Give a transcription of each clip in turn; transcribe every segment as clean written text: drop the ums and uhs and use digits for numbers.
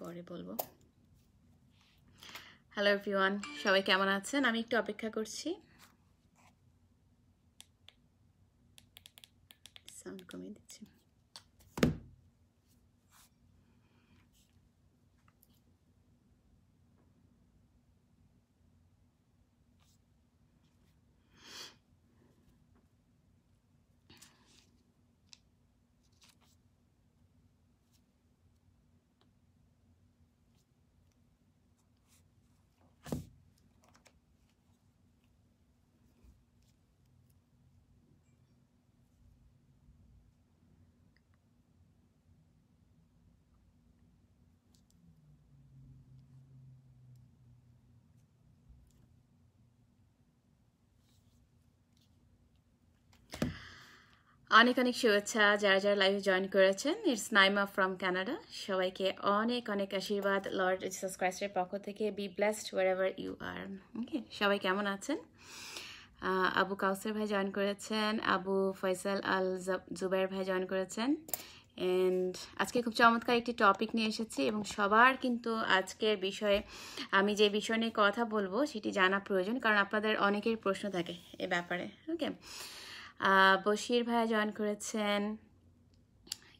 পরে বলবো। Hello everyone, সবাই কেমন আছেন? আমি একটু অপেক্ষা করছি, সাউন্ড কমিয়ে দিচ্ছি। অনেক অনেক শুভেচ্ছা যারা যারা লাইভে জয়েন করেছেন। It's Naima from Canada. সবাইকে অনেক অনেক আশীর্বাদ লর্ড জিসাস ক্রাইস্টের পক্ষ থেকে। Be blessed forever you are. Okay, সবাই কেমন আছেন? আবু কাউসার ভাই জয়েন করেছেন, আবু ফয়সাল আল জুবাইর ভাই জয়েন করেছেন। অ্যান্ড আজকে খুব চমৎকার একটি টপিক নিয়ে এসেছি এবং সবার কিন্তু আজকের বিষয়ে আমি যে বিষয় নিয়ে কথা বলবো সেটি জানা প্রয়োজন, কারণ আপনাদের অনেকের প্রশ্ন থাকে এ ব্যাপারে। ওকে, বশির ভাই জয়েন করেছেন।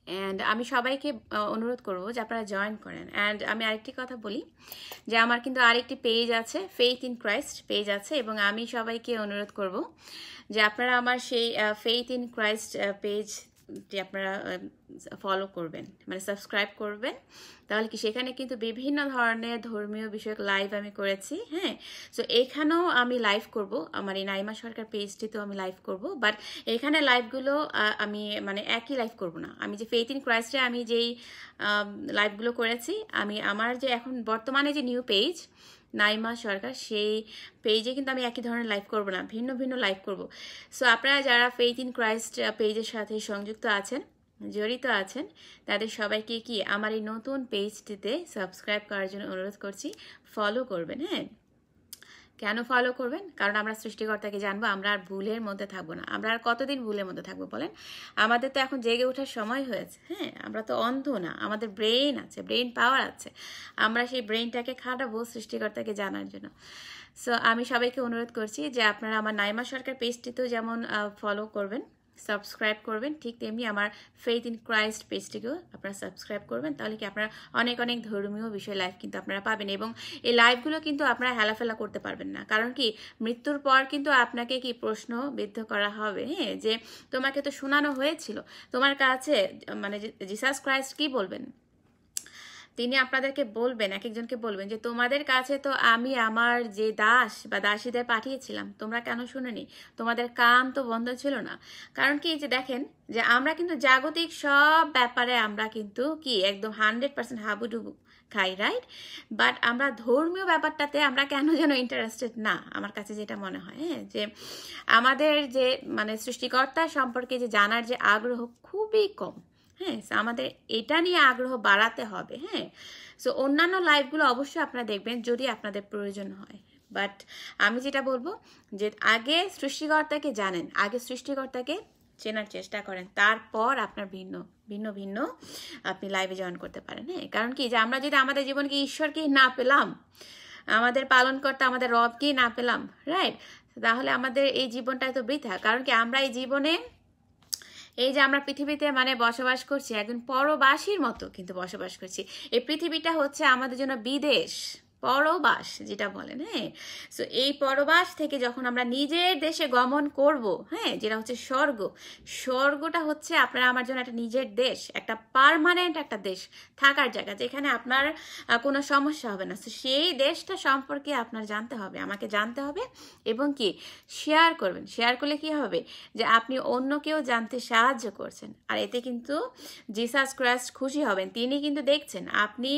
অ্যান্ড আমি সবাইকে অনুরোধ করব যে আপনারা জয়েন করেন। অ্যান্ড আমি আরেকটি কথা বলি যে আমার কিন্তু আরেকটি পেজ আছে, ফেইথ ইন ক্রাইস্ট পেজ আছে, এবং আমি সবাইকে অনুরোধ করব যে আপনারা আমার সেই ফেইথ ইন ক্রাইস্ট পেজটি আপনারা ফলো করবেন, মানে সাবস্ক্রাইব করবেন। তাহলে কি সেখানে কিন্তু বিভিন্ন ধরনের ধর্মীয় বিষয়ক লাইভ আমি করেছি। হ্যাঁ, সো এখানেও আমি লাইভ করব, আমার এই নাইমা সরকার পেজটিতেও আমি লাইভ করব। বাট এখানে লাইভগুলো আমি মানে একই লাইভ করব না। আমি যে ফেইথ ইন ক্রাইস্টে আমি যেই লাইভগুলো করেছি, আমি আমার যে এখন বর্তমানে যে নিউ পেজ নাইমা সরকার, সেই পেজে কিন্তু আমি একই ধরনের লাইভ করব না, ভিন্ন ভিন্ন লাইভ করব। সো আপনারা যারা ফেইথ ইন ক্রাইস্ট পেজের সাথে সংযুক্ত আছেন, জড়িত আছেন, তাদের সবাইকে কি আমার এই নতুন পেজটিতে সাবস্ক্রাইব করার জন্য অনুরোধ করছি, ফলো করবেন। হ্যাঁ, কেন ফলো করবেন? কারণ আমরা সৃষ্টিকর্তাকে জানবো, আমরা আর ভুলের মধ্যে থাকবো না। আমরা আর কতদিন ভুলের মধ্যে থাকবো বলেন? আমাদের তো এখন জেগে ওঠার সময় হয়েছে। হ্যাঁ, আমরা তো অন্ধ না, আমাদের ব্রেইন আছে, ব্রেইন পাওয়ার আছে। আমরা সেই ব্রেইনটাকে খাটাবো সৃষ্টিকর্তাকে জানার জন্য। সো আমি সবাইকে অনুরোধ করছি যে আপনারা আমার নাইমা সরকার পেজটিতেও যেমন ফলো করবেন, সাবস্ক্রাইব করবেন, ঠিক তেমনি আমার ফেইথ ইন ক্রাইস্ট পেজটিকেও আপনারা সাবস্ক্রাইব করবেন। তাহলে কি আপনারা অনেক অনেক ধর্মীয় বিষয় লাইভ কিন্তু আপনারা পাবেন, এবং এই লাইভগুলো কিন্তু আপনারা হেলাফেলা করতে পারবেন না। কারণ কি, মৃত্যুর পর কিন্তু আপনাকে কি প্রশ্নবিদ্ধ করা হবে। হ্যাঁ, যে তোমাকে তো শোনানো হয়েছিল, তোমার কাছে মানে জিসাস ক্রাইস্ট কি বলবেন? তিনি আপনাদেরকে বলবেন, এক একজনকে বলবেন যে তোমাদের কাছে তো আমি আমার যে দাস বা দাসীদের পাঠিয়েছিলাম, তোমরা কেন শুনোনি? তোমাদের কান তো বন্ধ ছিল না। কারণ কি, যে দেখেন যে আমরা কিন্তু জাগতিক সব ব্যাপারে আমরা কিন্তু কি একদম 100% হাবুডুবু খাই, রাইট? বাট আমরা ধর্মীয় ব্যাপারটাতে আমরা কেন যেন ইন্টারেস্টেড না, আমার কাছে যেটা মনে হয়। হ্যাঁ, যে আমাদের যে মানে সৃষ্টিকর্তা সম্পর্কে যে জানার যে আগ্রহ খুবই কম। হ্যাঁ, আমাদের এটা নিয়ে আগ্রহ বাড়াতে হবে। হ্যাঁ, সো অন্যান্য লাইভগুলো অবশ্যই আপনারা দেখবেন যদি আপনাদের প্রয়োজন হয়। বাট আমি যেটা বলবো যে আগে সৃষ্টিকর্তাকে জানেন, আগে সৃষ্টিকর্তাকে চেনার চেষ্টা করেন, তারপর আপনার ভিন্ন ভিন্ন ভিন্ন আপনি লাইভে জয়েন করতে পারেন। হ্যাঁ, কারণ কি, যে আমরা যদি আমাদের জীবনকে ঈশ্বরকেই না পেলাম, আমাদের পালনকর্তা আমাদের রবকেই না পেলাম, রাইট, তাহলে আমাদের এই জীবনটা তো বৃথা। কারণ কি, আমরা এই জীবনে এই যে আমরা পৃথিবীতে মানে বসবাস করছি, একজন পরবাসীর মতো কিন্তু বসবাস করছি। এই পৃথিবীটা হচ্ছে আমাদের জন্য বিদেশ, পরবাস যেটা বলেন। হ্যাঁ, সো এই পরবাস থেকে যখন আমরা নিজের দেশে গমন করব, হ্যাঁ, যেটা হচ্ছে স্বর্গ, স্বর্গটা হচ্ছে আপনার আমার জন্য একটা নিজের দেশ, একটা পার্মানেন্ট একটা দেশ, থাকার জায়গা, যেখানে আপনার কোনো সমস্যা হবে না। সো সেই দেশটা সম্পর্কে আপনার জানতে হবে, আমাকে জানতে হবে, এবং কি শেয়ার করবেন। শেয়ার করলে কি হবে, যে আপনি অন্যকেও জানতে সাহায্য করছেন, আর এতে কিন্তু জিসাস ক্রাইস্ট খুশি হবেন। তিনি কিন্তু দেখছেন আপনি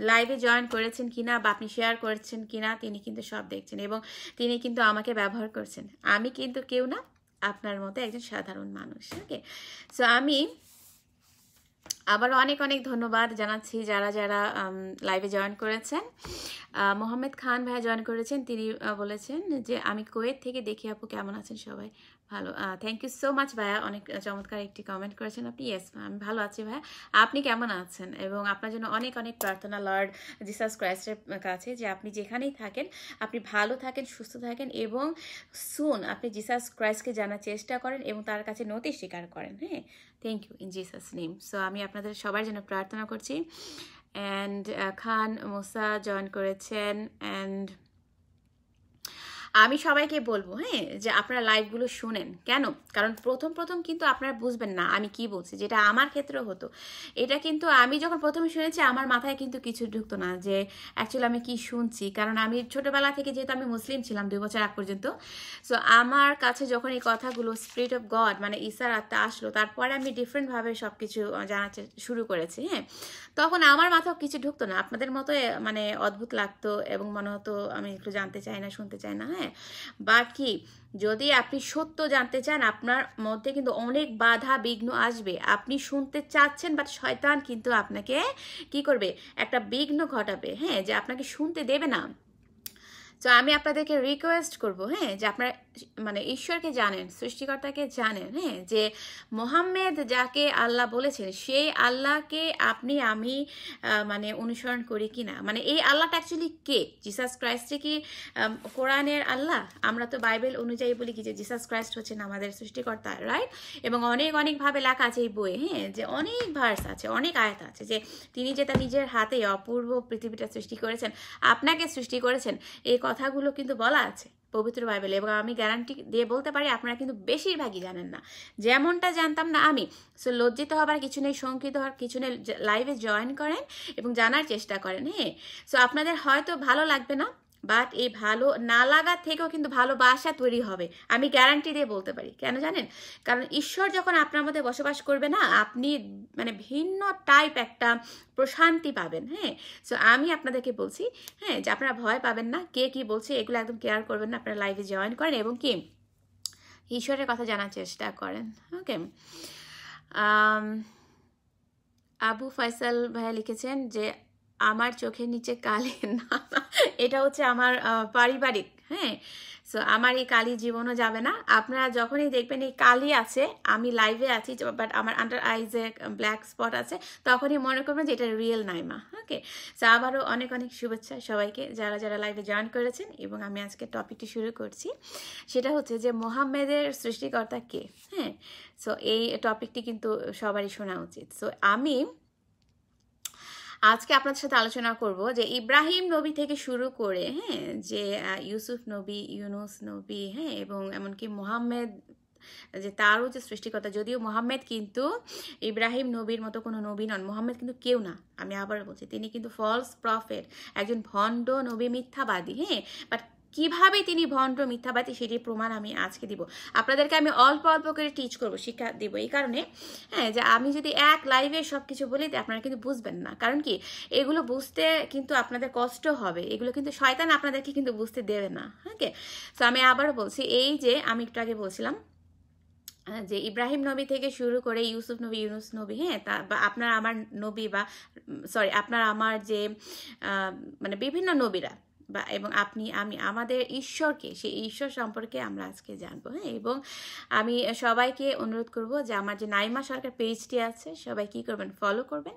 লাইভে জয়েন করেছেন কিনা বা আপনি শেয়ার করেছেন কিনা, তিনি কিন্তু সব দেখছেন, এবং তিনি কিন্তু আমাকে ব্যবহার করছেন। আমি কিন্তু কেউ না, আপনার মতো একজন সাধারণ মানুষ। ওকে, সো আমি আবারও অনেক অনেক ধন্যবাদ জানাচ্ছি যারা যারা লাইভে জয়েন করেছেন। মোহাম্মদ খান ভাইয়া জয়েন করেছেন, তিনি বলেছেন যে আমি কুয়েত থেকে দেখি আপু কেমন আছেন সবাই। ভালো, থ্যাংক ইউ সো মাচ ভাইয়া, অনেক চমৎকার একটি কমেন্ট করেছেন আপনি। ইয়েস আমি ভালো আছি ভাইয়া, আপনি কেমন আছেন? এবং আপনার জন্য অনেক অনেক প্রার্থনা লর্ড জিসাস ক্রাইস্টের কাছে যে আপনি যেখানেই থাকেন আপনি ভালো থাকেন, সুস্থ থাকেন এবং সুন আপনি জিসাস ক্রাইস্টকে জানার চেষ্টা করেন এবং তার কাছে নতি স্বীকার করেন। হ্যাঁ, thank you in Jesus name. So আমি আপনাদের সবার জন্য প্রার্থনা করছি। অ্যান্ড খান মোসা জয়েন করেছেন। অ্যান্ড আমি সবাইকে বলবো হ্যাঁ যে আপনারা লাইভগুলো শুনেন। কেন? কারণ প্রথম কিন্তু আপনারা বুঝবেন না আমি কি বলছি, যেটা আমার ক্ষেত্রেও হতো। এটা কিন্তু আমি যখন প্রথমে শুনেছি আমার মাথায় কিন্তু কিছু ঢুকতো না যে অ্যাকচুয়ালি আমি কি শুনছি, কারণ আমি ছোটোবেলা থেকে যেহেতু আমি মুসলিম ছিলাম 2 বছর আগ পর্যন্ত। সো আমার কাছে যখন এই কথাগুলো স্পিরিট অফ গড মানে ঈসার আত্মা আসলো, তারপরে আমি ডিফারেন্টভাবে সব কিছু জানার শুরু করেছি। হ্যাঁ, তখন আমার মাথাও কিছু ঢুকতো না, আপনাদের মতো মানে অদ্ভুত লাগতো এবং মনে হতো আমি একটু জানতে চাই না, শুনতে চাই না। হ্যাঁ, বাট কি যদি আপনি সত্য জানতে চান আপনার মধ্যে কিন্তু অনেক বাধা বিঘ্ন আসবে। আপনি শুনতে চাচ্ছেন বাট শয়তান কিন্তু আপনাকে কি করবে, একটা বিঘ্ন ঘটাবে। হ্যাঁ, যে আপনাকে শুনতে দেবে না। তো আমি আপনাদেরকে রিকোয়েস্ট করব হ্যাঁ যে আপনারা মানে ঈশ্বরকে জানেন, সৃষ্টিকর্তাকে জানেন। হ্যাঁ, যে মোহাম্মদ যাকে আল্লাহ বলেছেন সেই আল্লাহকে আপনি আমি মানে অনুসরণ করি কি না, মানে এই আল্লাহটা অ্যাকচুয়ালি কে? জিসাস ক্রাইস্টে কি কোরআনের আল্লাহ? আমরা তো বাইবেল অনুযায়ী বলি কি যে জিসাস ক্রাইস্ট হচ্ছেন আমাদের সৃষ্টিকর্তা, রাইট? এবং অনেক অনেকভাবে লেখা আছে এই বইয়ে। হ্যাঁ, যে অনেক ভার্স আছে, অনেক আয়াত আছে যে তিনি যে তার নিজের হাতে অপূর্ব পৃথিবীটা সৃষ্টি করেছেন, আপনাকে সৃষ্টি করেছেন, এই কথাগুলো কিন্তু বলা আছে পবিত্র বাইবেলে। এবং আমি গ্যারান্টি দিয়ে বলতে পারি আপনারা কিন্তু বেশিরভাগই জানেন না, যেমনটা জানতাম না আমি। সো লজ্জিত হবার কিছু নেই, শঙ্কিত হওয়ার কিছু নেই, লাইভে জয়েন করেন এবং জানার চেষ্টা করেন। হ্যাঁ, সো আপনাদের হয়তো ভালো লাগবে না, বাট এই ভালো না লাগার থেকেও কিন্তু ভালোবাসা তৈরি হবে, আমি গ্যারান্টি দিয়ে বলতে পারি। কেন জানেন? কারণ ঈশ্বর যখন আপনার মধ্যে বসবাস করবে না, আপনি মানে ভিন্ন টাইপ একটা প্রশান্তি পাবেন। হ্যাঁ, সো আমি আপনাদেরকে বলছি হ্যাঁ যে আপনারা ভয় পাবেন না, কে কি বলছে এগুলো একদম কেয়ার করবেন না, আপনারা লাইভে জয়েন করেন এবং কি ঈশ্বরের কথা জানার চেষ্টা করেন। ওকে, আবু ফয়সাল ভাইয়া লিখেছেন যে আমার চোখের নিচে কালি না, এটা হচ্ছে আমার পারিবারিক। হ্যাঁ, সো আমার এই কালি জীবনও যাবে না। আপনারা যখনই দেখবেন এই কালি আছে, আমি লাইভে আছি বাট আমার আন্ডার আইজে ব্ল্যাক স্পট আছে, তখনই মনে করবেন যে এটা রিয়েল নাইমা। ওকে, সো আবারও অনেক অনেক শুভেচ্ছা সবাইকে যারা যারা লাইভে জয়েন করেছেন। এবং আমি আজকে টপিকটি শুরু করছি, সেটা হচ্ছে যে মোহাম্মদের সৃষ্টিকর্তা কে। হ্যাঁ, সো এই টপিকটি কিন্তু সবারই শোনা উচিত। সো আমি আজকে আপনাদের সাথে আলোচনা করব যে ইব্রাহিম নবী থেকে শুরু করে হ্যাঁ যে ইউসুফ নবী, ইউনুস নবী, হ্যাঁ এবং এমনকি মোহাম্মদ যে তারও যে সৃষ্টিকর্তা, যদিও মোহাম্মদ কিন্তু ইব্রাহিম নবীর মতো কোনো নবী নন, মোহাম্মদ কিন্তু কেউ না। আমি আবার বলছি তিনি কিন্তু ফলস প্রফেট, একজন ভণ্ড নবী, মিথ্যাবাদী। হ্যাঁ, বাট কিভাবে তিনি ভণ্ড মিথ্যাবাদী সেটির প্রমাণ আমি আজকে দিব আপনাদেরকে। আমি অল্প অল্প করে টিচ করব, শিক্ষা দিব এই কারণে হ্যাঁ যে আমি যদি এক লাইভে সব কিছু বলি আপনারা কিন্তু বুঝবেন না। কারণ কি এগুলো বুঝতে কিন্তু আপনাদের কষ্ট হবে, এগুলো কিন্তু শয়তান আপনাদেরকে কিন্তু বুঝতে দেবে না। ওকে, তো আমি আবারও বলছি এই যে আমি একটু আগে বলছিলাম যে ইব্রাহিম নবী থেকে শুরু করে ইউসুফ নবী, ইউনুস নবী, হ্যাঁ বা আপনার আমার নবী বা সরি আপনার আমার যে মানে বিভিন্ন নবীরা বা এবং আপনি আমি আমাদের ঈশ্বরকে, সেই ঈশ্বর সম্পর্কে আমরা আজকে জানবো। হ্যাঁ, এবং আমি সবাইকে অনুরোধ করব যে আমার যে নাইমা সরকার পেজটি আছে সবাই কি করবেন, ফলো করবেন।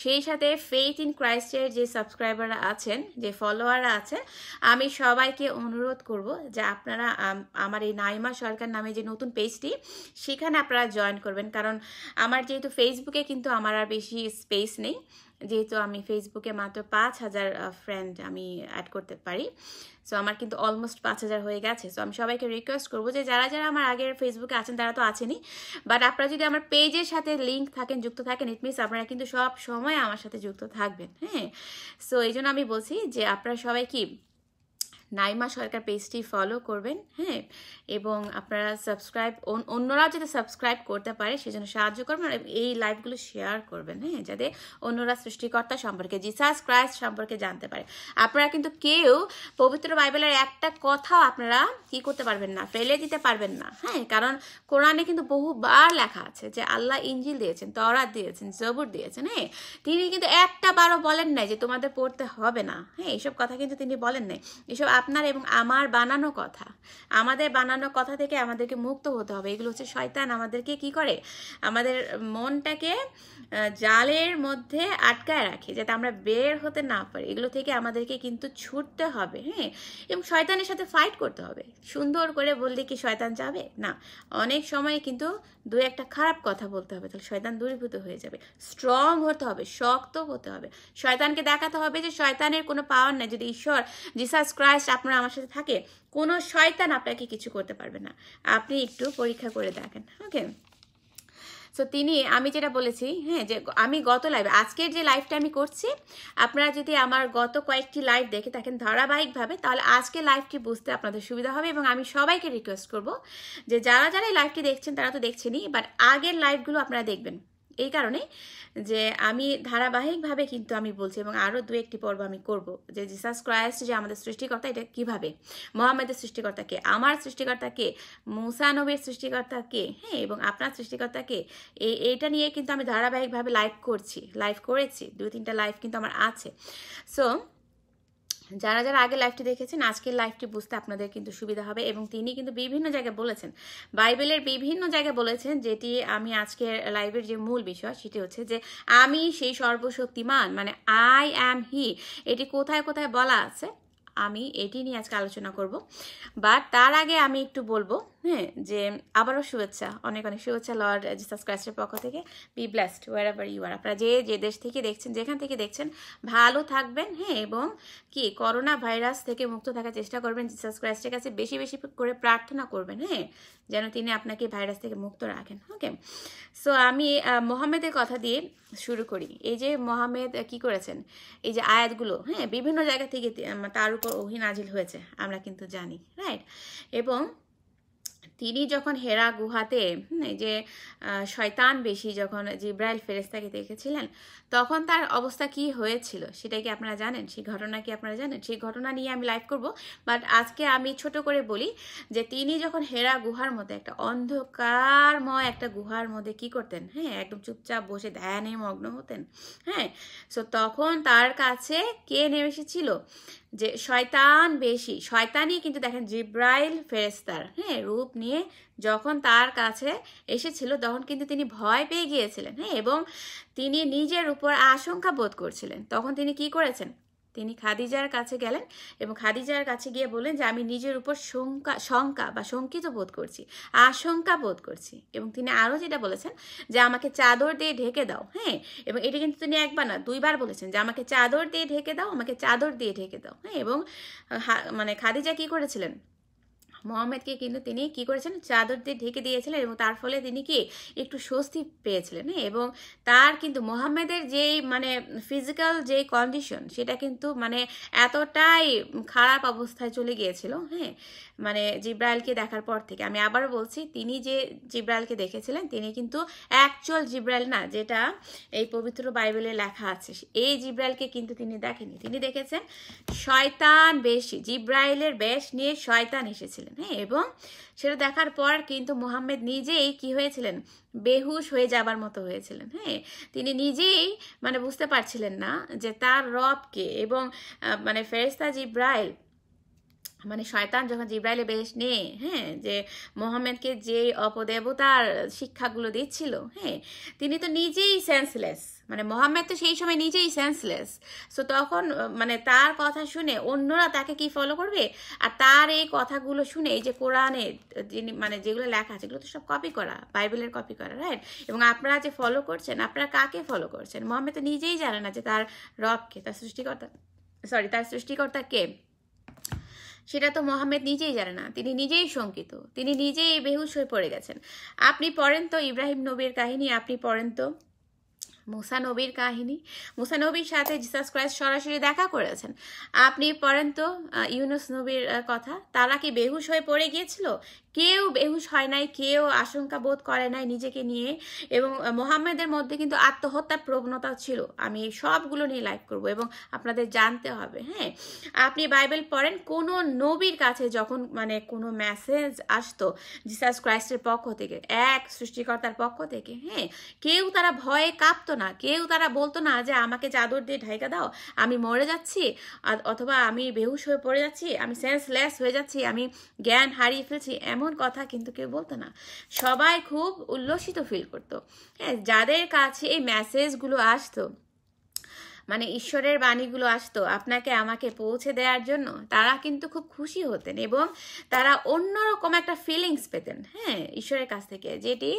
সেই সাথে ফেইথ ইন ক্রাইস্টের যে সাবস্ক্রাইবাররা আছেন, যে ফলোয়াররা আছেন, আমি সবাইকে অনুরোধ করব যে আপনারা আমার এই নাইমা সরকার নামে যে নতুন পেজটি সেখানে আপনারা জয়েন করবেন। কারণ আমার যেহেতু ফেসবুকে কিন্তু আমার আর বেশি স্পেস নেই, যেহেতু আমি ফেসবুকে মাত্র 5000 ফ্রেন্ড আমি অ্যাড করতে পারি। সো আমার কিন্তু অলমোস্ট 5000 হয়ে গেছে। সো আমি সবাইকে রিকোয়েস্ট করবো যে যারা যারা আমার আগের ফেসবুকে আছেন তারা তো আছেনই, বাট আপনারা যদি আমার পেজের সাথে লিঙ্ক থাকেন, যুক্ত থাকেন, ইট মিনস আপনারা কিন্তু সব সময় আমার সাথে যুক্ত থাকবেন। হ্যাঁ, সো এই জন্য আমি বলছি যে আপনারা সবাই কি নাইমা সরকার পেজটি ফলো করবেন, হ্যাঁ, এবং আপনারা সাবস্ক্রাইব, অন্যরাও যাতে সাবস্ক্রাইব করতে পারে সেজন্য সাহায্য করবেন, আর এই লাইভগুলো শেয়ার করবেন, হ্যাঁ, যাতে অন্যরা সৃষ্টিকর্তা সম্পর্কে, জিসাস ক্রাইস্ট সম্পর্কে জানতে পারে। আপনারা কিন্তু কেউ পবিত্র বাইবেলের একটা কথাও আপনারা কি করতে পারবেন না, ফেলে দিতে পারবেন না, হ্যাঁ, কারণ কোরআনে কিন্তু বহুবার লেখা আছে যে আল্লাহ ইঞ্জিল দিয়েছেন, তওরাত দিয়েছেন, জবুর দিয়েছেন, হ্যাঁ, তিনি কিন্তু একটা বারও বলেন নাই যে তোমাদের পড়তে হবে না, হ্যাঁ, এইসব কথা কিন্তু তিনি বলেন নাই। এসব আপনার এবং আমার বানানো কথা, আমাদের বানানো কথা থেকে আমাদেরকে মুক্ত হতে হবে। এগুলো হচ্ছে শয়তান আমাদেরকে কি করে, আমাদের মনটাকে জালের মধ্যে আটকায় রাখে যাতে আমরা বের হতে না পারি। এগুলো থেকে আমাদেরকে কিন্তু ছুটতে হবে, হ্যাঁ, এবং শয়তানের সাথে ফাইট করতে হবে। সুন্দর করে বললে কি শয়তান যাবে না? অনেক সময় কিন্তু দু একটা খারাপ কথা বলতে হবে, তাহলে শয়তান দূরীভূত হয়ে যাবে। স্ট্রং হতে হবে, শক্ত হতে হবে, শয়তানকে দেখাতে হবে যে শয়তানের কোনো পাওয়ার নাই। যদি ঈশ্বর জিসাস ক্রাইস্ট আপনারা আমার সাথে থাকে, কোনো শয়তান আপনাকে কিছু করতে পারবে না। আপনি একটু পরীক্ষা করে দেখেন, ওকে। সো তিনি, আমি যেটা বলেছি, হ্যাঁ, যে আমি গত লাইভে, আজকের যে লাইভটা আমি করছি, আপনারা যদি আমার গত কয়েকটি লাইভ দেখে থাকেন ধারাবাহিকভাবে, তাহলে আজকে লাইভটি বুঝতে আপনাদের সুবিধা হবে। এবং আমি সবাইকে রিকোয়েস্ট করব যে যারা যারা এই লাইভটি দেখছেন তারা তো দেখছেনই, বাট আগের লাইভগুলো আপনারা দেখবেন। এই কারণে যে আমি ধারাবাহিকভাবে কিন্তু আমি বলছি, এবং আরও দু একটি পর্ব আমি করব, যে জিসাস ক্রাইস্ট যে আমাদের সৃষ্টিকর্তা, এটা কিভাবে, মোহাম্মদের সৃষ্টিকর্তা কে, আমার সৃষ্টিকর্তা কে, মুসা নবীর সৃষ্টিকর্তা কে, হ্যাঁ, এবং আপনার সৃষ্টিকর্তা কে, এইটা নিয়ে কিন্তু আমি ধারাবাহিকভাবে লাইভ করেছি, 2-3টা লাইভ কিন্তু আমার আছে। সো যারা যারা আগে লাইভটি দেখেছেন, আজকের লাইভটি বুঝতে আপনাদের কিন্তু সুবিধা হবে। এবং তিনি কিন্তু বিভিন্ন জায়গায় বলেছেন, বাইবেলের বিভিন্ন জায়গায় বলেছেন, যেটি আমি আজকের লাইভের যে মূল বিষয় সেটি হচ্ছে যে আমি সেই সর্বশক্তিমান, মানে আই অ্যাম হি, এটি কোথায় কোথায় বলা আছে আমি এটি নিয়ে আজকে আলোচনা করব। বাট তার আগে আমি একটু বলবো, হ্যাঁ, যে আবারও শুভেচ্ছা, অনেক অনেক শুভেচ্ছা লর্ড জিসাস ক্রাইস্টের পক্ষ থেকে। Be blessed wherever you are. আপনারা যে দেশ থেকে দেখছেন, যেখান থেকে দেখছেন, ভালো থাকবেন, হ্যাঁ, এবং কি করোনা ভাইরাস থেকে মুক্ত থাকার চেষ্টা করবেন। জিসাস ক্রাইস্টের কাছে বেশি বেশি করে প্রার্থনা করবেন, হ্যাঁ, যেন তিনি আপনাকে ভাইরাস থেকে মুক্ত রাখেন, ওকে। সো আমি মোহাম্মদের কথা দিয়ে শুরু করি। এই যে মোহাম্মদ কি করেছেন, এই যে আয়াতগুলো, হ্যাঁ, বিভিন্ন জায়গা থেকে তার উপর ওহী নাজিল হয়েছে, আমরা কিন্তু জানি, রাইট। এবং তিনি যখন হেরা গুহাতে, এই যে শয়তান বেশি যখন জিব্রাইল ফেরেশতাকে দেখেছিলেন, তখন তার অবস্থা কি হয়েছিল সেটা কি আপনারা জানেন? সেই ঘটনা কি আপনারা জানেন? সেই ঘটনা নিয়ে আমি লাইভ করব, বাট আজকে আমি ছোট করে বলি যে তিনি যখন হেরা গুহার মধ্যে, একটা অন্ধকারময় একটা গুহার মধ্যে কি করতেন, হ্যাঁ, একদম চুপচাপ বসে ধ্যানে মগ্ন হতেন, হ্যাঁ। সো তখন তার কাছে কে নেমে এসেছিল? যে শয়তান বেশি, শয়তানই কিন্তু দেখেন জিব্রাইল ফেরেশতার, হ্যাঁ, রূপ নিয়ে যখন তার কাছে এসেছিল, তখন কিন্তু তিনি ভয় পেয়ে গিয়েছিলেন, হ্যাঁ, এবং তিনি নিজের উপর আশঙ্কা বোধ করছিলেন। তখন তিনি কি করেছেন? তিনি খাদিজার কাছে গেলেন এবং খাদিজার কাছে গিয়ে বললেন যে আমি নিজের উপর শঙ্কা বা শঙ্কিত বোধ করছি, আশঙ্কা বোধ করছি। এবং তিনি আরও যেটা বলেছেন যে আমাকে চাদর দিয়ে ঢেকে দাও, হ্যাঁ, এবং এটা কিন্তু তিনি একবার না 2বার বলেছেন যে আমাকে চাদর দিয়ে ঢেকে দাও, আমাকে চাদর দিয়ে ঢেকে দাও, হ্যাঁ। এবং মানে খাদিজা কি করেছিলেন? মোহাম্মদকে কিন্তু তিনি কি করেছেন? চাদর দিয়ে ঢেকে দিয়েছিলেন, এবং তার ফলে তিনি কি একটু স্বস্তি পেয়েছিলেন, এবং তার কিন্তু মোহাম্মদের যেই মানে ফিজিক্যাল যে কন্ডিশন, সেটা কিন্তু মানে এতটাই খারাপ অবস্থায় চলে গিয়েছিল, হ্যাঁ, মানে জিব্রাইলকে দেখার পর থেকে। আমি আবারও বলছি, তিনি যে জিব্রাইলকে দেখেছিলেন, তিনি কিন্তু অ্যাকচুয়াল জিব্রাইল না, যেটা এই পবিত্র বাইবেলে লেখা আছে, এই জিব্রাইলকে কিন্তু তিনি দেখেনি। তিনি দেখেছেন শয়তান বেশি, জিব্রাইলের বেশ নিয়ে শয়তান এসেছিলেন, হ্যাঁ। এবং সেটা দেখার পর কিন্তু মোহাম্মদ নিজেই কি হয়েছিলেন? বেহুশ হয়ে যাবার মতো হয়েছিলেন, হ্যাঁ। তিনি নিজেই মানে বুঝতে পারছিলেন না যে তার রবকে, এবং মানে ফেরেশতা জিব্রাইল, মানে শয়তান যখন জিব্রাইলের বেশ নিয়ে, হ্যাঁ, যে মোহাম্মদকে যে অপদেবতার শিক্ষাগুলো দিচ্ছিল, হ্যাঁ, তিনি তো নিজেই সেন্সলেস, মানে মোহাম্মদ তো সেই সময় নিজেই সেন্সলেস। সো তখন মানে তার কথা শুনে অন্যরা তাকে কি ফলো করবে? আর তার এই কথাগুলো শুনে, এই যে কোরআনে মানে যেগুলো লেখা আছে, এগুলো তো সব কপি করা, বাইবেলের কপি করা, রাইট। এবং আপনারা যে ফলো করছেন, আপনারা কাকে ফলো করছেন? মোহাম্মদ তো নিজেই জানে না যে তার রবকে, তার সৃষ্টিকর্তা কে, সেটা তো মোহাম্মদ নিজেই জানে না। তিনি নিজেই শঙ্কিত, তিনি নিজেই বেহুশ হয়ে পড়ে গেছেন। আপনি পড়েন তো ইব্রাহিম নবীর কাহিনী, আপনি পড়েন তো মুসা নবীর কাহিনী, মুসা নবীর সাথে জিসাস ক্রাইস্ট সরাসরি দেখা করেছেন। আপনি পড়েন তো ইউনুস নবীর কথা, তারা কি বেহুশ হয়ে পড়ে গিয়েছিল? কেউ বেহুশ হয় নাই, কেউ আশঙ্কা বোধ করে নাই নিজেকে নিয়ে। এবং মোহাম্মদের মধ্যে কিন্তু আত্মহত্যার প্রবণতা ছিল। আমি সবগুলো নিয়ে লাইভ করব এবং আপনাদের জানতে হবে। হ্যাঁ, আপনি বাইবেল পড়েন, কোনো নবীর কাছে যখন মানে কোনো মেসেজ আসতো জিসাস ক্রাইস্টের পক্ষ থেকে, এক সৃষ্টিকর্তার পক্ষ থেকে, হ্যাঁ, কেউ তারা ভয়ে কাঁপতো না, কেউ তারা বলতো না যে আমাকে চাদর দিয়ে ঢাকা দাও, আমি মরে যাচ্ছি, অথবা আমি বেহুশ হয়ে পড়ে যাচ্ছি, আমি সেন্সলেস হয়ে যাচ্ছি, আমি জ্ঞান হারিয়ে ফেলছি, এমন কথা কিন্তু কেউ বলতো না। সবাই খুব উল্লসিত ফিল করতো। হ্যাঁ, যাদের কাছে এই মেসেজগুলো আসতো, মানে ঈশ্বরের বাণীগুলো আসতো আপনাকে আমাকে পৌঁছে দেওয়ার জন্য, তারা কিন্তু খুব খুশি হতেন এবং তারা অন্যরকম একটা ফিলিংস পেতেন, হ্যাঁ, ঈশ্বরের কাছ থেকে, যেটি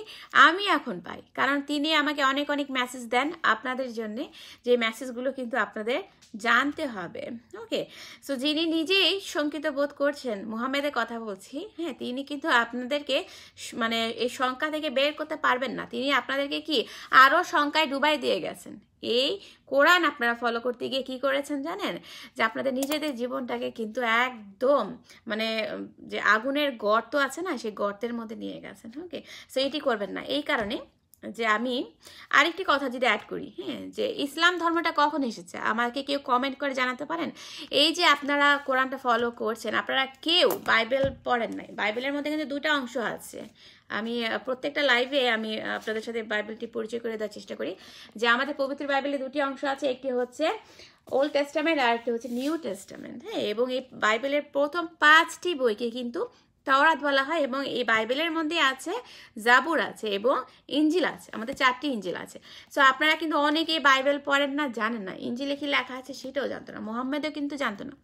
আমি এখন পাই। কারণ তিনি আমাকে অনেক অনেক মেসেজ দেন আপনাদের জন্যে, যে মেসেজগুলো কিন্তু আপনাদের জানতে হবে। ওকে, সো যিনি নিজেই শঙ্কিত বোধ করছেন, মুহাম্মেদের কথা বলছি, হ্যাঁ, তিনি কিন্তু আপনাদেরকে মানে এই শঙ্কা থেকে বের করতে পারবেন না। তিনি আপনাদেরকে কি আরও শঙ্কায় ডুবাই দিয়ে গেছেন। এই কোরআন আপনারা ফলো করতে গিয়ে কি করেছেন জানেন? যে আপনাদের নিজেদের জীবনটাকে কিন্তু একদম মানে যে আগুনের গর্ত আছে না, সেই গর্তের মধ্যে নিয়ে গেছেন। ওকে, সো এটি করবেন না। এই কারণে যে আমি আরেকটি কথা যদি অ্যাড করি, হ্যাঁ, যে ইসলাম ধর্মটা কখন এসেছে আমাকে কেউ কমেন্ট করে জানাতে পারেন? এই যে আপনারা কোরআনটা ফলো করছেন, আপনারা কেউ বাইবেল পড়েন নাই। বাইবেলের মধ্যে কিন্তু দুটো অংশ আছে। আমি প্রত্যেকটা লাইভে আমি আপনাদের সাথে বাইবেলটি পরিচয় করে দেওয়ার চেষ্টা করি যে আমাদের পবিত্র বাইবেলে দুটি অংশ আছে, একটি হচ্ছে ওল্ড টেস্টামেন্ট আর একটি হচ্ছে নিউ টেস্টামেন্ট। হ্যাঁ, এবং এই বাইবেলের প্রথম 5টি বইকে কিন্তু তাওরাত বলা হয়, এবং এই বাইবেলের মধ্যে আছে জাবুর আছে এবং ইঞ্জিল আছে। আমাদের 4টি ইঞ্জিল আছে। সো আপনারা কিন্তু অনেকেই বাইবেল পড়েন না, জানেন না ইঞ্জিলে কি লেখা আছে সেটাও জানতো না, মোহাম্মদও কিন্তু জানতো না।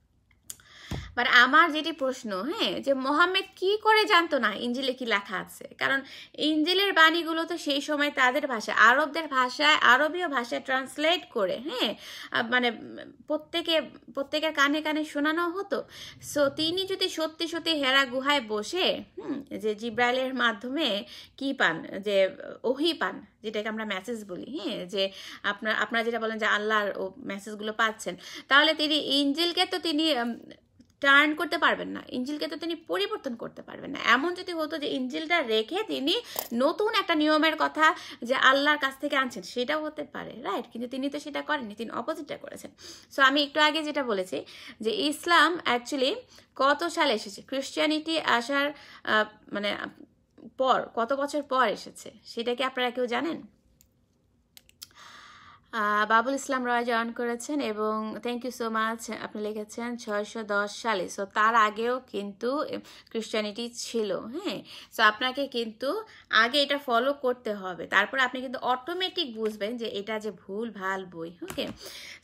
বাট আমার যেটি প্রশ্ন, হ্যাঁ, যে মোহাম্মদ কি করে জানতো না ইঞ্জিলে কি লেখা আছে? কারণ ইঞ্জিলের বাণীগুলো তো সেই সময় তাদের ভাষায়, আরবদের ভাষায়, আরবীয় ভাষায় ট্রান্সলেট করে, হ্যাঁ, মানে প্রত্যেকের কানে কানে শোনানো হতো। সো তিনি যদি সত্যি সত্যি হেরা গুহায় বসে যে জিব্রাইলের মাধ্যমে কি পান, যে ওহি পান, যেটাকে আমরা মেসেজ বলি, হ্যাঁ, যে আপনারা যেটা বলেন যে আল্লাহর ও মেসেজগুলো পাচ্ছেন, তাহলে তিনি ইঞ্জিলকে তো তিনি টার্ন করতে পারবেন না, ইঞ্জিলকে তো তিনি পরিবর্তন করতে পারবেন না। এমন যদি হতো যে ইঞ্জিলটা রেখে তিনি নতুন একটা নিয়মের কথা যে আল্লাহর কাছ থেকে আনছেন, সেটাও হতে পারে, রাইট? কিন্তু তিনি তো সেটা করেননি, তিনি অপোজিটটা করেছেন। সো আমি একটু আগে যেটা বলেছি যে ইসলাম অ্যাকচুয়ালি কত সালে এসেছে, ক্রিশ্চিয়ানিটি আসার মানে পর কত বছর পর এসেছে, সেটা কি আপনারা কেউ জানেন? বাবুল ইসলাম রয় জয়েন করেছেন এবং থ্যাংক ইউ সো মাচ। আপনি লিখেছেন 610 সালে। সো তার আগেও কিন্তু ক্রিশ্চিয়ানিটি ছিল। হ্যাঁ, সো আপনাকে কিন্তু আগে এটা ফলো করতে হবে, তারপর আপনি কিন্তু অটোমেটিক বুঝবেন যে এটা যে ভুল ভাল বই। ওকে,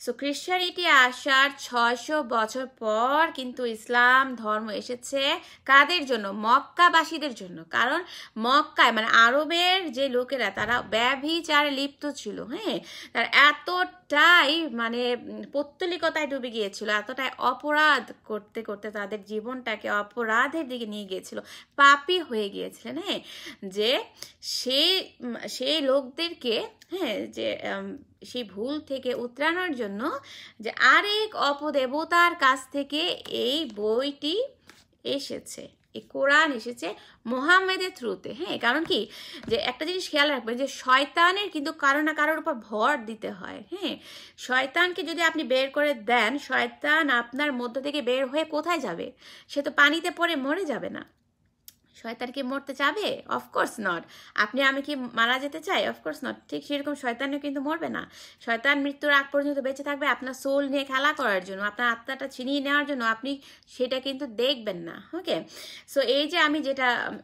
সো ক্রিশ্চিয়ানিটি আসার 600 বছর পর কিন্তু ইসলাম ধর্ম এসেছে কাদের জন্য? মক্কাবাসীদের জন্য। কারণ মক্কায় মানে আরবের যে লোকেরা তারা ব্যভিচারে লিপ্ত ছিল। হ্যাঁ, তার এতটাই মানে পৌত্তলিকতায় ডুবে গিয়েছিল, এতটাই অপরাধ করতে করতে তাদের জীবনটাকে অপরাধের দিকে নিয়ে গিয়েছিল, পাপী হয়ে গিয়েছিলেন। হ্যাঁ, যে সেই লোকদেরকে, হ্যাঁ, যে সেই ভুল থেকে উতরানোর জন্য যে আরেক অপদেবতার কাছ থেকে এই বইটি এসেছে, এই কোরআন এসেছে মোহাম্মদের থ্রুতে। হ্যাঁ, কারণ কি যে একটা জিনিস খেয়াল রাখবেন যে শয়তানের কিন্তু কারো না কারোর উপর ভর দিতে হয়। হ্যাঁ, শয়তানকে যদি আপনি বের করে দেন, শয়তান আপনার মধ্য থেকে বের হয়ে কোথায় যাবে? সে তো পানিতে পড়ে মরে যাবে না। শয়তান কি মরতে চাবে? Of course not. আপনি আমি কি মারা যেতে চাই? Of course not. ঠিক সেরকম শয়তানও কিন্তু মরবে না। শয়তান মৃত্যুর আগ পর্যন্ত বেঁচে থাকবে আপনার সোল নিয়ে খেলা করার জন্য, আপনার আত্মাটা ছিনিয়ে নেওয়ার জন্য। আপনি সেটা কিন্তু দেখবেন না। ওকে, সো এই যে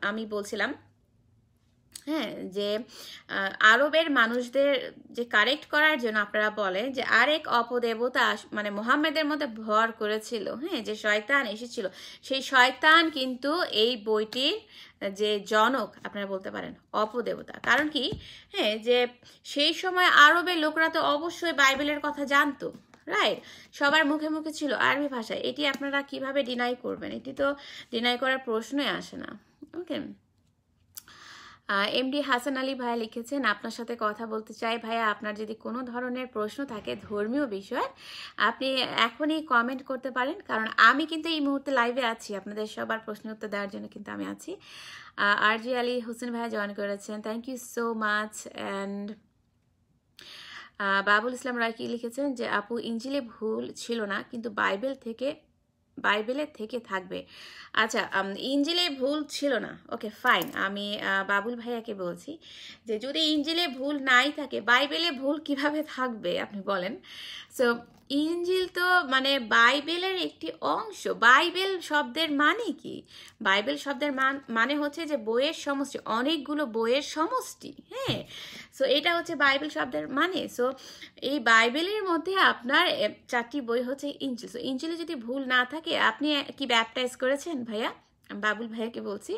আমি বলছিলাম, হ্যাঁ, যে আরবের মানুষদের যে কারেক্ট করার জন্য আপনারা বলেন যে আরেক অপদেবতা মানে মোহাম্মদের মধ্যে ভর করেছিল। হ্যাঁ, যে শয়তান এসেছিল, সেই শয়তান কিন্তু এই বইটির যে জনক আপনারা বলতে পারেন, অপদেবতা। কারণ কি, হ্যাঁ, যে সেই সময় আরবের লোকরা তো অবশ্যই বাইবেলের কথা জানতো, রাইট? সবার মুখে মুখে ছিল আরবি ভাষায়। এটি আপনারা কিভাবে ডিনাই করবেন? এটি তো ডিনাই করার প্রশ্নই আসে না। ওকে, এমডি হাসান আলী ভাইয়া লিখেছেন, আপনার সাথে কথা বলতে চাই ভাইয়া। আপনার যদি কোনো ধরনের প্রশ্ন থাকে ধর্মীয় বিষয়, আপনি এখনই কমেন্ট করতে পারেন, কারণ আমি কিন্তু এই মুহূর্তে লাইভে আছি, আপনাদের সবার প্রশ্ন উত্তর দেওয়ার জন্য কিন্তু আমি আছি। আরজি আলী হোসেন ভাইয়া জয়েন করেছেন, thank you so much. And Babul Islam Roy কি লিখেছেন যে আপু ইঞ্জিলে ভুল ছিল না, কিন্তু বাইবেলের থেকে থাকবে। আচ্ছা, ইঞ্জিলে ভুল ছিল না, ওকে ফাইন। আমি বাবুল ভাইয়াকে বলছি যে যদি ইঞ্জিলে ভুল নাই থাকে বাইবেলে ভুল কিভাবে থাকবে আপনি বলেন। সো ইঞ্জিল তো মানে বাইবেলের একটি অংশ। বাইবেল শব্দের মানে কি? বাইবেল শব্দের মানে হচ্ছে যে বইয়ের সমষ্টি, অনেকগুলো বইয়ের সমষ্টি। হ্যাঁ, সো এটা হচ্ছে বাইবেল শব্দের মানে। সো এই বাইবেলের মধ্যে আপনার 4টি বই হচ্ছে ইঞ্জিল। সো ইঞ্জিলে যদি ভুল না থাকে, আপনি কি ব্যাপটাইজ করেছেন ভাইয়া? বাবুল ভাইয়াকে বলছি,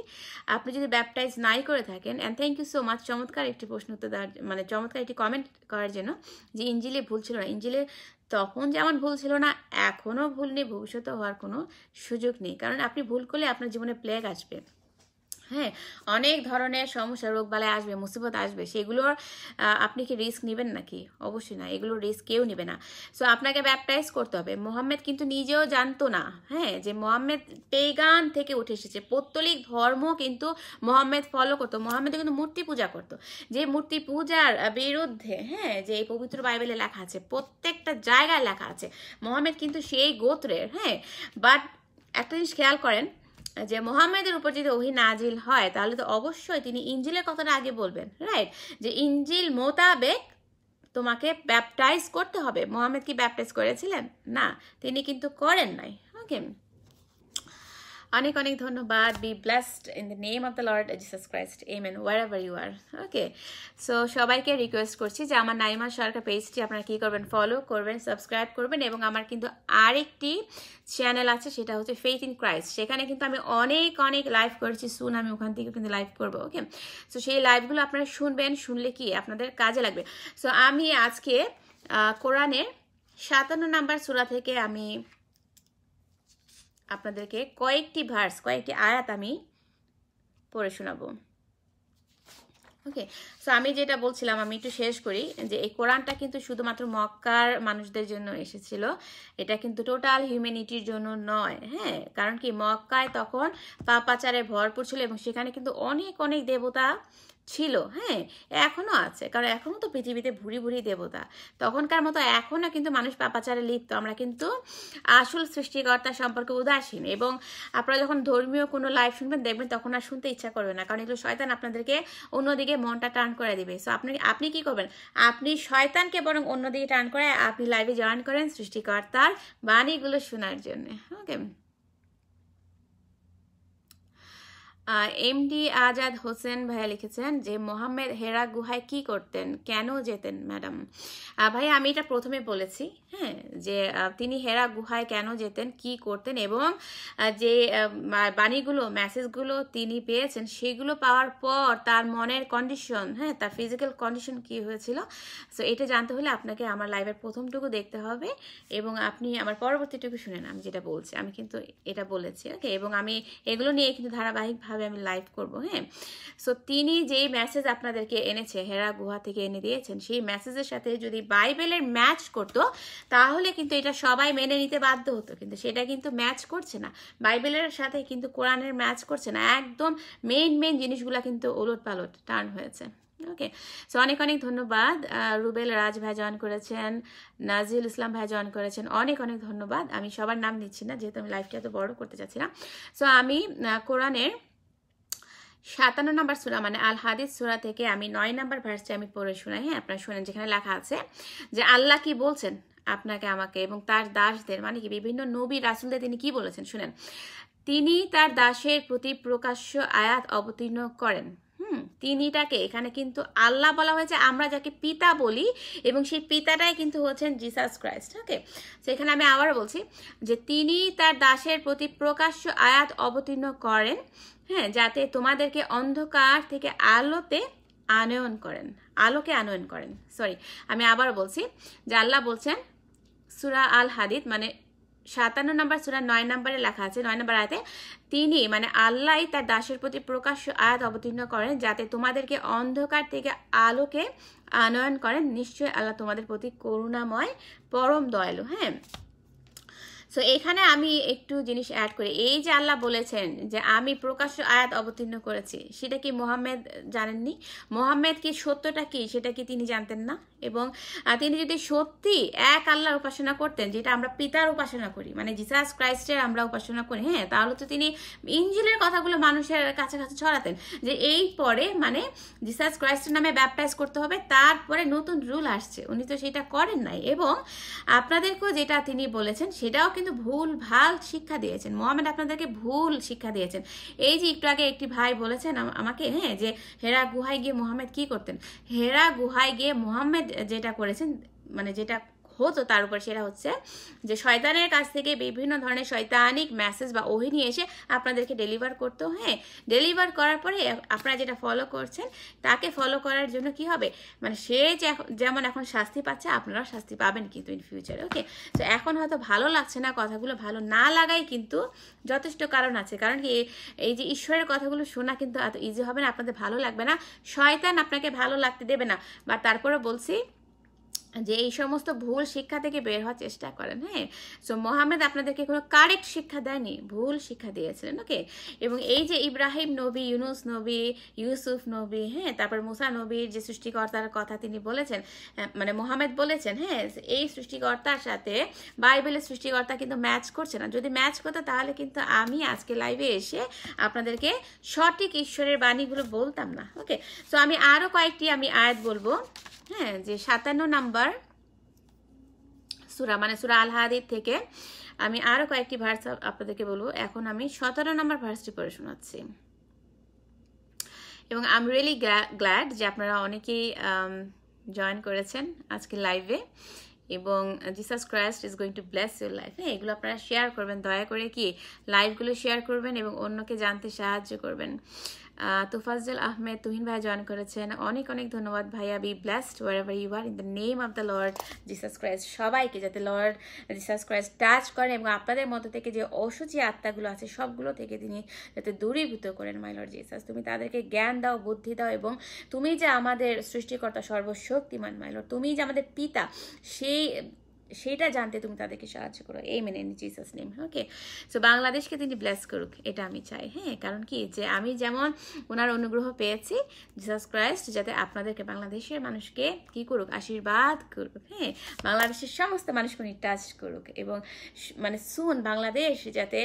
আপনি যদি ব্যাপটাইজ নাই করে থাকেন, and thank you so much চমৎকার একটি প্রশ্ন উত্তর দেওয়ার, মানে চমৎকার একটি কমেন্ট করার জন্য, যে ইঞ্জিলে ভুল ছিল না। ইঞ্জিলে তখন যেমন ভুল ছিল না, এখনও ভুল নেই, ভবিষ্যতে হওয়ার কোনো সুযোগ নেই। কারণ আপনি ভুল করলে আপনার জীবনে প্লেগ আসবে। হ্যাঁ, অনেক ধরনের সমস্যা, রোগবালাই আসবে, মুসিবত আসবে, সেগুলোর আপনি কি রিস্ক নেবেন নাকি? অবশ্যই না, এগুলোর রিস্ক কেউ নেবে না। সো আপনাকে ব্যাপটাইজ করতে হবে। মোহাম্মদ কিন্তু নিজেও জানতো না, হ্যাঁ, যে মোহাম্মদ পেগান থেকে উঠে এসেছে। পৌত্তলিক ধর্ম কিন্তু মোহাম্মদ ফলো করতো। মোহাম্মদ কিন্তু মূর্তি পূজা করতো, যে মূর্তি পূজার বিরুদ্ধে, হ্যাঁ, যে এই পবিত্র বাইবেলে লেখা আছে, প্রত্যেকটা জায়গায় লেখা আছে, মোহাম্মদ কিন্তু সেই গোত্রের। হ্যাঁ, বাট একটা জিনিস খেয়াল করেন, যে মোহাম্মদের উপর যদি ওহী নাজিল হয়, তাহলে তো অবশ্যই তিনি ইঞ্জিলের কথাটা আগে বলবেন, রাইট? যে ইঞ্জিল মোতাবেক তোমাকে ব্যাপটাইজ করতে হবে। মোহাম্মদ কি ব্যাপটাইজ করেছিলেন? না, তিনি কিন্তু করেন নাই। ওকে, অনেক অনেক ধন্যবাদ। Be blessed in the name of the Lord Jesus Christ, amen, wherever you are. Okay, so সবাইকে রিকোয়েস্ট করছি যে আমার নাইমা সরকার পেজটি আপনারা কী করবেন, ফলো করবেন, সাবস্ক্রাইব করবেন। এবং আমার কিন্তু আরেকটি চ্যানেল আছে, সেটা হচ্ছে ফেইথ ইন ক্রাইস্ট। সেখানে কিন্তু আমি অনেক লাইভ করেছি, শুন আমি ওখান থেকে কিন্তু লাইভ করবো। ওকে, সো সেই লাইভগুলো আপনারা শুনবেন, শুনলে কি আপনাদের কাজে লাগবে। সো আমি আজকে কোরআনের 57 নম্বর সূরা থেকে আমি আপনাদেরকে কয়েকটি আয়াত আমি পড়ে শোনাবো। ওকে, সো আমি যেটা বলছিলাম, আমি একটু শেষ করি, যে এই কোরআনটা কিন্তু শুধুমাত্র মক্কার মানুষদের জন্য এসেছিল, এটা কিন্তু টোটাল হিউম্যানিটির জন্য নয়। হ্যাঁ, কারণ কি মক্কায় তখন পাপাচারে ভরপুর ছিল, এবং সেখানে কিন্তু অনেক দেবতা ছিল। হ্যাঁ, এখনো আছে, কারণ এখনো তো পৃথিবীতে ভুরি দেবতা। তখনকার মতো এখনো কিন্তু মানুষ পাপাচারে লিপ্ত। আমরা কিন্তু আসল সৃষ্টিকর্তা সম্পর্কে উদাসীন। এবং আপনারা যখন ধর্মীয় কোনো লাইভ শুনবেন, দেখবেন তখন আর শুনতে ইচ্ছা করবে না, কারণ এগুলো শয়তান আপনাদেরকে অন্যদিকে মনটা টার্ন করে দিবে। সো আপনি কি করবেন? আপনি শয়তানকে বরং অন্যদিকে টার্ন করে আপনি লাইভে জয়েন করেন সৃষ্টিকর্তার বাণীগুলো শোনার জন্য। ওকে, এমডি আজাদ হোসেন ভাইয়া লিখেছেন যে মোহাম্মদ হেরা গুহায় কি করতেন, কেন যেতেন ম্যাডাম? ভাইয়া আমি এটা প্রথমে বলেছি, হ্যাঁ, যে তিনি হেরা গুহায় কেন যেতেন, কি করতেন, এবং যে বাণীগুলো, মেসেজগুলো তিনি পেয়েছেন, সেগুলো পাওয়ার পর তার মনের কন্ডিশন, হ্যাঁ, তার ফিজিক্যাল কন্ডিশন কি হয়েছিল। সো এটা জানতে হলে আপনাকে আমার লাইভের প্রথমটুকু দেখতে হবে, এবং আপনি আমার পরবর্তীটুকু শুনেন আমি যেটা বলছি। আমি কিন্তু এটা বলেছি। ওকে, এবং আমি এগুলো নিয়ে কিন্তু ধারাবাহিকভাবে আমি লাইভ করব। হ্যাঁ, সো তিনি যেই মেসেজ আপনাদেরকে এনেছে, হেরা গুহা থেকে এনে দিয়েছেন, সেই মেসেজের সাথে যদি বাইবেলের ম্যাচ করতো, তাহলে কিন্তু এটা সবাই মেনে নিতে বাধ্য হতো, কিন্তু সেটা কিন্তু ম্যাচ করছে না। বাইবেলের সাথে কিন্তু কোরআনের ম্যাচ করছে না। একদম মেইন জিনিসগুলো কিন্তু ওলট পালট টার্ন হয়েছে। ওকে, সো অনেক ধন্যবাদ। রুবেল রাজ ভাই জয়েন করেছেন, নাজিল ইসলাম ভাই জয়েন করেছেন, অনেক ধন্যবাদ। আমি সবার নাম নিচ্ছি না, যেহেতু আমি লাইভটা এত বড় করতে চাচ্ছি না। সো আমি কোরআনের 57 নম্বর সূরা, মানে আল হাদিস সূরা থেকে আমি 9 নম্বর ভার্সটি আমি পড়ে শোনাই। হ্যাঁ, আপনারা শুনেন, যেখানে লেখা আছে যে আল্লাহ কি বলছেন আপনাকে, আমাকে এবং তার দাসদের, মানে কি বিভিন্ন নবী রাসূলদের তিনি কি বলেছেন শুনেন। তিনি তার দাসের প্রতি প্রকাশ্য আয়াত অবতীর্ণ করেন। তিনিটাকে এখানে কিন্তু আল্লাহ বলা হয়েছে, আমরা যাকে পিতা বলি, এবং সেই পিতাটাই কিন্তু হচ্ছেন জিসাস ক্রাইস্ট। ওকে, সেখানে আমি আবার বলছি যে তিনি তার দাসের প্রতি প্রকাশ্য আয়াত অবতীর্ণ করেন, হ্যাঁ, যাতে তোমাদেরকে অন্ধকার থেকে আলোকে আনয়ন করেন। সরি, আমি আবার বলছি যে আল্লাহ বলছেন সূরা আল হাদিদ, মানে 57 নম্বর সূরা 9 নম্বরে লেখা আছে, 9 নম্বর আয়াতে, তিনি মানে আল্লাহ তার দাসের প্রতি প্রকাশ্য আয়াত অবতীর্ণ করেন যাতে তোমাদেরকে অন্ধকার থেকে আলোকে আনয়ন করেন, নিশ্চয়ই আল্লাহ তোমাদের প্রতি করুণাময় পরম দয়ালু। হ্যাঁ, সো এখানে আমি একটু জিনিস অ্যাড করি। এই যে আল্লাহ বলেছেন যে আমি প্রকাশ্য আয়াত অবতীর্ণ করেছি, সেটা কি মোহাম্মদ জানেননি? মোহাম্মদ কি সত্যটা কি সেটা কি তিনি জানতেন না? এবং তিনি যদি সত্যি এক আল্লাহর উপাসনা করতেন, যেটা আমরা পিতার উপাসনা করি, মানে জিসাস ক্রাইস্টের আমরা উপাসনা করি, হ্যাঁ, তাহলে তো তিনি ইনজিলের কথাগুলো মানুষের কাছে কাছে ছড়াতেন যে এই পরে মানে জিসাস ক্রাইস্টের নামে ব্যাপটাইজ করতে হবে, তারপরে নতুন রুল আসছে। উনি তো সেটা করেন নাই। এবং আপনাদেরকেও যেটা তিনি বলেছেন সেটাও কিন্তু ভুল ভাল শিক্ষা দিয়েছেন। মোহাম্মদ আপনাদেরকে ভুল শিক্ষা দিয়েছেন। এই যে একটু আগে একটি ভাই বলেছেন আমাকে, হ্যাঁ, যে হেরা গুহায় গিয়ে মোহাম্মদ কি করতেন। হেরা গুহায় গিয়ে মোহাম্মদ যেটা করেছেন, মানে যেটা হতো তার উপর, সেটা হচ্ছে যে শয়তানের কাছ থেকে বিভিন্ন ধরনের শয়তানিক মেসেজ বা ওহী নিয়ে এসে আপনাদেরকে ডেলিভার করতো। হ্যাঁ, ডেলিভার করার পরে আপনারা যেটা ফলো করছেন, তাকে ফলো করার জন্য কি হবে, মানে সে যেমন এখন শাস্তি পাচ্ছে, আপনারাও শাস্তি পাবেন কিন্তু ইন ফিউচারে। ওকে, তো এখন হয়তো ভালো লাগছে না, কথাগুলো ভালো না লাগাই কিন্তু যথেষ্ট কারণ আছে। কারণ কি, এই যে ঈশ্বরের কথাগুলো শোনা কিন্তু এত ইজি হবে না, আপনাদের ভালো লাগবে না, শয়তান আপনাকে ভালো লাগতে দেবে না। বা তারপরে বলছি যে এই সমস্ত ভুল শিক্ষা থেকে বের হওয়ার চেষ্টা করেন। হ্যাঁ, সো মোহাম্মদ আপনাদেরকে কোনো কারেক্ট শিক্ষা দেয়নি, ভুল শিক্ষা দিয়েছিলেন। ওকে, এবং এই যে ইব্রাহিম নবী, ইউনুস নবী, ইউসুফ নবী, হ্যাঁ, তারপর মুসা নবীর যে সৃষ্টিকর্তার কথা তিনি বলেছেন, মানে মোহাম্মদ বলেছেন, হ্যাঁ, এই সৃষ্টিকর্তার সাথে বাইবেলের সৃষ্টিকর্তা কিন্তু ম্যাচ করছে না। যদি ম্যাচ করতো তাহলে কিন্তু আমি আজকে লাইভে এসে আপনাদেরকে সঠিক ঈশ্বরের বাণীগুলো বলতাম না। ওকে, সো আমি আরও কয়েকটি আয়াত বলবো। হ্যাঁ, যে 57 নম্বর সূরা মানে সূরা আল হাদীদ থেকে আমি আরো কয়েকটি ভার্স আপনাদেরকে বলবো। এখন আমি 17 নম্বর ভার্সটি পড়ে শোনাচ্ছি। এবং আই এম রিয়েলি গ্ল্যাড যে আপনারা অনেকেই জয়েন করেছেন আজকে লাইভে, এবং Jesus Christ is going to bless your life. হ্যাঁ, এগুলো আপনারা শেয়ার করবেন, দয়া করে কি লাইভগুলো শেয়ার করবেন এবং অন্যকে জানতে সাহায্য করবেন। তোফাজ্জল আহমেদ তুহিন ভাই জয়েন করেছেন, অনেক অনেক ধন্যবাদ ভাইয়া। Be blessed forever you are in the name of the Lord Jesus Christ. সবাইকে যাতে লর্ড জিসাস ক্রাইস্ট টাচ করেন এবং আপনাদের মধ্যে থেকে যে অসুচি আত্মাগুলো আছে সবগুলো থেকে তিনি যাতে দূরীভূত করেন। মাই লর্ড জিসাস, তুমি তাদেরকে জ্ঞান দাও, বুদ্ধি দাও, এবং তুমি যে আমাদের সৃষ্টিকর্তা সর্বশক্তিমান মাই লর্ড, তুমি যে আমাদের পিতা, সেইটা জানতে তুমি তাদেরকে সাহায্য করো। এই মেনে in Jesus name. Okay, so বাংলাদেশকে তিনি ব্লেস করুক, এটা আমি চাই। হ্যাঁ, কারণ কি, যে আমি যেমন ওনার অনুগ্রহ পেয়েছি, জিসাস ক্রাইস্ট যাতে আপনাদেরকে, বাংলাদেশের মানুষকে কি করুক, আশীর্বাদ করুক। হ্যাঁ, বাংলাদেশের সমস্ত মানুষকে উনি টাচ করুক, এবং মানে সুন বাংলাদেশ যাতে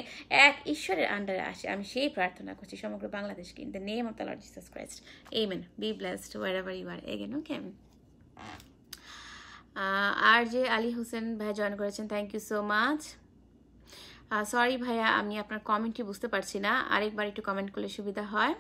এক ঈশ্বরের আন্ডারে আসে, আমি সেই প্রার্থনা করছি সমগ্র বাংলাদেশকে in the name of the Lord Jesus Christ. Amen. Be blessed forever you are again. Okay, আর যে আলী হোসেন ভাই জয়েন করেছেন, thank you so much. Sorry ভাইয়া, আমি আপনার কমেন্টটি বুঝতে পারছি না, আরেকবার একটু কমেন্ট করলে সুবিধা হয়।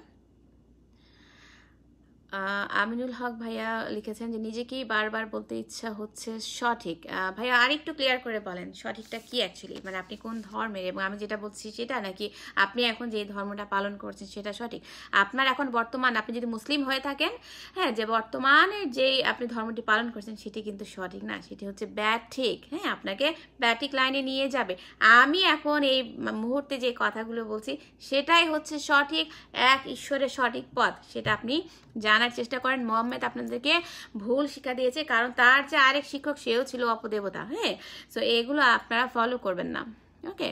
আমিনুল হক ভাইয়া লিখেছেন যে নিজেকেই বারবার বলতে ইচ্ছা হচ্ছে সঠিক। ভাইয়া আরেকটু ক্লিয়ার করে বলেন সঠিকটা কি অ্যাকচুয়ালি, মানে আপনি কোন ধর্মের, এবং আমি যেটা বলছি সেটা, নাকি আপনি এখন যে ধর্মটা পালন করছেন সেটা সঠিক? আপনার এখন বর্তমান, আপনি যদি মুসলিম হয়ে থাকেন, হ্যাঁ, যে বর্তমানে যেই আপনি ধর্মটি পালন করছেন সেটি কিন্তু সঠিক না, সেটি হচ্ছে ব্যাঠিক। হ্যাঁ, আপনাকে ব্যাঠিক লাইনে নিয়ে যাবে। আমি এখন এই মুহূর্তে যে কথাগুলো বলছি সেটাই হচ্ছে সঠিক, এক ঈশ্বরের সঠিক পথ, সেটা আপনি জানার চেষ্টা করেন। মোহাম্মদ আপনাদেরকে ভুল শিক্ষা দিয়েছে, কারণ তার যে আরেক শিক্ষক সেও ছিল অপদেবতা। হ্যাঁ, সো এগুলো আপনারা ফলো করবেন না। ওকে,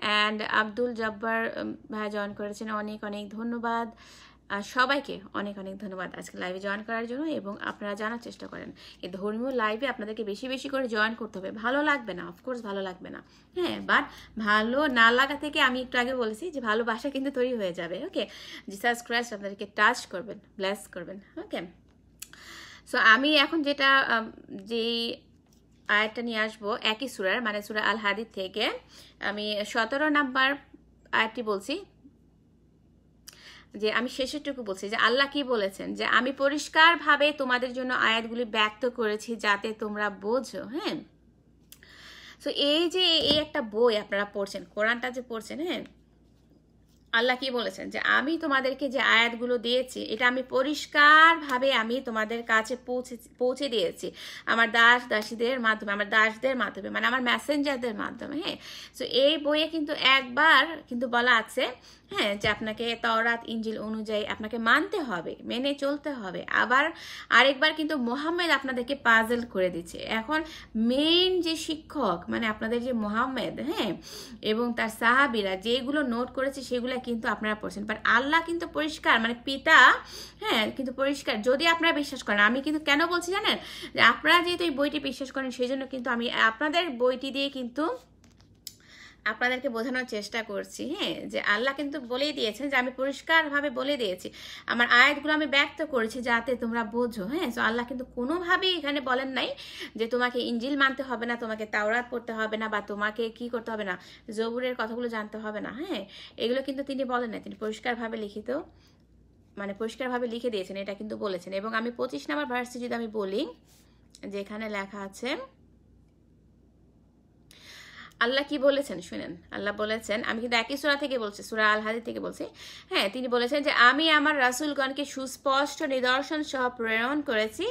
অ্যান্ড আব্দুল জব্বার ভাই জয়েন করেছেন, অনেক অনেক ধন্যবাদ। সবাইকে অনেক অনেক ধন্যবাদ আজকে লাইভে জয়েন করার জন্য, এবং আপনারা জানার চেষ্টা করেন এই ধর্মীয় লাইভে আপনাদেরকে বেশি বেশি করে জয়েন করতে হবে। ভালো লাগবে না, অফকোর্স ভালো লাগবে না, হ্যাঁ, বাট ভালো না লাগা থেকে আমি একটু আগে বলেছি যে ভালোবাসা কিন্তু তৈরি হয়ে যাবে। ওকে, জিসাস ক্রাইস্ট আপনাদেরকে টাচ করবেন, ব্লেস করবেন। ওকে, সো আমি এখন যেটা যেই আয়াতটা নিয়ে আসবো একই সূরার, মানে সূরা আল হাদীদ থেকে আমি 17 নম্বর আয়াতটি বলছি, যে আমি শেষেরটুকু বলছি যে আল্লাহ কি বলেছেন, যে আমি পরিষ্কারভাবে তোমাদের জন্য আয়াতগুলি ব্যক্ত করেছি যাতে তোমরা বোঝো। হ্যাঁ, সো এই যে এই একটা বই আপনারা পড়ছেন, কোরআনটা যে পড়ছেন, হ্যাঁ, আল্লাহ কি বলেছেন যে আমি তোমাদেরকে যে আয়াতগুলো দিয়েছি এটা আমি পরিষ্কারভাবে আমি তোমাদের কাছে পৌঁছে দিয়েছি আমার দাসীদের মাধ্যমে, আমার দাসদের মাধ্যমে, মানে আমার মেসেঞ্জারদের মাধ্যমে। হ্যাঁ, সো এই বইয়ে কিন্তু একবার কিন্তু বলা আছে হ্যাঁ যে আপনাকে তাওরাত ইনজিল অনুযায়ী আপনাকে মানতে হবে, মেনে চলতে হবে। আবার আরেকবার কিন্তু মোহাম্মদ আপনাদেরকে পাজল করে দিচ্ছে। এখন মেইন যে শিক্ষক মানে আপনাদের যে মোহাম্মদ, হ্যাঁ, এবং তার সাহাবীরা যেগুলো নোট করেছে সেগুলো কিন্তু আপনারা পড়ছেন, বাট আল্লাহ কিন্তু পরিষ্কার, মানে পিতা, হ্যাঁ, কিন্তু পরিষ্কার যদি আপনারা বিশ্বাস করেন। আমি কিন্তু কেন বলছি জানেন, যে আপনারা যেহেতু এই বইটি বিশ্বাস করেন সেই জন্য কিন্তু আমি আপনাদের বইটি দিয়ে কিন্তু আপনাদেরকে বোঝানোর চেষ্টা করছি। হ্যাঁ, যে আল্লাহ কিন্তু বলেই দিয়েছেন, যে আমি পরিষ্কারভাবে বলে দিয়েছি, আমার আয়াতগুলো আমি ব্যক্ত করেছি যাতে তোমরা বোঝো। হ্যাঁ, তো আল্লাহ কিন্তু কোনোভাবেই এখানে বলেন নাই যে তোমাকে ইনজিল মানতে হবে না, তোমাকে তাওরাত পড়তে হবে না, বা তোমাকে কি করতে হবে না, জবুরের কথাগুলো জানতে হবে না। হ্যাঁ, এগুলো কিন্তু তিনি বলেন না, তিনি পরিষ্কারভাবে লিখিত, মানে পরিষ্কারভাবে লিখে দিয়েছেন, এটা কিন্তু বলেছেন। এবং আমি 25 নম্বর ভার্সে যদি আমি বলি, যেখানে লেখা আছে আল্লাহ কি বলেছেন শুনেন। আল্লাহ বলেছেন, আমি কিন্তু একই সূরা থেকে বলছি, সূরা আল হাদীদ থেকে বলছি। হ্যাঁ, তিনি বলেছেন যে আমি আমার রাসূলগণকে সুস্পষ্ট নিদর্শন সহ প্রেরণ করেছি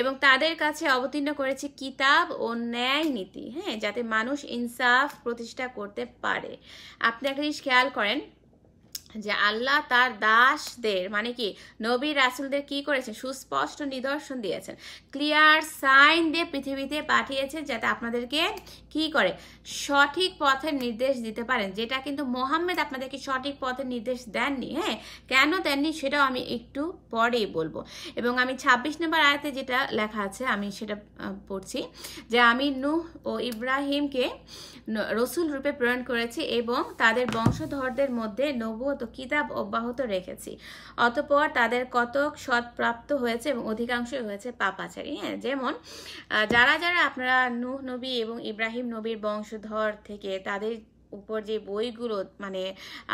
এবং তাদের কাছে অবতীর্ণ করেছি কিতাব ও ন্যায় নীতি, হ্যাঁ, যাতে মানুষ ইনসাফ প্রতিষ্ঠা করতে পারে। আপনি একটা জিনিস খেয়াল করেন যে আল্লাহ তার দাসদের মানে কি নবী রাসূলদের কি করেছেন, সুস্পষ্ট নিদর্শন দিয়েছেন, ক্লিয়ার সাইন দিয়ে পৃথিবীতে পাঠিয়েছে যাতে আপনাদেরকে কি করে সঠিক পথের নির্দেশ দিতে পারেন, যেটা কিন্তু মোহাম্মদ আপনাদেরকে সঠিক পথের নির্দেশ দেননি। হ্যাঁ, কেন দেননি সেটাও আমি একটু পরেই বলবো। এবং আমি 26 নম্বর আয়াতে যেটা লেখা আছে আমি সেটা পড়ছি, যে আমি নূহ ও ইব্রাহিমকে রসুল রূপে প্রেরণ করেছি এবং তাদের বংশধরদের মধ্যে নবুয়ত ও কিতাব অব্যাহত রেখেছি, অতঃপর তাদের কতক সৎপ্রাপ্ত হয়েছে এবং অধিকাংশই হয়েছে পাপাচারী। হ্যাঁ, যেমন যারা যারা আপনারা নূহ নবী এবং ইব্রাহিম নবীর বংশধর থেকে তাদের উপর যে বইগুলো মানে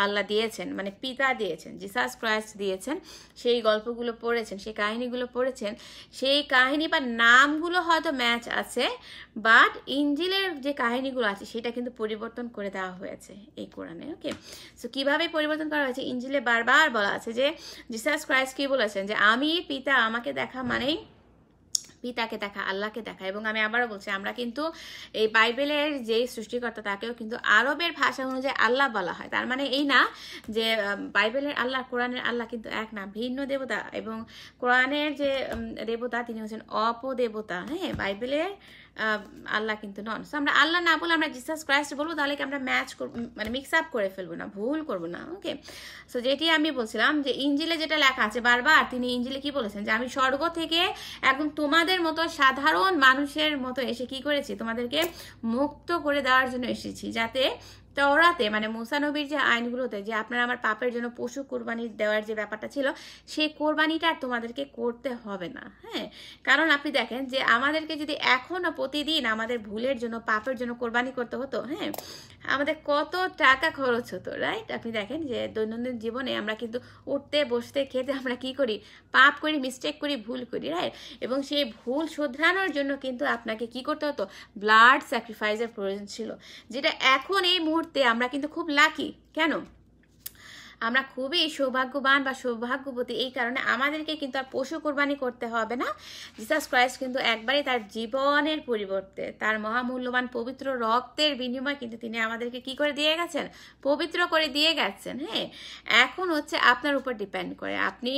আল্লাহ দিয়েছেন, মানে পিতা দিয়েছেন, জিসাস ক্রাইস্ট দিয়েছেন, সেই গল্পগুলো পড়েছেন, সেই কাহিনীগুলো পড়েছেন, সেই কাহিনী বা নামগুলো হয়তো ম্যাচ আছে, বাট ইনজিলের যে কাহিনীগুলো আছে সেটা কিন্তু পরিবর্তন করে দেওয়া হয়েছে এই কোরআনে। ওকে, সো কিভাবে পরিবর্তন করা হয়েছে, ইনজিলে বারবার বলা আছে যে জিসাস ক্রাইস্ট কি বলেছেন, যে আমি পিতা আমাকে দেখা মানেই পিতাকে দেখা, আল্লাহকে দেখা। এবং আমি আবারও বলছি, আমরা কিন্তু এই বাইবেলের যে সৃষ্টিকর্তা তাকেও কিন্তু আরবের ভাষা অনুযায়ী আল্লাহ বলা হয়। তার মানে এই না যে বাইবেলের আল্লাহ কোরআনের আল্লাহ কিন্তু এক না, ভিন্ন দেবতা। এবং কোরআনের যে দেবতা তিনি হচ্ছেন অপদেবতা। হ্যাঁ, বাইবেলের আল্লাহ কিন্তু নন। সো আমরা আল্লাহ না বলে আমরা জিসাস ক্রাইস্ট বলবো, তাহলে কি আমরা ম্যাচ মানে মিক্স আপ করে ফেলবো না, ভুল করবো না। ওকে, সো যেটি আমি বলছিলাম যে ইনজিলে যেটা লেখা আছে বারবার তিনি ইনজিলে কি বলেছেন, যে আমি স্বর্গ থেকে একদম তোমাদের মতো সাধারণ মানুষের মতো এসে কি করেছি, তোমাদেরকে মুক্ত করে দেওয়ার জন্য এসেছি, যাতে তাওরাতে মানে মুসা নবীর যে আইনগুলোতে যে আপনারা আমার পাপের জন্য পশু কোরবানি দেওয়ার যে ব্যাপারটা ছিল সেই কোরবানিটা আর তোমাদেরকে করতে হবে না। হ্যাঁ, কারণ আপনি দেখেন যে আমাদেরকে যদি এখনও প্রতিদিন আমাদের ভুলের জন্য পাপের জন্য কোরবানি করতে হতো, হ্যাঁ, আমাদের কত টাকা খরচ হতো, রাইট? আপনি দেখেন যে দৈনন্দিন জীবনে আমরা কিন্তু উঠতে বসতে খেতে আমরা কি করি, পাপ করি, মিস্টেক করি, ভুল করি, রাইট? এবং সেই ভুল শোধরানোর জন্য কিন্তু আপনাকে কি করতে হতো, ব্লাড স্যাক্রিফাইসের প্রয়োজন ছিল, যেটা এখন এই মুহূর্তে আমরা কিন্তু খুব লাকি। কেন? আমরা খুবই সৌভাগ্যবান বা সৌভাগ্যবতী এই কারণে আমাদেরকে কিন্তু আর পশু কোরবানি করতে হবে না। জিসাস ক্রাইস্ট কিন্তু একবারই তার জীবনের পরিবর্তে তার মহামূল্যবান পবিত্র রক্তের বিনিময়ে কিন্তু তিনি আমাদেরকে কি করে দিয়ে গেছেন, পবিত্র করে দিয়ে গেছেন। হ্যাঁ, এখন হচ্ছে আপনার উপর ডিপেন্ড করে, আপনি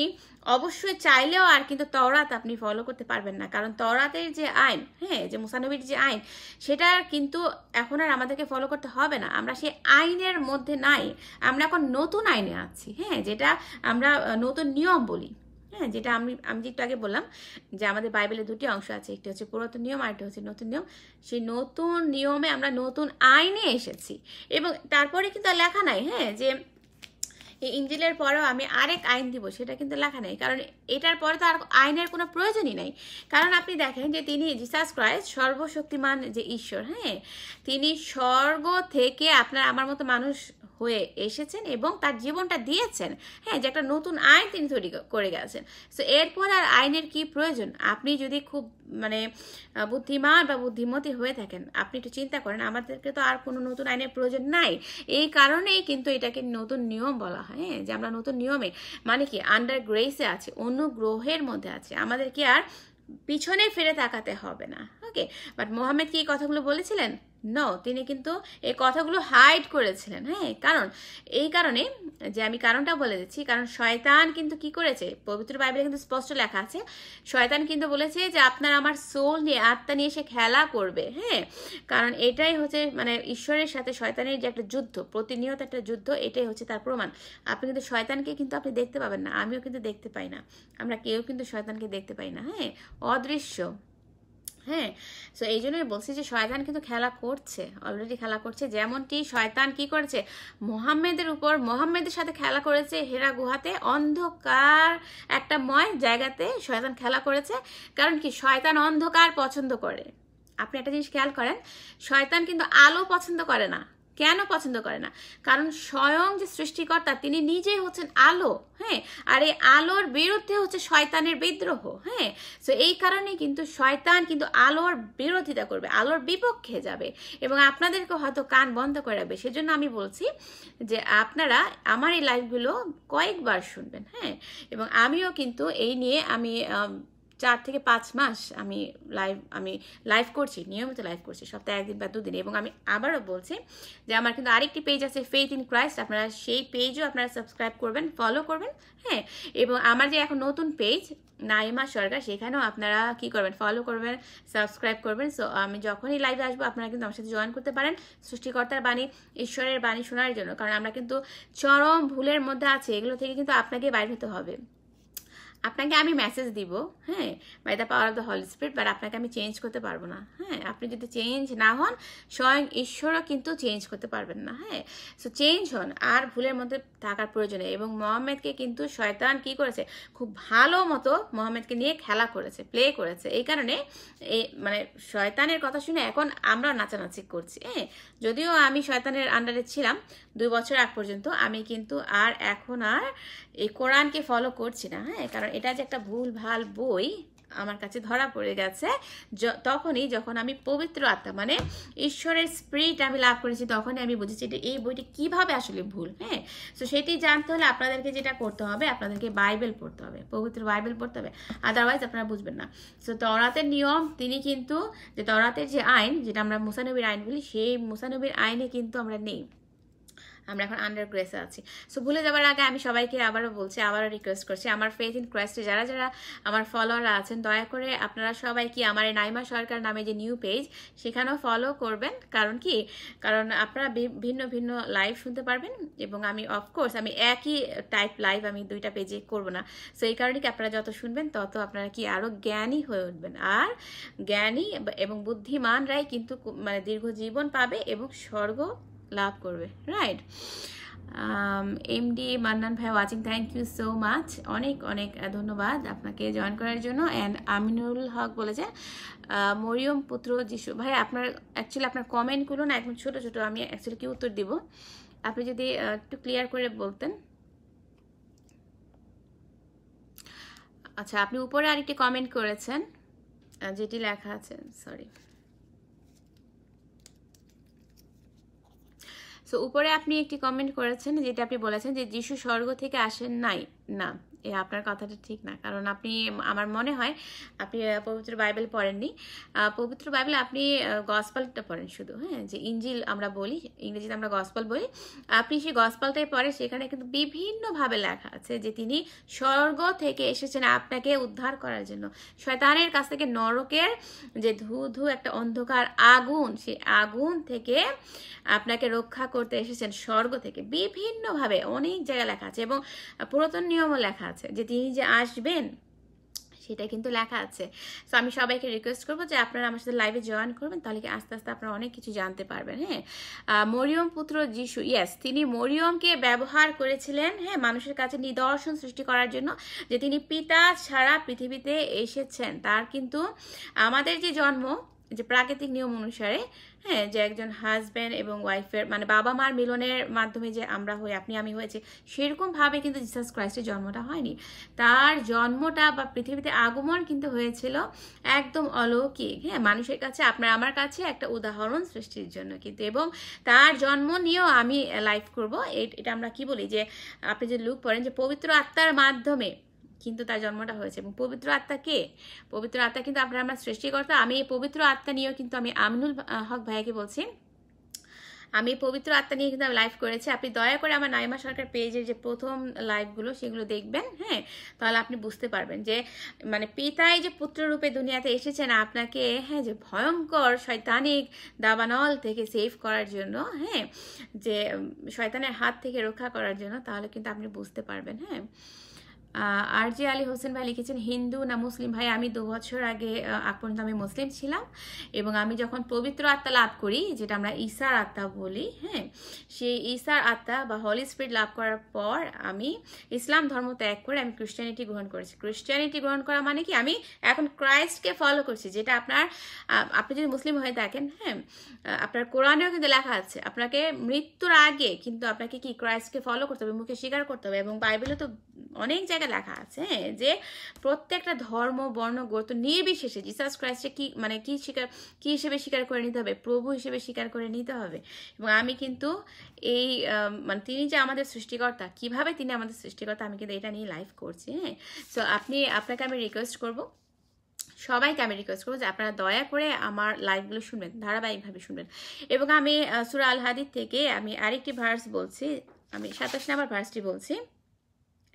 অবশ্যই চাইলেও আর কিন্তু তওরাত আপনি ফলো করতে পারবেন না, কারণ তওরাতের যে আইন, হ্যাঁ, যে মুসা নবীর যে আইন সেটা কিন্তু এখন আর আমাদেরকে ফলো করতে হবে না, আমরা সেই আইনের মধ্যে নাই, আমরা এখন নতুন আইনে আছি। হ্যাঁ, যেটা আমরা নতুন নিয়ম বলি। হ্যাঁ, যেটা আমি একটু আগে বললাম যে আমাদের বাইবেলের দুটি অংশ আছে, একটি হচ্ছে পুরাতন নিয়ম আর একটা হচ্ছে নতুন নিয়ম। সেই নতুন নিয়মে আমরা নতুন আইনে এসেছি এবং তারপরে কিন্তু লেখা নাই হ্যাঁ যে এই ইনজিলের পরেও আমি আরেক আইন দিব, সেটা কিন্তু লেখা নেই, কারণ এটার পরে তো আর আইনের কোনো প্রয়োজনই নাই। কারণ আপনি দেখেন যে তিনি জিসাস ক্রাইস্ট সর্বশক্তিমান যে ঈশ্বর, হ্যাঁ, তিনি স্বর্গ থেকে আপনার আমার মতো মানুষ হয়ে এসেছেন এবং তার জীবনটা দিয়েছেন। হ্যাঁ, যে একটা নতুন আইন তিনি তৈরি করে গেছেন। সো এরপর আর আইনের কি প্রয়োজন? আপনি যদি খুব মানে বুদ্ধিমান বা বুদ্ধিমতী হয়ে থাকেন, আপনি একটু চিন্তা করেন, আমাদেরকে তো আর কোনো নতুন আইনের প্রয়োজন নাই। এই কারণেই কিন্তু এটাকে নতুন নিয়ম বলা হয়। হ্যাঁ, যে আমরা নতুন নিয়মে মানে কি আন্ডার গ্রেসে আছে, অনুগ্রহের মধ্যে আছে, আমাদেরকে আর পিছনে ফিরে তাকাতে হবে না। ওকে, বাট মোহাম্মদ কি এই কথাগুলো বলেছিলেন? নো, তিনি কিন্তু এই কথাগুলো হাইড করেছিলেন। হ্যাঁ, কারণ এই কারণে যে আমি কারণটা বলে দিচ্ছি, কারণ শয়তান কিন্তু কি করেছে, পবিত্র বাইবেলে কিন্তু স্পষ্ট লেখা আছে, শয়তান কিন্তু বলেছে যে আপনার আমার সোল নিয়ে, আত্মা নিয়ে সে খেলা করবে। হ্যাঁ, কারণ এটাই হচ্ছে মানে ঈশ্বরের সাথে শয়তানের যে একটা যুদ্ধ, প্রতিনিয়ত একটা যুদ্ধ, এটাই হচ্ছে তার প্রমাণ। আপনি কিন্তু শয়তানকে কিন্তু আপনি দেখতে পাবেন না, আমিও কিন্তু দেখতে পাই না, আমরা কেউ কিন্তু শয়তানকে দেখতে পাই না। হ্যাঁ, অদৃশ্য। হ্যাঁ, সো এই জন্যই বলছি যে শয়তান কিন্তু খেলা করছে, অলরেডি খেলা করছে। যেমনটি শয়তান কি করেছে, মোহাম্মেদের সাথে খেলা করেছে হেরা গুহাতে, অন্ধকার একটা ময় জায়গাতে শয়তান খেলা করেছে। কারণ কি, শয়তান অন্ধকার পছন্দ করে। আপনি একটা জিনিস খেয়াল করেন, শয়তান কিন্তু আলো পছন্দ করে না। কেন পছন্দ করে না? কারণ স্বয়ং যে সৃষ্টিকর্তা তিনি নিজেই হচ্ছেন আলো। হ্যাঁ, আর এই আলোর বিরুদ্ধে হচ্ছে শয়তানের বিদ্রোহ। হ্যাঁ, সো এই কারণে কিন্তু শয়তান কিন্তু আলোর বিরোধিতা করবে, আলোর বিপক্ষে যাবে এবং আপনাদেরকে হয়তো কান বন্ধ করে রাখবে। সেজন্য আমি বলছি যে আপনারা আমার এই লাইভগুলো কয়েকবার শুনবেন। হ্যাঁ, এবং আমিও কিন্তু এই নিয়ে আমি 4 থেকে 5 মাস আমি লাইভ করছি, নিয়মিত লাইভ করছি, সপ্তাহে 1 দিন বা 2 দিন। এবং আমি আবারও বলছি যে আমার কিন্তু আরেকটি পেজ আছে, ফেইথ ইন ক্রাইস্ট, আপনারা সেই পেজও আপনারা সাবস্ক্রাইব করবেন, ফলো করবেন। হ্যাঁ, এবং আমার যে এখন নতুন পেজ নাইমা সরকার, সেখানেও আপনারা কি করবেন, ফলো করবেন, সাবস্ক্রাইব করবেন। সো আমি যখনই লাইভে আসবো আপনারা কিন্তু আমার সাথে জয়েন করতে পারেন সৃষ্টিকর্তার বাণী, ঈশ্বরের বাণী শোনার জন্য। কারণ আমরা কিন্তু চরম ভুলের মধ্যে আছে, এগুলো থেকে কিন্তু আপনাকে বাইর হতে হবে। আপনাকে আমি মেসেজ দিব, হ্যাঁ, by the power of the holy spirit, but আপনাকে আমি চেঞ্জ করতে পারবো না। হ্যাঁ, আপনি যদি চেঞ্জ না হন, স্বয়ং ঈশ্বরও কিন্তু চেঞ্জ করতে পারবেন না। হ্যাঁ, সো চেঞ্জ হন, আর ভুলের মধ্যে থাকার প্রয়োজনে। এবং মোহাম্মদকে কিন্তু শয়তান কি করেছে, খুব ভালো মতো মোহাম্মদকে নিয়ে খেলা করেছে, প্লে করেছে। এই কারণে এই মানে শয়তানের কথা শুনে এখন আমরা নাচানাচি করছি। হ্যাঁ, যদিও আমি শয়তানের আন্ডারে ছিলাম 2 বছর আগ পর্যন্ত, আমি কিন্তু এখন আর এই কোরআনকে ফলো করছি না। হ্যাঁ, কারণ এটা যে একটা ভুল ভাল বই আমার কাছে ধরা পড়ে গেছে তখনই, যখন আমি পবিত্র আত্মা মানে ঈশ্বরের স্পিরিট আমি লাভ করেছি, তখনই আমি বুঝেছি যে এই বইটি কিভাবে আসলে ভুল। হ্যাঁ, তো সেটি জানতে হলে আপনাদেরকে যেটা করতে হবে, আপনাদেরকে বাইবেল পড়তে হবে, পবিত্র বাইবেল পড়তে হবে, আদারওয়াইজ আপনারা বুঝবেন না। সো তওরাতের নিয়ম, তিনি কিন্তু যে তওরাতের যে আইন, যেটা আমরা মুসা নবীর আইন বলি, সেই মুসা নবীর আইনে কিন্তু আমরা নেই, আমরা এখন আন্ডার গ্রেসে আছি। সো ভুলে যাবার আগে আমি সবাইকে আবারও বলছি, আবারও রিকোয়েস্ট করছি, আমার ফেথ ইন ক্রাইস্টে যারা যারা আমার ফলোয়াররা আছেন, দয়া করে আপনারা সবাই কি আমার এই নাইমা সরকার নামে যে নিউ পেজ, সেখানেও ফলো করবেন। কারণ কি, কারণ আপনারা ভিন্ন ভিন্ন লাইভ শুনতে পারবেন। এবং আমি অফকোর্স আমি একই টাইপ লাইভ আমি 2টা পেজে করব না। সো এই কারণে কি আপনারা যত শুনবেন তত আপনারা কি আরও জ্ঞানী হয়ে উঠবেন। আর জ্ঞানী এবং বুদ্ধিমানরাই কিন্তু মানে দীর্ঘ জীবন পাবে এবং স্বর্গ লাভ করবে। রাইট, এমডি মান্নান ভাই watching, thank you so much, অনেক অনেক ধন্যবাদ আপনাকে জয়েন করার জন্য। অ্যান্ড আমিনুল হক বলেছে মরিয়ম পুত্র যিশু। ভাই আপনার অ্যাকচুয়ালি আপনার কমেন্টগুলো না একদম ছোটো ছোটো, আমি অ্যাকচুয়ালি কি উত্তর দিব, আপনি যদি একটু ক্লিয়ার করে বলতেন। আচ্ছা, আপনি উপরে আরেকটি কমেন্ট করেছেন যেটি লেখা আছে, সরি, সো উপরে আপনি একটি কমেন্ট করেছেন যেটা আপনি বলেছেন যে যিশু স্বর্গ থেকে আসেন নাই। না, আপনার কথাটা ঠিক না। কারণ আপনি, আমার মনে হয় আপনি পবিত্র বাইবেল পড়েননি। পবিত্র বাইবেল আপনি গসপালটা পড়েন শুধু। হ্যাঁ, যে ইঞ্জিল আমরা বলি, ইংরেজিতে আমরা গসপাল বলি, আপনি সেই গসপালটাই পড়েন। সেখানে কিন্তু বিভিন্নভাবে লেখা আছে যে তিনি স্বর্গ থেকে এসেছেন আপনাকে উদ্ধার করার জন্য, শয়তানের কাছ থেকে, নরকের যে ধু ধু একটা অন্ধকার আগুন, সেই আগুন থেকে আপনাকে রক্ষা করতে এসেছেন স্বর্গ থেকে। বিভিন্নভাবে অনেক জায়গায় লেখা আছে এবং পুরাতন নিয়মও লেখা আছে যে তিনি যে আসবেন সেটা কিন্তু লেখা আছে। সো আমি সবাইকে রিকোয়েস্ট করবো যে আপনারা আমার সাথে লাইভে জয়েন করবেন, তাহলে কি আস্তে আস্তে আপনারা অনেক কিছু জানতে পারবেন। হ্যাঁ, মরিয়ম পুত্র যিশু, ইয়েস, তিনি মরিয়মকে ব্যবহার করেছিলেন, হ্যাঁ, মানুষের কাছে নিদর্শন সৃষ্টি করার জন্য যে তিনি পিতা ছাড়া পৃথিবীতে এসেছেন। তার কিন্তু আমাদের যে জন্ম, যে প্রাকৃতিক নিয়ম অনুসারে, হ্যাঁ, যে একজন হাজব্যান্ড এবং ওয়াইফের মানে বাবা মার মিলনের মাধ্যমে যে আমরা হই, আপনি আমি হয়েছে, সেরকমভাবে কিন্তু জিসাস ক্রাইস্টের জন্মটা হয়নি। তার জন্মটা বা পৃথিবীতে আগমন কিন্তু হয়েছিল একদম অলৌকিক, হ্যাঁ, মানুষের কাছে, আপনার আমার কাছে একটা উদাহরণ সৃষ্টির জন্য কিন্তু। এবং তার জন্ম নিয়েও আমি লাইভ করব। এটা আমরা কি বলি যে আপনি যে লুক পড়েন যে পবিত্র আত্মার মাধ্যমে কিন্তু তার জন্মটা হয়েছে। এবং পবিত্র আত্মা কে? পবিত্র আত্মা কিন্তু আমরা সৃষ্টিকর্তা। আমি এই পবিত্র আত্মা নিয়েও কিন্তু আমি আমিনুল হক ভাইয়াকে বলছি, আমি পবিত্র আত্মা নিয়ে কিন্তু আমি লাইভ করেছি। আপনি দয়া করে আমার নাইমা সরকার পেজের যে প্রথম লাইভগুলো সেগুলো দেখবেন, হ্যাঁ, তাহলে আপনি বুঝতে পারবেন যে মানে পিতাই যে পুত্র রূপে দুনিয়াতে এসেছেন আপনাকে, হ্যাঁ, যে ভয়ঙ্কর শয়তানিক দাবানল থেকে সেভ করার জন্য, হ্যাঁ, যে শয়তানের হাত থেকে রক্ষা করার জন্য, তাহলে কিন্তু আপনি বুঝতে পারবেন। হ্যাঁ, আর জি আলী হোসেন ভাই লিখেছেন হিন্দু না মুসলিম? ভাই আমি 2 বছর আগে আগ পর্যন্ত আমি মুসলিম ছিলাম, এবং আমি যখন পবিত্র আত্মা লাভ করি, যেটা আমরা ঈসার আত্মা বলি, হ্যাঁ, সেই ঈসার আত্মা বা হলি স্পিরিট লাভ করার পর আমি ইসলাম ধর্ম ত্যাগ করে আমি ক্রিশ্চিয়ানিটি গ্রহণ করেছি। ক্রিশ্চিয়ানিটি গ্রহণ করা মানে কি, আমি এখন ক্রাইস্টকে ফলো করছি, যেটা আপনি যদি মুসলিম হয়ে থাকেন, হ্যাঁ, আপনার কোরআনেও কিন্তু লেখা আছে আপনাকে মৃত্যুর আগে কিন্তু আপনাকে কি ক্রাইস্টকে ফলো করতে হবে, মুখে স্বীকার করতে হবে। এবং বাইবেলে তো অনেক জায়গায় লেখা আছে যে প্রত্যেকটা ধর্ম বর্ণ গোত্র নির্বিশেষে জিসাস ক্রাইস্টকে কি হিসেবে স্বীকার করে নিতে হবে, প্রভু হিসেবে স্বীকার করে নিতে হবে। এবং আমি কিন্তু এই মানে তিনি যে আমাদের সৃষ্টিকর্তা, কিভাবে তিনি আমাদের সৃষ্টিকর্তা, আমি কিন্তু এটা নিয়ে লাইভ করছি। হ্যাঁ, সো আপনাকে আমি রিকোয়েস্ট করব, সবাইকে আমি রিকোয়েস্ট করবো যে আপনারা দয়া করে আমার লাইভগুলো শুনবেন, ধারাবাহিকভাবে শুনবেন। এবং আমি সূরা আল হাদীদ থেকে আমি আরেকটি ভার্স বলছি, আমি 27 নম্বর ভার্সটি বলছি,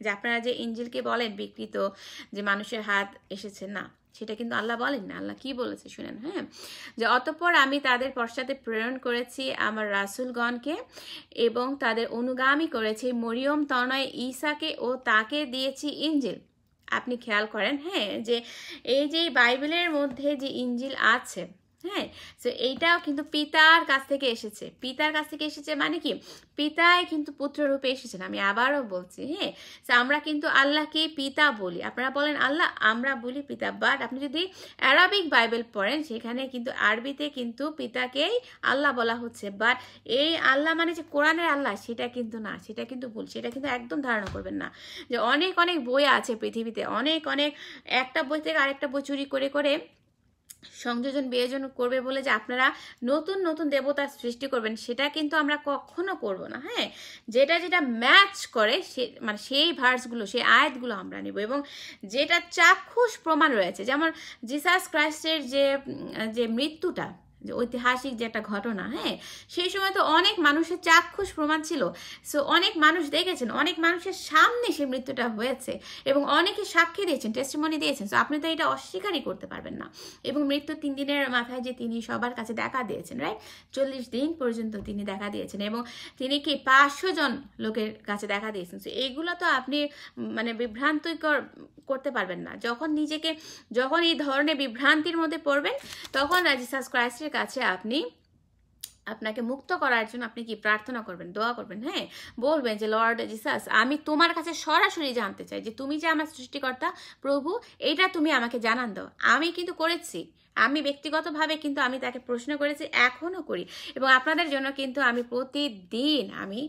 যে আপনারা যে ইঞ্জিলকে বলেন বিকৃত, যে মানুষের হাত এসেছে, না, সেটা কিন্তু আল্লাহ বলেন না। আল্লাহ কি বলেছে শুনেন, হ্যাঁ, যে অতঃপর আমি তাদের পশ্চাতে প্রেরণ করেছি আমার রাসূলগণকে, এবং তাদের অনুগামী করেছি মরিয়ম তনয় ঈসাকে, ও তাকে দিয়েছি ইঞ্জিল। আপনি খেয়াল করেন, হ্যাঁ, যে এই যে বাইবেলের মধ্যে যে ইঞ্জিল আছে, হ্যাঁ, তো এইটাও কিন্তু পিতার কাছ থেকে এসেছে। পিতার কাছ থেকে এসেছে মানে কি, পিতাই কিন্তু পুত্র রূপে এসেছেন। আমি আবারও বলছি, হ্যাঁ, তো আমরা কিন্তু আল্লাহকে পিতা বলি, আপনারা বলেন আল্লাহ, আমরা বলি পিতা। বাট আপনি যদি অ্যারাবিক বাইবেল পড়েন, সেখানে কিন্তু আরবিতে কিন্তু পিতাকেই আল্লাহ বলা হচ্ছে। বাট এই আল্লাহ মানে যে কোরআনের আল্লাহ, সেটা কিন্তু না, সেটা কিন্তু ভুল, সেটা কিন্তু একদম ধারণা করবেন না। যে অনেক অনেক বই আছে পৃথিবীতে, অনেক অনেক, একটা বই থেকে আরেকটা বই চুরি করে করে সংযোজন বিয়োজন করবে বলে যে আপনারা নতুন নতুন দেবতা সৃষ্টি করবেন, সেটা কিন্তু আমরা কখনো করব না। হ্যাঁ, যেটা যেটা ম্যাচ করে মানে সেই ভার্সগুলো, সেই আয়াতগুলো আমরা নেব। এবং যেটা চাক্ষুষ প্রমাণ রয়েছে, যেমন জিসাস ক্রাইস্টের যে মৃত্যুটা, যে ঐতিহাসিক যে একটা ঘটনা, হ্যাঁ, সেই সময় তো অনেক মানুষের চাক্ষুষ প্রমাণ ছিল। সো অনেক মানুষ দেখেছেন, অনেক মানুষের সামনে সেই মৃত্যুটা হয়েছে, এবং অনেকে সাক্ষী দিয়েছেন, টেস্টিমনি দিয়েছেন। সো আপনি তো এটা অস্বীকারই করতে পারবেন না। এবং মৃত্যু 3 দিনের মাথায় যে তিনি সবার কাছে দেখা দিয়েছেন, রাইট, 40 দিন পর্যন্ত তিনি দেখা দিয়েছেন, এবং তিনি কি 500 জন লোকের কাছে দেখা দিয়েছেন। সো এইগুলো তো আপনি মানে বিভ্রান্তিকর করতে পারবেন না। যখন এই ধরনের বিভ্রান্তির মধ্যে পড়বেন, তখন জিসাস ক্রাইস্টের কাছে আপনাকে মুক্ত করার জন্য আপনি কি প্রার্থনা করবেন, দোয়া করবেন, হ্যাঁ, বলবেন যে লর্ড জিসাস, আমি তোমার কাছে সরাসরি জানতে চাই যে তুমি যে আমার সৃষ্টিকর্তা প্রভু, এটা তুমি আমাকে জানান দাও। আমি কিন্তু করেছি, আমি ব্যক্তিগতভাবে কিন্তু আমি তাকে প্রশ্ন করেছি, এখনো করি। এবং আপনাদের জন্য কিন্তু আমি প্রতিদিন আমি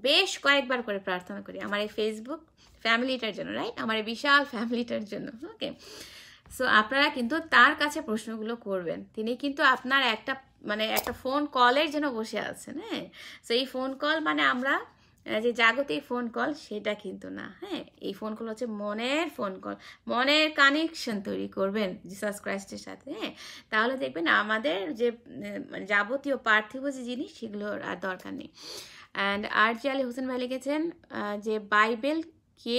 বেশ কয়েকবার করে প্রার্থনা করি আমার এই ফেসবুক ফ্যামিলিটার জন্য, রাইট, আমার এই বিশাল ফ্যামিলিটার জন্য। ওকে, সো আপনারা কিন্তু তার কাছে প্রশ্নগুলো করবেন। তিনি কিন্তু আপনার একটা ফোন কলের জন্য বসে আছেন। হ্যাঁ, সো এই ফোন কল মানে আমরা যে জাগতিক ফোন কল, সেটা কিন্তু না। হ্যাঁ, এই ফোন কল হচ্ছে মনের ফোন কল, মনের কানেকশন তৈরি করবেন জিসাস ক্রাইস্টের সাথে। হ্যাঁ, তাহলে দেখবেন আমাদের যে যাবতীয় পার্থিব যে জিনিস, সেগুলোর আর দরকার নেই। অ্যান্ড আর জি আলী হোসেন ভাই লিখেছেন যে বাইবেল কে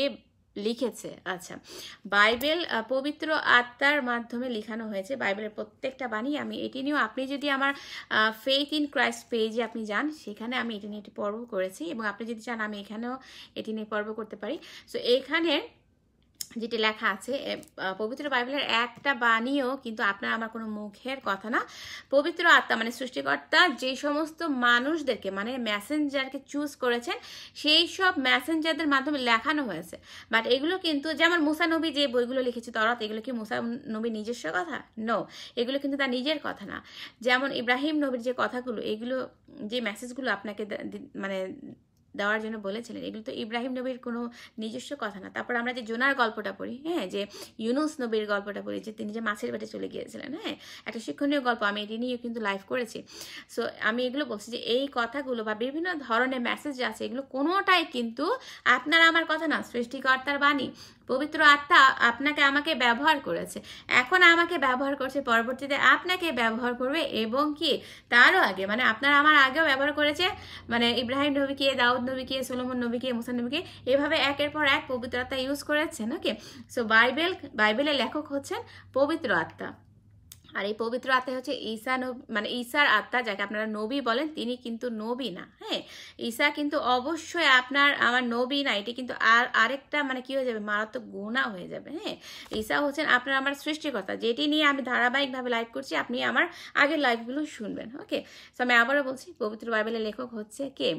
লিখেছে? আচ্ছা, বাইবেল পবিত্র আত্মার মাধ্যমে লিখানো হয়েছে। বাইবেলের প্রত্যেকটা বাণী, আমি এটি নিয়েও, আপনি যদি আমার ফেইথ ইন ক্রাইস্ট পেজে আপনি যান, সেখানে আমি এটি নিয়ে একটি পর্ব করেছি, এবং আপনি যদি চান আমি এখানেও এটি নিয়ে পর্ব করতে পারি। সো এখানে যেটি লেখা আছে পবিত্র বাইবেলের একটা বাণীও কিন্তু আপনার আমার কোনো মুখের কথা না। পবিত্র আত্মা মানে সৃষ্টিকর্তা যে সমস্ত মানুষদেরকে মানে মেসেঞ্জারকে চুজ করেছেন সেই সব মেসেঞ্জারদের মাধ্যমে লেখানো হয়েছে। বাট এগুলো কিন্তু যেমন মুসা নবী যে বইগুলো লিখেছে তরাত, এগুলো কি মুসা নবীর নিজস্ব কথা? নো, এগুলো কিন্তু তার নিজের কথা না। যেমন ইব্রাহিম নবীর যে কথাগুলো, এগুলো যে মেসেজগুলো আপনাকে মানে দেওয়ার জন্য বলেছিলেন, এগুলো তো ইব্রাহিম নবীর কোনো নিজস্ব কথা না। তারপর আমরা যে জোনার গল্পটা পড়ি, হ্যাঁ, যে ইউনুস নবীর গল্পটা পড়ি, যে তিনি যে মাছের পেটে চলে গিয়েছিলেন, হ্যাঁ, একটা শিক্ষণীয় গল্প, আমি এটি নিয়ে কিন্তু লাইভ করেছি। সো আমি এগুলো বলছি যে এই কথাগুলো বা বিভিন্ন ধরনের মেসেজ আছে, এগুলো কোনোটাই কিন্তু আপনার আমার কথা না, সৃষ্টিকর্তার বাণী। পবিত্র আত্মা আপনাকে আমাকে ব্যবহার করেছে, এখন আমাকে ব্যবহার করছে, পরবর্তীতে আপনাকে ব্যবহার করবে, এবং কি তারও আগে মানে আপনার আমার আগেও ব্যবহার করেছে, মানে ইব্রাহিম নবীকে, দাউদ নবীকে, সলোমন নবীকে, মুসা নবীকে, এভাবে একের পর এক পবিত্র আত্মা ইউজ করেছেন। ওকে, সো বাইবেলের লেখক হচ্ছেন পবিত্র আত্মা। আর এই পবিত্র আত্মা হচ্ছে ঈসা মানে ঈসার আত্মা, যাকে আপনারা নবী বলেন, তিনি কিন্তু নবী না। হ্যাঁ, ঈসা কিন্তু অবশ্যই আপনার আমার নবী না, এটি কিন্তু আরেকটা মানে কি হয়ে যাবে, মারাত্মক গুনাহ হয়ে যাবে। হ্যাঁ, ঈসা হচ্ছেন আপনার আমার সৃষ্টিকর্তা, যেটি নিয়ে আমি ধারাবাহিকভাবে লাইভ করছি, আপনি আমার আগের লাইভগুলো শুনবেন। ওকে, সো আমি আবারও বলছি, পবিত্র বাইবেলের লেখক হচ্ছে কে?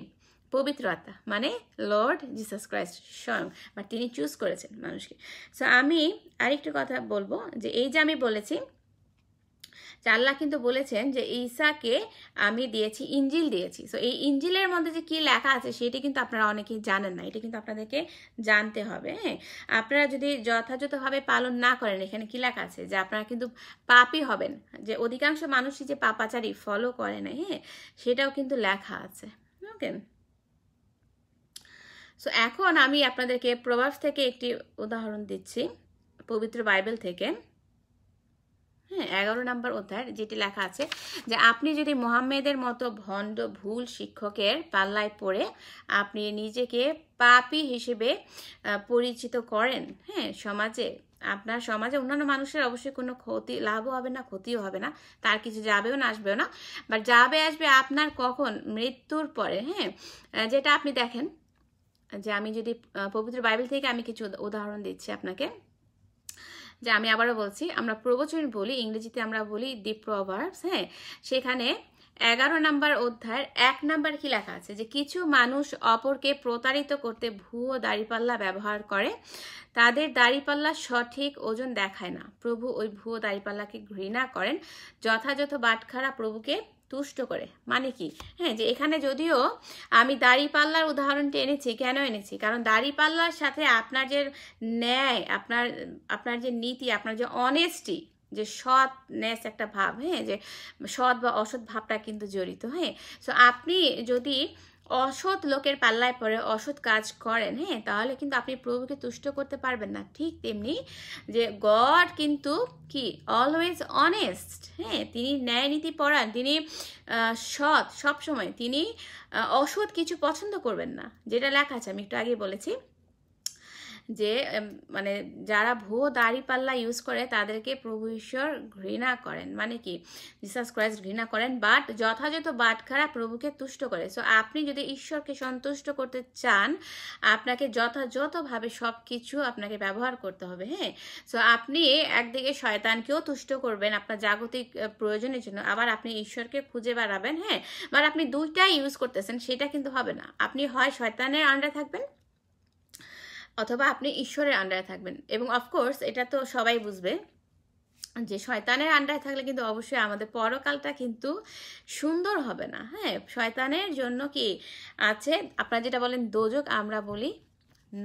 পবিত্র আত্মা, মানে লর্ড জিসাস ক্রাইস্ট স্বয়ং, বা তিনি চুজ করেছেন মানুষকে। সো আমি আরেকটু কথা বলবো, যে এই যে আমি বলেছি আল্লাহ কিন্তু বলেছেন যে ঈসাকে আমি দিয়েছি, ইঞ্জিল দিয়েছি। সো এই ইঞ্জিলের মধ্যে যে কি লেখা আছে সেটি কিন্তু আপনারা অনেকেই জানেন না, এটা কিন্তু আপনাদেরকে জানতে হবে। হ্যাঁ, আপনারা যদি যথাযথভাবে পালন না করেন, এখানে কি লেখা আছে যে আপনারা কিন্তু পাপী হবেন, যে অধিকাংশ মানুষই যে পাপাচারী, ফলো করে না, হ্যাঁ, সেটাও কিন্তু লেখা আছে। ওকে, সো এখন আমি আপনাদেরকে প্রভাব থেকে একটি উদাহরণ দিচ্ছি, পবিত্র বাইবেল থেকে। হ্যাঁ, 11 নম্বর অধ্যায়, যেটি লেখা আছে যে আপনি যদি মোহাম্মেদের মতো ভণ্ড ভুল শিক্ষকের পাল্লায় পড়ে আপনি নিজেকে পাপী হিসেবে পরিচিত করেন, হ্যাঁ, আপনার সমাজে অন্যান্য মানুষের অবশ্যই কোনো লাভও হবে না, ক্ষতিও হবে না, তার কিছু যাবেও না, আসবেও না, বাট যাবে আসবে আপনার কখন? মৃত্যুর পরে। হ্যাঁ, যেটা আপনি দেখেন, যে আমি যদি পবিত্র বাইবেল থেকে আমি কিছু উদাহরণ দিচ্ছি আপনাকে, যে আমি আবারও বলছি, আমরা প্রবচন বলি, ইংরেজিতে আমরা বলি দি প্রভার্বস। হ্যাঁ, সেখানে 11 নম্বর অধ্যায়ের 1 নম্বর কি লেখা আছে, যে কিছু মানুষ অপরকে প্রতারিত করতে ভুয়ো দাড়িপাল্লা ব্যবহার করে, তাদের দাড়িপাল্লা সঠিক ওজন দেখায় না, প্রভু ওই ভুয়ো দাড়িপাল্লাকে ঘৃণা করেন, যথাযথ বাটখারা প্রভুকে তুষ্ট করে। মানে কি? হ্যাঁ, যে এখানে যদিও আমি দাড়িপাল্লার উদাহরণটি এনেছি, কেন এনেছি? কারণ দাড়িপাল্লার সাথে আপনার যে ন্যায়, আপনার যে নীতি, আপনার যে অনেস্টি, যে সৎনেস একটা ভাব, হ্যাঁ, যে সৎ বা অসৎ ভাবটা কিন্তু জড়িত। হ্যাঁ, সো আপনি যদি অসৎ লোকের পাল্লায় পড়ে অসৎ কাজ করেন, হ্যাঁ, তাহলে কিন্তু আপনি প্রভুকে তুষ্ট করতে পারবেন না। ঠিক তেমনি যে গড কিন্তু কি অলওয়েজ অনেস্ট, হ্যাঁ, তিনি ন্যায় নীতি পরায়ণ, তিনি সৎ সবসময়, তিনি অসৎ কিছু পছন্দ করবেন না, যেটা লেখা আছে, আমি একটু আগে বলেছি যে মানে যারা ভুয়ো দাড়িপাল্লা ইউজ করে তাদেরকে প্রভু ঈশ্বর ঘৃণা করেন। মানে কি? জিসাস ক্রাইস্ট ঘৃণা করেন, বাট যথাযথ বাটখারা প্রভুকে তুষ্ট করে। সো আপনি যদি ঈশ্বরকে সন্তুষ্ট করতে চান, আপনাকে যথাযথভাবে সব কিছু আপনাকে ব্যবহার করতে হবে। হ্যাঁ, সো আপনি একদিকে শয়তানকেও তুষ্ট করবেন আপনার জাগতিক প্রয়োজনের জন্য, আবার আপনি ঈশ্বরকে খুঁজে বেড়াবেন। হ্যাঁ, বাট আপনি দুইটাই ইউজ করতেছেন, সেটা কিন্তু হবে না। আপনি হয় শয়তানের আন্ডারে থাকবেন, অথবা আপনি ঈশ্বরের আন্ডারে থাকবেন। এবং অফকোর্স এটা তো সবাই বুঝবে যে শয়তানের আন্ডারে থাকলে কিন্তু অবশ্যই আমাদের পরকালটা কিন্তু সুন্দর হবে না। হ্যাঁ, শয়তানের জন্য কি আছে, আপনারা যেটা বলেন দোজক, আমরা বলি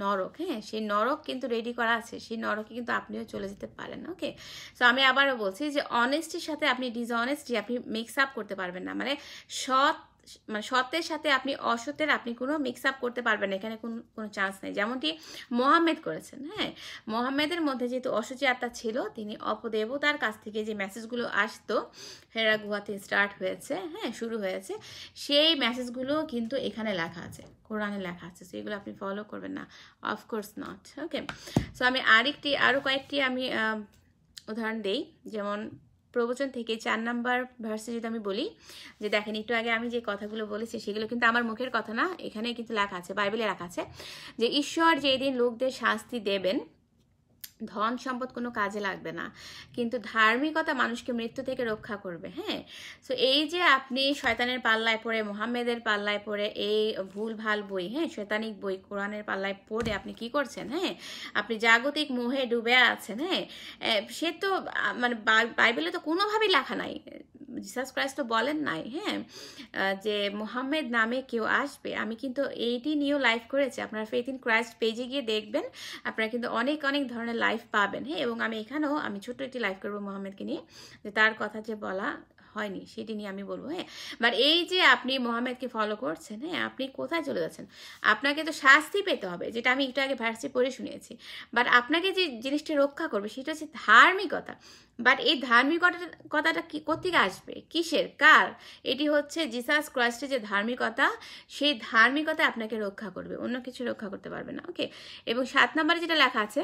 নরক। হ্যাঁ, সেই নরক কিন্তু রেডি করা আছে, সেই নরকে কিন্তু আপনিও চলে যেতে পারেন। ওকে, সো আমি আবারও বলছি যে অনেস্টির সাথে আপনি ডিসঅনেস্টি আপনি মিক্স আপ করতে পারবেন না। মানে সতের সাথে আপনি অসতের আপনি কোনো মিক্স আপ করতে পারবেন না, এখানে কোনো চান্স নেই। যেমনটি মোহাম্মেদ করেছেন। হ্যাঁ, মোহাম্মেদের মধ্যে যেহেতু অসুচি আত্মা ছিল, তিনি অপদেবতার কাছ থেকে যে মেসেজগুলো আসতো, হেরা গুহাতে স্টার্ট হয়েছে, হ্যাঁ, শুরু হয়েছে, সেই মেসেজগুলো কিন্তু এখানে লেখা আছে, কোরআনে লেখা আছে। সো এগুলো আপনি ফলো করবেন না, অফকোর্স নট। ওকে, সো আমি আরও কয়েকটি আমি উদাহরণ দেই। যেমন প্রবচন থেকে 4 নম্বর ভার্সে যদি আমি বলি, যে দেখেন একটু আগে আমি যে কথাগুলো বলেছি সেগুলো কিন্তু আমার মুখের কথা না, এখানে কিন্তু লেখা আছে, বাইবেলে লেখা আছে যে ঈশ্বর যেদিন লোকদের শাস্তি দেবেন ধন সম্পদ কোনো কাজে লাগবে না, কিন্তু ধার্মিকতা মানুষকে মৃত্যু থেকে রক্ষা করবে। হ্যাঁ, সো এই যে আপনি শয়তানের পাল্লায় পড়ে, মোহাম্মেদের পাল্লায় পড়ে, এই ভুল ভাল বই, হ্যাঁ শয়তানিক বই কোরআনের পাল্লায় পড়ে আপনি কি করছেন? হ্যাঁ, আপনি জাগতিক মোহে ডুবে আছেন। হ্যাঁ, সে তো মানে বাইবেলে তো কোনোভাবেই লেখা নাই, জিসাস ক্রাইস্ট তো বলেন নাই, হ্যাঁ, যে মোহাম্মেদ নামে কেউ আসবে। আমি কিন্তু এইটি নিয়েও লাইভ করেছি, আপনারা ফেথ ইন ক্রাইস্ট পেজে গিয়ে দেখবেন, আপনারা কিন্তু অনেক অনেক ধরনের লাইভ পাবেন। হ্যাঁ, এবং আমি এখানেও আমি ছোট্ট একটি লাইভ করবো মোহাম্মেদকে নিয়ে, যে তার কথা যে বলা হয়নি সেটি নিয়ে আমি বলবো। হ্যাঁ, বাট এই যে আপনি মোহাম্মেদকে ফলো করছেন, হ্যাঁ আপনি কোথায় চলে যাচ্ছেন? আপনাকে তো শাস্তি পেতে হবে, যেটা আমি একটু আগে ভার্সে পড়ে শুনিয়েছি। বাট আপনাকে যে জিনিসটা রক্ষা করবে সেটা হচ্ছে ধার্মিকতা। বাট এই ধার্মিকতাটা কি কোত্থেকে আসবে? কিসের? কার? এটি হচ্ছে জিসাস ক্রাইস্টের যে ধার্মিকতা, সেই ধার্মিকতা আপনাকে রক্ষা করবে, অন্য কিছু রক্ষা করতে পারবে না। ওকে, এবং 7 নম্বরে যেটা লেখা আছে,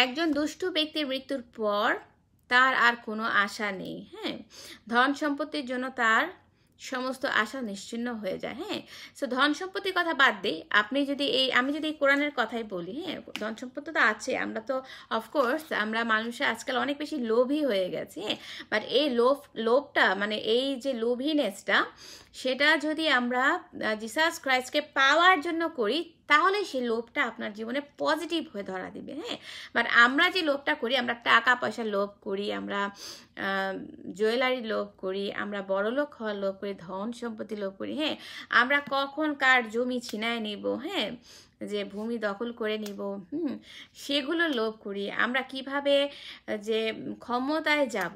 একজন দুষ্টু ব্যক্তির মৃত্যুর পর তার আর কোনো আশা নেই। হ্যাঁ, ধন সম্পত্তির জন্য তার সমস্ত আশা নিশ্চিন্ন হয়ে যায়। হ্যাঁ, সো ধন সম্পত্তির কথা বাদ দিই, আপনি যদি আমি যদি এই কোরআনের কথাই বলি, হ্যাঁ ধন সম্পত্তি তো আছে, আমরা তো অফকোর্স আমরা মানুষে আজকাল অনেক বেশি লোভী হয়ে গেছে। হ্যাঁ, বাট এই লোভটা মানে এই যে লোভিনেসটা, সেটা যদি আমরা জিসাস ক্রাইস্টকে পাওয়ার জন্য করি, তাহলে সেই লোভটা আপনার জীবনে পজিটিভ হয়ে ধরা দিবে। হ্যাঁ, বাট আমরা যে লোভটা করি, আমরা টাকা পয়সার লোভ করি, আমরা জুয়েলারি লোভ করি, আমরা বড়লোক হওয়ার লোভ করি, ধন সম্পত্তি লোভ করি। হ্যাঁ, আমরা কখন কার জমি ছিনায় নিব, হ্যাঁ যে ভূমি দখল করে নিব, সেগুলো লোভ করি। আমরা কিভাবে যে ক্ষমতায় যাব,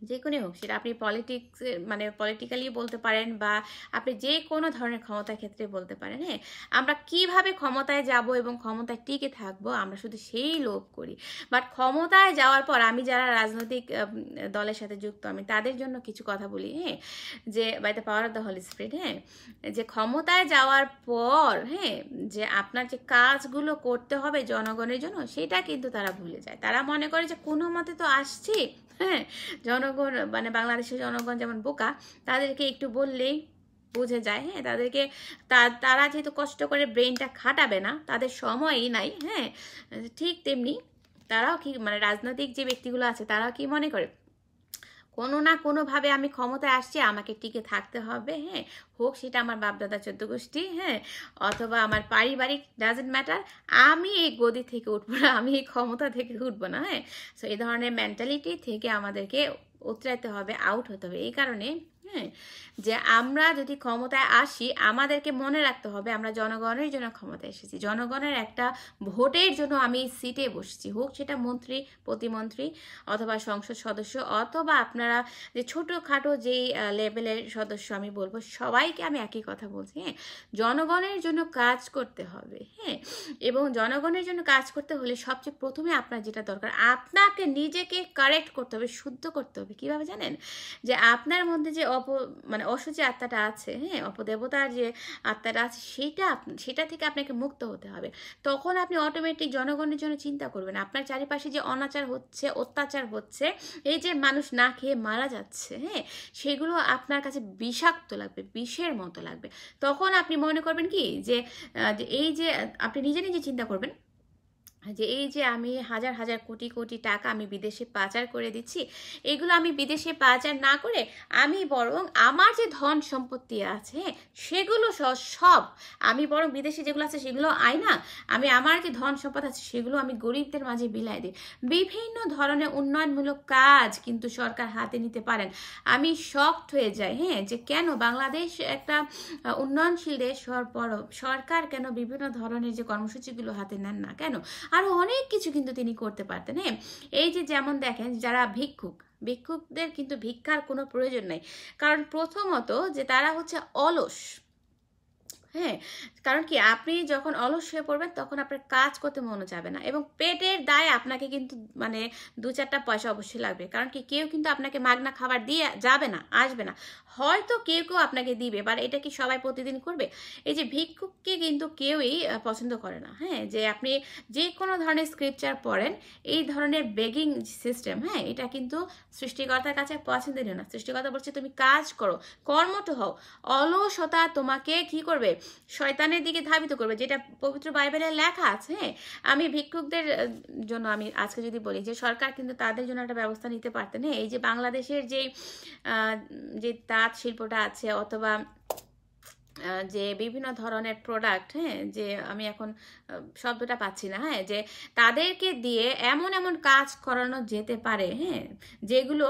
যে কোনো হোক, সেটা আপনি পলিটিক্স মানে পলিটিক্যালি বলতে পারেন, বা আপনি যে কোনো ধরনের ক্ষমতার ক্ষেত্রে বলতে পারেন। হ্যাঁ, আমরা কিভাবে ক্ষমতায় যাব এবং ক্ষমতায় টিকে থাকবো, আমরা শুধু সেই লোভ করি। বাট ক্ষমতায় যাওয়ার পর, আমি যারা রাজনৈতিক দলের সাথে যুক্ত, আমি তাদের জন্য কিছু কথা বলি। হ্যাঁ, যে by the power of the holy spirit, হ্যাঁ যে ক্ষমতায় যাওয়ার পর, হ্যাঁ যে আপনার যে কাজগুলো করতে হবে জনগণের জন্য, সেটা কিন্তু তারা ভুলে যায়। তারা মনে করে যে কোনো মতে তো আসছি। হ্যাঁ, জনগণ মানে বাংলাদেশের জনগণ যেমন বোকা, তাদেরকে একটু বললেই বুঝে যায়। হ্যাঁ, তাদেরকে তারা যেহেতু কষ্ট করে ব্রেনটা খাটাবে না, তাদের সময়ই নাই। হ্যাঁ, ঠিক তেমনি তারাও কি মানে রাজনৈতিক যে ব্যক্তিগুলো আছে, তারাও কি মনে করে, কোনো না কোনোভাবে আমি ক্ষমতায় আসছি, আমাকে টিকে থাকতে হবে। হ্যাঁ, হোক সেটা আমার বাপদাদা 14 গোষ্ঠী, হ্যাঁ অথবা আমার পারিবারিক, ডাজেন্ট ম্যাটার, আমি এই গদি থেকে উঠবো না, আমি এই ক্ষমতা থেকে উঠবো না। হ্যাঁ, সো এই ধরনের মেন্টালিটি থেকে আমাদেরকে উতরাইতে হবে, আউট হতে হবে। এই কারণে হ্যাঁ যে আমরা যদি ক্ষমতায় আসি, আমাদেরকে মনে রাখতে হবে আমরা জনগণের জন্য ক্ষমতায় এসেছি, জনগণের একটা ভোটের জন্য আমি সিটে বসছি, হোক সেটা মন্ত্রী, প্রতিমন্ত্রী অথবা সংসদ সদস্য, অথবা আপনারা যে ছোটোখাটো যেই লেভেলের সদস্য, আমি বলবো সবাইকে আমি একই কথা বলছি। হ্যাঁ, জনগণের জন্য কাজ করতে হবে। হ্যাঁ, এবং জনগণের জন্য কাজ করতে হলে সবচেয়ে প্রথমে আপনার যেটা দরকার, আপনাকে নিজেকে কারেক্ট করতে হবে, শুদ্ধ করতে হবে। কিভাবে জানেন? যে আপনার মধ্যে যে মানে অশুচি আত্মাটা আছে, হ্যাঁ অপদেবতার যে আত্মাটা আছে, সেটা থেকে আপনাকে মুক্ত হতে হবে। তখন আপনি অটোমেটিক জনগণের জন্য চিন্তা করবেন। আপনার চারিপাশে যে অনাচার হচ্ছে, অত্যাচার হচ্ছে, এই যে মানুষ না খেয়ে মারা যাচ্ছে, হ্যাঁ সেগুলো আপনার কাছে বিষাক্ত লাগবে, বিষের মতো লাগবে। তখন আপনি মনে করবেন কি, যে এই যে আপনি নিজে নিজে চিন্তা করবেন যে এই যে আমি হাজার হাজার কোটি কোটি টাকা আমি বিদেশে পাচার করে দিচ্ছি, এগুলো আমি বিদেশে পাচার না করে আমি বরং আমার যে ধন সম্পত্তি আছে সেগুলো সব আমি বরং বিদেশে যেগুলো আছে সেগুলো আয় না, আমি আমার যে ধন সম্পদ আছে সেগুলো আমি গরিবদের মাঝে বিলাই দিই। বিভিন্ন ধরনের উন্নয়নমূলক কাজ কিন্তু সরকার হাতে নিতে পারেন। আমি শকড হয়ে যাই, হ্যাঁ যে কেন বাংলাদেশ একটা উন্নয়নশীল দেশ হওয়ার পরও সরকার কেন বিভিন্ন ধরনের যে কর্মসূচিগুলো হাতে নেন না, কেন? আরো অনেক কিছু কিন্তু তিনি করতে পারতেন। হ্যাঁ, এই যে যেমন দেখেন যারা ভিক্ষুকদের কিন্তু ভিক্ষার কোনো প্রয়োজন নাই, কারণ প্রথমত যে তারা হচ্ছে অলস। হ্যাঁ, কারণ কি আপনি যখন অলস হয়ে পড়বেন তখন আপনার কাজ করতে মনে যাবে না, এবং পেটের দায়ে আপনাকে কিন্তু মানে 2-4টা পয়সা অবশ্যই লাগবে। কারণ কি কেউ কিন্তু আপনাকে মাগনা খাবার দিয়ে যাবে না, আসবে না, হয়তো কেউ আপনাকে দিবে, বাট এটা কি সবাই প্রতিদিন করবে? এই যে ভিক্ষুককে কিন্তু কেউই পছন্দ করে না। হ্যাঁ, যে আপনি যে কোনো ধরনের স্ক্রিপচার পড়েন, এই ধরনের বেগিং সিস্টেম, হ্যাঁ এটা কিন্তু সৃষ্টিকর্তার কাছে পছন্দনীয় না। সৃষ্টিকর্তা বলছে তুমি কাজ করো, কর্মঠ হও। অলসতা তোমাকে কি করবে? শয়তানের দিকে ধাবিত করবে, যেটা পবিত্র বাইবেলে লেখা আছে। হ্যাঁ, আমি ভিক্ষুকদের জন্য আমি আজকে যদি বলি যে সরকার কিন্তু তাদের জন্য একটা ব্যবস্থা নিতে পারতেন। হ্যাঁ, এই যে বাংলাদেশের যে তাঁত শিল্পটা আছে, অথবা যে বিভিন্ন ধরনের প্রোডাক্ট, হ্যাঁ, যে আমি এখন শব্দটা পাচ্ছি না, হ্যাঁ, যে তাদেরকে দিয়ে এমন এমন কাজ করানো যেতে পারে, হ্যাঁ, যেগুলো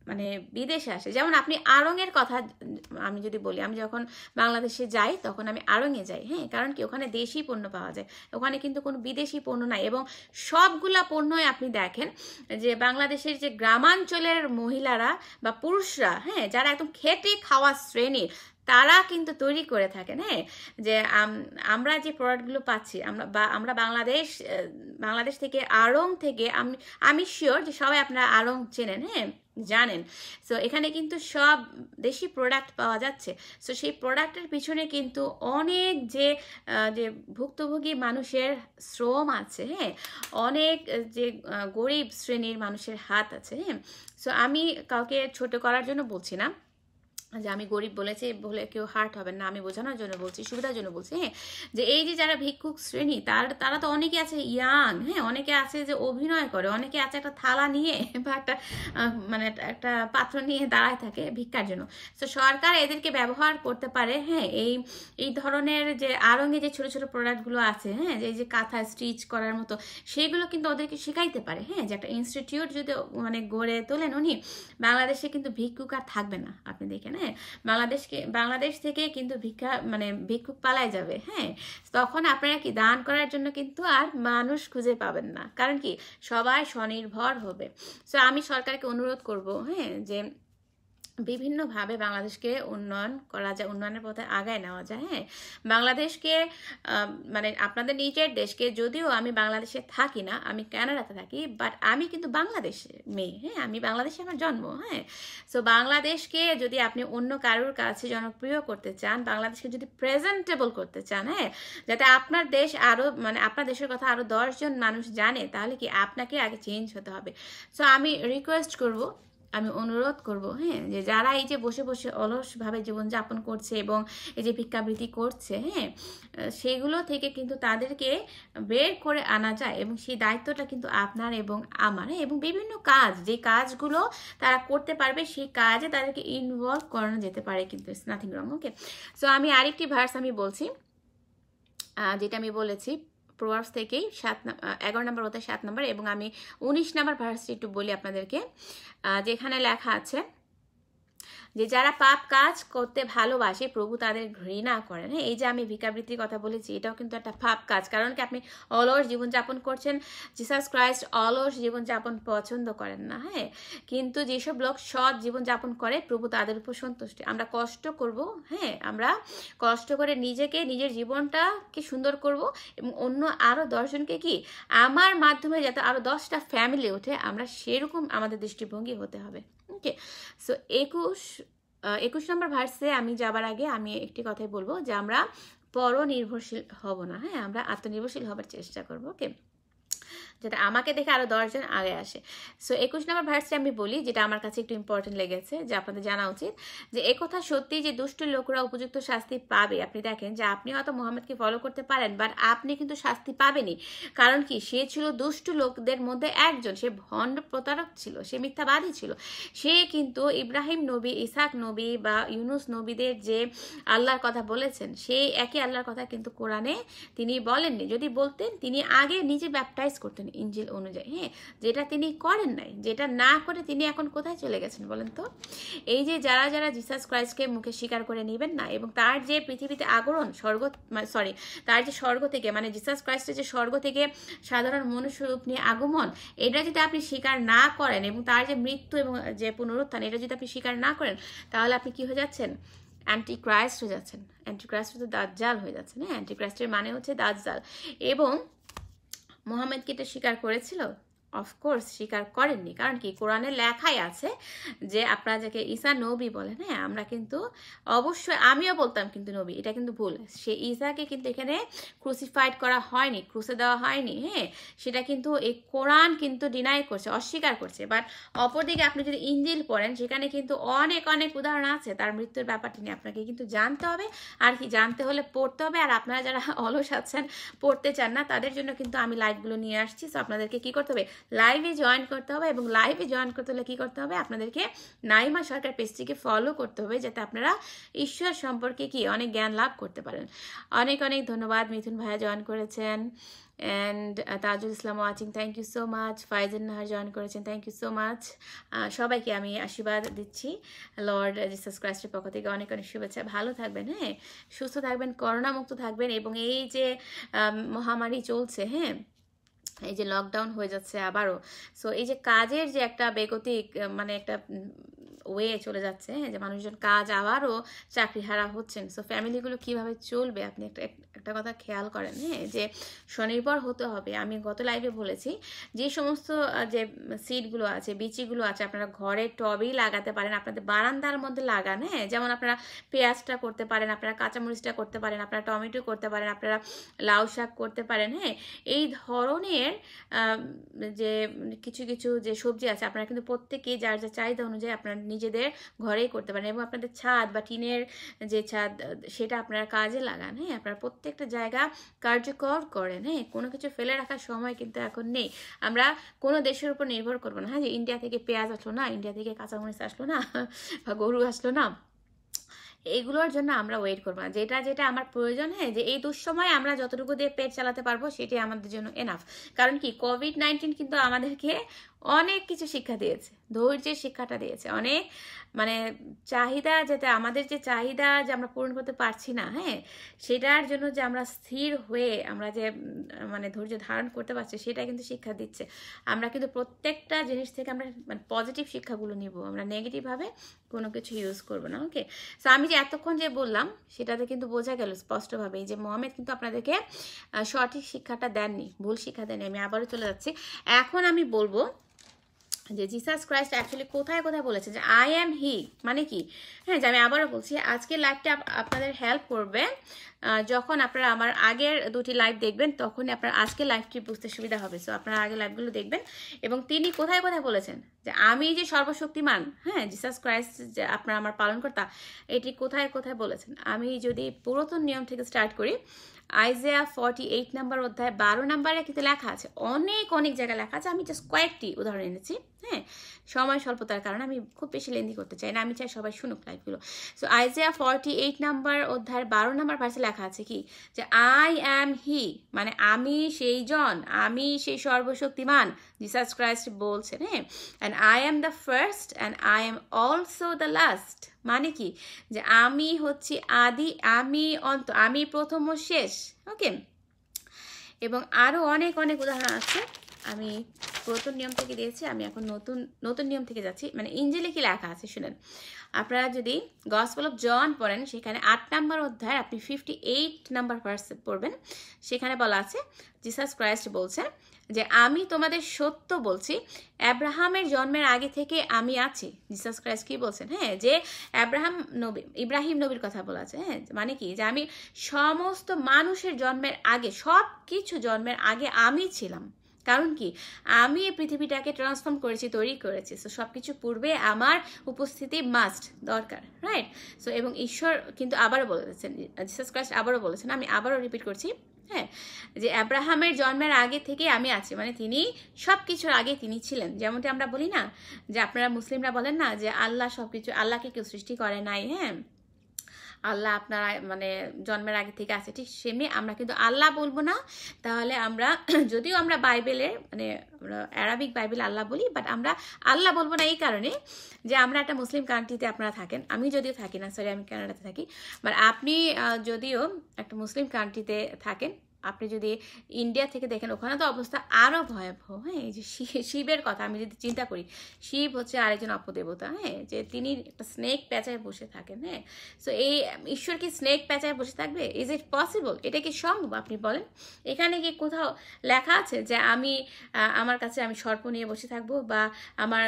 মানে বিদেশে আসে। যেমন আপনি আড়ংয়ের কথা আমি যদি বলি, আমি যখন বাংলাদেশে যাই তখন আমি আড়ংয়ে যাই। হ্যাঁ, কারণ কি ওখানে দেশি পণ্য পাওয়া যায়, ওখানে কিন্তু কোনো বিদেশি পণ্য নাই। এবং সবগুলা পণ্যই আপনি দেখেন যে বাংলাদেশের যে গ্রামাঞ্চলের মহিলারা বা পুরুষরা, হ্যাঁ, যারা একদম খেটে খাওয়া শ্রেণীর, তারা কিন্তু তৈরি করে থাকেন। হ্যাঁ, যে আমরা যে প্রোডাক্টগুলো পাচ্ছি, আমরা বাংলাদেশ থেকে আড়ং থেকে, আমি শিওর যে সবাই আপনারা আড়ং চেনেন, হ্যাঁ, জানেন। সো এখানে কিন্তু সব দেশি প্রোডাক্ট পাওয়া যাচ্ছে। সো সেই প্রোডাক্টের পিছনে কিন্তু অনেক যে ভুক্তভোগী মানুষের শ্রম আছে, হ্যাঁ, অনেক যে গরিব শ্রেণীর মানুষের হাত আছে। হ্যাঁ, সো আমি কাউকে ছোট করার জন্য বলছি না, যে আমি গরিব বলেছি বলে কেউ হার্ট হবেন না, আমি বোঝানোর জন্য বলছি, সুবিধার জন্য বলছি। হ্যাঁ, যে এই যে যারা ভিক্ষুক শ্রেণী, তারা তো অনেকে আছে ইয়াং, হ্যাঁ, অনেকে আছে যে অভিনয় করে, অনেকে আছে একটা থালা নিয়ে বা মানে একটা পাত্র নিয়ে দাঁড়ায় থাকে ভিক্ষার জন্য। তো সরকার এদেরকে ব্যবহার করতে পারে। হ্যাঁ, এই ধরনের যে আড়ঙে যে ছোট ছোট প্রোডাক্টগুলো আছে, হ্যাঁ, যে কাঁথা স্টিচ করার মতো, সেগুলো কিন্তু ওদেরকে শেখাইতে পারে। হ্যাঁ, যে একটা ইনস্টিটিউট যদি মানে গড়ে তোলেন উনি, বাংলাদেশে কিন্তু ভিক্ষুক আর থাকবে না। আপনি দেখেন, হ্যাঁ, বাংলাদেশ থেকে কিন্তু ভিক্ষুক পালায় যাবে। হ্যাঁ, তখন আপনারা কি দান করার জন্য কিন্তু আর মানুষ খুঁজে পাবেন না, কারণ কি সবাই স্বনির্ভর হবে। সো আমি সরকারকে অনুরোধ করব, হ্যাঁ, যে বিভিন্নভাবে বাংলাদেশকে উন্নয়ন করা যায়, উন্নয়নের পথে আগায় নেওয়া যায়। হ্যাঁ, বাংলাদেশকে মানে আপনাদের নিজের দেশকে, যদিও আমি বাংলাদেশে থাকি না, আমি কানাডাতে থাকি, বাট আমি কিন্তু বাংলাদেশের মেয়ে। হ্যাঁ, আমি বাংলাদেশে আমার জন্ম। হ্যাঁ, সো বাংলাদেশকে যদি আপনি অন্য কারোর কাছে জনপ্রিয় করতে চান, বাংলাদেশকে যদি প্রেজেন্টেবল করতে চান, হ্যাঁ, যাতে আপনার দেশ আরো আপনার দেশের কথা আরো 10 জন মানুষ জানে, তাহলে কি আপনাকে আগে চেঞ্জ হতে হবে। সো আমি রিকোয়েস্ট করব, আমি অনুরোধ করব, হ্যাঁ, যে যারা এই যে বসে বসে অলসভাবে জীবনযাপন করছে এবং এই যে ভিক্ষাবৃত্তি করছে, হ্যাঁ, সেগুলো থেকে কিন্তু তাদেরকে বের করে আনা যায়, এবং সেই দায়িত্বটা কিন্তু আপনার এবং আমার। এবং বিভিন্ন কাজ, যে কাজগুলো তারা করতে পারবে, সেই কাজে তাদেরকে ইনভলভ করানো যেতে পারে, কিন্তু it's nothing wrong. Okay, so আমি আরেকটি ভার্স আমি বলছি, যেটা আমি বলেছি প্রোভার্বস থেকেই 11 নম্বর অধ্যায় 7 নম্বর, এবং আমি 19 নম্বর ভার্সটি একটু বলি আপনাদেরকে, যেখানে লেখা আছে যে যারা পাপ কাজ করতে ভালোবাসে প্রভু তাদের ঘৃণা করেন। হ্যাঁ, এই যে আমি ভিক্ষাবৃত্তির কথা বলেছি, এটাও কিন্তু একটা পাপ কাজ, কারণ কি আপনি অলস জীবনযাপন করছেন। জিসাস ক্রাইস্ট অলস জীবনযাপন পছন্দ করেন না। হ্যাঁ, কিন্তু যেসব লোক সৎ জীবনযাপন করে প্রভু তাদের উপর সন্তুষ্টি। আমরা কষ্ট করব, হ্যাঁ, আমরা কষ্ট করে নিজের জীবনটাকে সুন্দর করব, এবং অন্য আরও 10 জনকে কি আমার মাধ্যমে যাতে আরও 10টা ফ্যামিলি ওঠে, আমরা সেরকম আমাদের দৃষ্টিভঙ্গি হতে হবে। ওকে, সো 21 নম্বর ভার্সে আমি যাবার আগে আমি একটি কথাই বলবো, যে আমরা পরনির্ভরশীল হব না। হ্যাঁ, আমরা আত্মনির্ভরশীল হবার চেষ্টা করবো। ওকে, যাতে আমাকে দেখে আরো 10 জন আগে আসে। সো 21 নম্বর ভার্সে আমি বলি, যেটা আমার কাছে একটু ইম্পর্টেন্ট লেগেছে, যে আপনাদের জানা উচিত, যে একথা সত্যি যে দুষ্ট লোকরা উপযুক্ত শাস্তি পাবে। আপনি দেখেন যে আপনি হয়তো মোহাম্মদকে ফলো করতে পারেন, বাট আপনি কিন্তু শাস্তি পাবেনই। কারণ কি, সে ছিল দুষ্ট লোকদের মধ্যে একজন, সে ভণ্ড প্রতারক ছিল, সে মিথ্যাবাদী ছিল। সে কিন্তু ইব্রাহিম নবী, ইসাক নবী বা ইউনুস নবীদের যে আল্লাহর কথা বলেছেন, সেই একই আল্লাহর কথা কিন্তু কোরআনে তিনি বলেননি। যদি বলতেন, তিনি আগে নিজে ব্যাপটাইজ করতেন ইনজিল অনুযায়ী। হ্যাঁ, যেটা তিনি করেন নাই, যেটা না করে তিনি এখন কোথায় চলে গেছেন বলেন তো? এই যে যারা জিসাস ক্রাইস্টকে মুখে স্বীকার করে নেবেন না, এবং তার যে পৃথিবীতে আগমন, তার যে স্বর্গ থেকে, মানে জিসাস ক্রাইস্টের যে স্বর্গ থেকে সাধারণ মনুষ্যরূপ নিয়ে আগমন, এটা যদি আপনি স্বীকার না করেন, এবং তার যে মৃত্যু এবং যে পুনরুত্থান, এটা যদি আপনি স্বীকার না করেন, তাহলে আপনি কি হয়ে যাচ্ছেন? অ্যান্টি ক্রাইস্ট হয়ে যাচ্ছেন। অ্যান্টি ক্রাইস্ট হচ্ছে দাজ্জাল হয়ে যাচ্ছেন। হ্যাঁ, অ্যান্টি ক্রাইস্টের মানে হচ্ছে দাজ্জাল। এবং মোহাম্মদ কি এটা স্বীকার করেছিল? অফকোর্স স্বীকার করেননি, কারণ কি কোরআনে লেখাই আছে যে আপনারা যাকে ঈসা নবী বলেন, হ্যাঁ আমরা কিন্তু অবশ্যই, আমিও বলতাম কিন্তু নবী, এটা কিন্তু ভুল। সে ঈসাকে কিন্তু এখানে ক্রুসিফাইড করা হয়নি, ক্রুসে দেওয়া হয়নি, হ্যাঁ সেটা কিন্তু এই কোরআন কিন্তু ডিনাই করছে, অস্বীকার করছে। বাট অপরদিকে আপনি যদি ইঞ্জিল পড়েন সেখানে কিন্তু অনেক অনেক উদাহরণ আছে তার মৃত্যুর ব্যাপারটি নিয়ে। আপনাকে কিন্তু জানতে হবে, আর কি জানতে হলে পড়তে হবে। আর আপনারা যারা অলস আছেন, পড়তে চান না, তাদের জন্য কিন্তু আমি লাইভগুলো নিয়ে আসছি। সো আপনাদেরকে কি করতে হবে, লাইভে জয়েন করতে হবে, এবং লাইভে জয়েন করতে হলে কি করতে হবে, আপনাদেরকে নাইমা সরকার পেজটিকে ফলো করতে হবে, যাতে আপনারা ঈশ্বর সম্পর্কে কি অনেক জ্ঞান লাভ করতে পারেন। অনেক অনেক ধন্যবাদ। মিথুন ভাইয়া জয়েন করেছেন, and Tajul Islam watching, thank you so much. Faizan Nahar join করেছেন, থ্যাংক ইউ সো মাচ। সবাইকে আমি আশীর্বাদ দিচ্ছি লর্ড জিসাস ক্রাইস্টের পক্ষ থেকে, অনেক অনেক শুভেচ্ছা। ভালো থাকবেন, হ্যাঁ সুস্থ থাকবেন, করোনা মুক্ত থাকবেন, এবং এই যে মহামারী চলছে, হ্যাঁ এই যে লকডাউন হয়ে যাচ্ছে আবারও, সো এই যে কাজের যে একটা বেগতিক মানে একটা ওয়ে চলে যাচ্ছে, হ্যাঁ যে মানুষজন কাজ আবারও চাকরি হারা হচ্ছেন, সো ফ্যামিলিগুলো কিভাবে চলবে আপনি একটা কথা খেয়াল করেন, হ্যাঁ যে স্বনির্ভর হতে হবে। আমি গত লাইভে বলেছি যে সমস্ত যে সিডগুলো আছে, বিচিগুলো আছে, আপনারা ঘরে টবেই লাগাতে পারেন, আপনাদের বারান্দার মধ্যে লাগান, হ্যাঁ যেমন আপনারা পেঁয়াজটা করতে পারেন, আপনারা কাঁচামরিচটা করতে পারেন, আপনারা টমেটো করতে পারেন, আপনারা লাউ শাক করতে পারেন, হ্যাঁ এই ধরনের যে কিছু কিছু যে সবজি আছে আপনারা কিন্তু প্রত্যেকেই যার যা চাহিদা অনুযায়ী আপনারা নিজেদের ঘরেই করতে পারেন, এবং আপনাদের ছাদ বা টিনের যে ছাদ সেটা আপনারা কাজে লাগান, হ্যাঁ আপনারা প্রত্যেকটা জায়গা কার্যকর করেন, হ্যাঁ কোনো কিছু ফেলে রাখার সময় কিন্তু এখন নেই। আমরা কোনো দেশের উপর নির্ভর করবো না, হ্যাঁ যে ইন্ডিয়া থেকে পেঁয়াজ আসলো না, ইন্ডিয়া থেকে কাঁচামরিচ আসলো না, বা গরু আসলো না, এইগুলোর জন্য আমরা ওয়েট করবো না। যেটা যেটা আমার প্রয়োজন, হ্যাঁ যে এই দুঃসময় আমরা যতটুকু দিয়ে পেট চালাতে পারবো সেটাই আমাদের জন্য এনাফ। কারণ কি কোভিড-19 কিন্তু আমাদেরকে অনেক কিছু শিক্ষা দিয়েছে, ধৈর্যের শিক্ষাটা দিয়েছে, অনেক মানে চাহিদা, যাতে আমাদের যে চাহিদা যে আমরা পূরণ করতে পারছি না, হ্যাঁ সেটার জন্য যে আমরা স্থির হয়ে আমরা যে মানে ধৈর্য ধারণ করতে পারছি, সেটা কিন্তু শিক্ষা দিচ্ছে। আমরা কিন্তু প্রত্যেকটা জিনিস থেকে আমরা মানে পজিটিভ শিক্ষাগুলো নিব, আমরা নেগেটিভভাবে কোনো কিছু ইউজ করবো না। ওকে, সো আমি যে এতক্ষণ যে বললাম সেটাতে কিন্তু বোঝা গেল স্পষ্টভাবেই যে মোহাম্মদ কিন্তু আপনাদেরকে সঠিক শিক্ষাটা দেননি, ভুল শিক্ষা দেননি। আমি আবারও চলে যাচ্ছি, এখন আমি বলবো যে জিসাস ক্রাইস্ট অ্যাকচুয়ালি কোথায় কোথায় বলেছে যে আই অ্যাম হি মানে কি, হ্যাঁ যে আমি আবারও বলছি আজকের লাইভটা আপনাদের হেল্প করবে। যখন আপনারা আমার আগের দুটি লাইভ দেখবেন তখনই আপনার আজকের লাইভটি বুঝতে সুবিধা হবে। সো আপনারা আগের লাইভগুলো দেখবেন, এবং তিনি কোথায় কোথায় বলেছেন যে আমি যে সর্বশক্তিমান, হ্যাঁ জিসাস ক্রাইস্ট যে আপনারা আমার পালনকর্তা, এটি কোথায় কোথায় বলেছেন। আমি যদি পুরাতন নিয়ম থেকে স্টার্ট করি, আইজায়া 48 নম্বর অধ্যায় 12 নম্বরে কিন্তু লেখা আছে, অনেক অনেক জায়গায় লেখা আছে, আমি জাস্ট কয়েকটি উদাহরণ এনেছি, হ্যাঁ সময় স্বল্পতার কারণে আমি খুব বেশি লেন্দি করতে চাই না, আমি চাই সবাই শুনুক লাইভগুলো। সো আইজায়া 48 নম্বর অধ্যায়ের 12 নম্বর ভার্সে লেখা আছে কি যে আই অ্যাম হি মানে আমি সেই জন, আমি সেই সর্বশক্তিমান, জিসাস ক্রাইস্ট বলছেন, হ্যাঁ and I am the first and I am also the last. মানে কি যে আমি হচ্ছি আদি, আমি অন্ত, আমি প্রথম ও শেষ। ওকে, এবং আরো অনেক অনেক উদাহরণ আছে, আমি পুরাতন নিয়ম থেকে দিয়েছি, আমি এখন নতুন নিয়ম থেকে যাচ্ছি। মানে ইঞ্জিলে কি লেখা আছে শুনেন, আপনারা যদি গসপেল অফ জন পড়েন সেখানে 8 নম্বর অধ্যায় আপনি 58 নম্বর ভার্স পড়বেন, সেখানে বলা আছে জিসাস ক্রাইস্ট বলছেন যে আমি তোমাদের সত্য বলছি, আব্রাহামের জন্মের আগে থেকে আমি আছি। জিসাস ক্রাইস্ট কি বলছেন, হ্যাঁ যে ইব্রাহিম নবীর কথা বলা আছে, হ্যাঁ মানে কি যে আমি সমস্ত মানুষের জন্মের আগে, সব কিছু জন্মের আগে আমি ছিলাম। কারণ কি আমি এই পৃথিবীটাকে ট্রান্সফর্ম করেছি, তৈরি করেছি, সো সব কিছু পূর্বে আমার উপস্থিতি মাস্ট দরকার, রাইট। সো এবং ঈশ্বর কিন্তু আবারও বলেছেন, জিসাস ক্রাইস্ট আবারও বলেছেন, আমি আবারও রিপিট করছি, হ্যাঁ যে আব্রাহামের জন্মের আগে থেকে আমি আছি, মানে তিনি সব কিছুর আগে তিনি ছিলেন। যেমনটি আমরা বলি না যে আপনারা মুসলিমরা বলেন না যে আল্লাহ সবকিছু, আল্লাহকে কেউ সৃষ্টি করে নাই, হ্যাঁ আল্লাহ আপনারা মানে জন্মের আগে থেকে আছে, ঠিক সেমনি আমরা কিন্তু আল্লাহ বলবো না। তাহলে আমরা যদিও আমরা বাইবেলের মানে অ্যারাবিক বাইবেল আল্লাহ বলি, বাট আমরা আল্লাহ বলবো না এই কারণে যে আমরা একটা মুসলিম কান্ট্রিতে আপনারা থাকেন, আমি যদিও থাকি না, সরি আমি কানাডাতে থাকি, বাট আপনি যদিও একটা মুসলিম কান্ট্রিতে থাকেন, আপনি যদি ইন্ডিয়া থেকে দেখেন ওখানে তো অবস্থা আরও ভয়াবহ। হ্যাঁ, এই যে শিবের কথা আমি যদি চিন্তা করি, শিব হচ্ছে আরেকজন অপদেবতা। হ্যাঁ, যে তিনি একটা স্নেক প্যাঁচায় বসে থাকেন। হ্যাঁ, সো এই ঈশ্বর কি স্নেক প্যাঁচায় বসে থাকবে? Is it possible? এটা কি সম্ভব? আপনি বলেন। এখানে কি কোথাও লেখা আছে যে আমি আমার কাছে আমি সর্প নিয়ে বসে থাকবো, বা আমার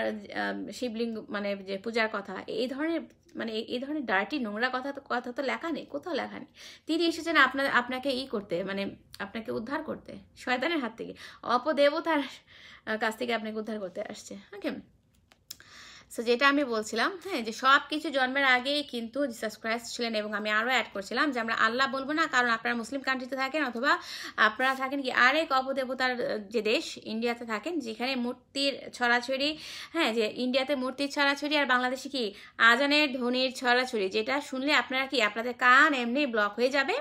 শিবলিঙ্গ মানে যে পূজার কথা, এই ধরনের মানে এই ধরনের ডার্টি নোংরা কথা তো লেখা নেই, কোথাও লেখা নেই। তিনি এসেছেন আপনাকে করতে, মানে আপনাকে উদ্ধার করতে শয়তানের হাত থেকে, অপদেবতার কাছ থেকে আপনাকে উদ্ধার করতে আসছে। ওকে, সো যেটা আমি বলছিলাম, হ্যাঁ, যে সব কিছু জন্মের আগেই কিন্তু জিসাস ক্রাইস্ট ছিলেন। এবং আমি আরও অ্যাড করছিলাম যে আমরা আল্লাহ বলবো না, কারণ আপনারা মুসলিম কান্ট্রিতে থাকেন, অথবা আপনারা থাকেন কি আরেক অপদেবতার যে দেশ ইন্ডিয়াতে থাকেন, যেখানে মূর্তির ছড়াছড়ি। হ্যাঁ, যে ইন্ডিয়াতে মূর্তির ছড়াছড়ি আর বাংলাদেশে কি আজানের ধ্বনির ছড়াছড়ি, যেটা শুনলে আপনারা কি আপনাদের কান এমনি ব্লক হয়ে যাবে,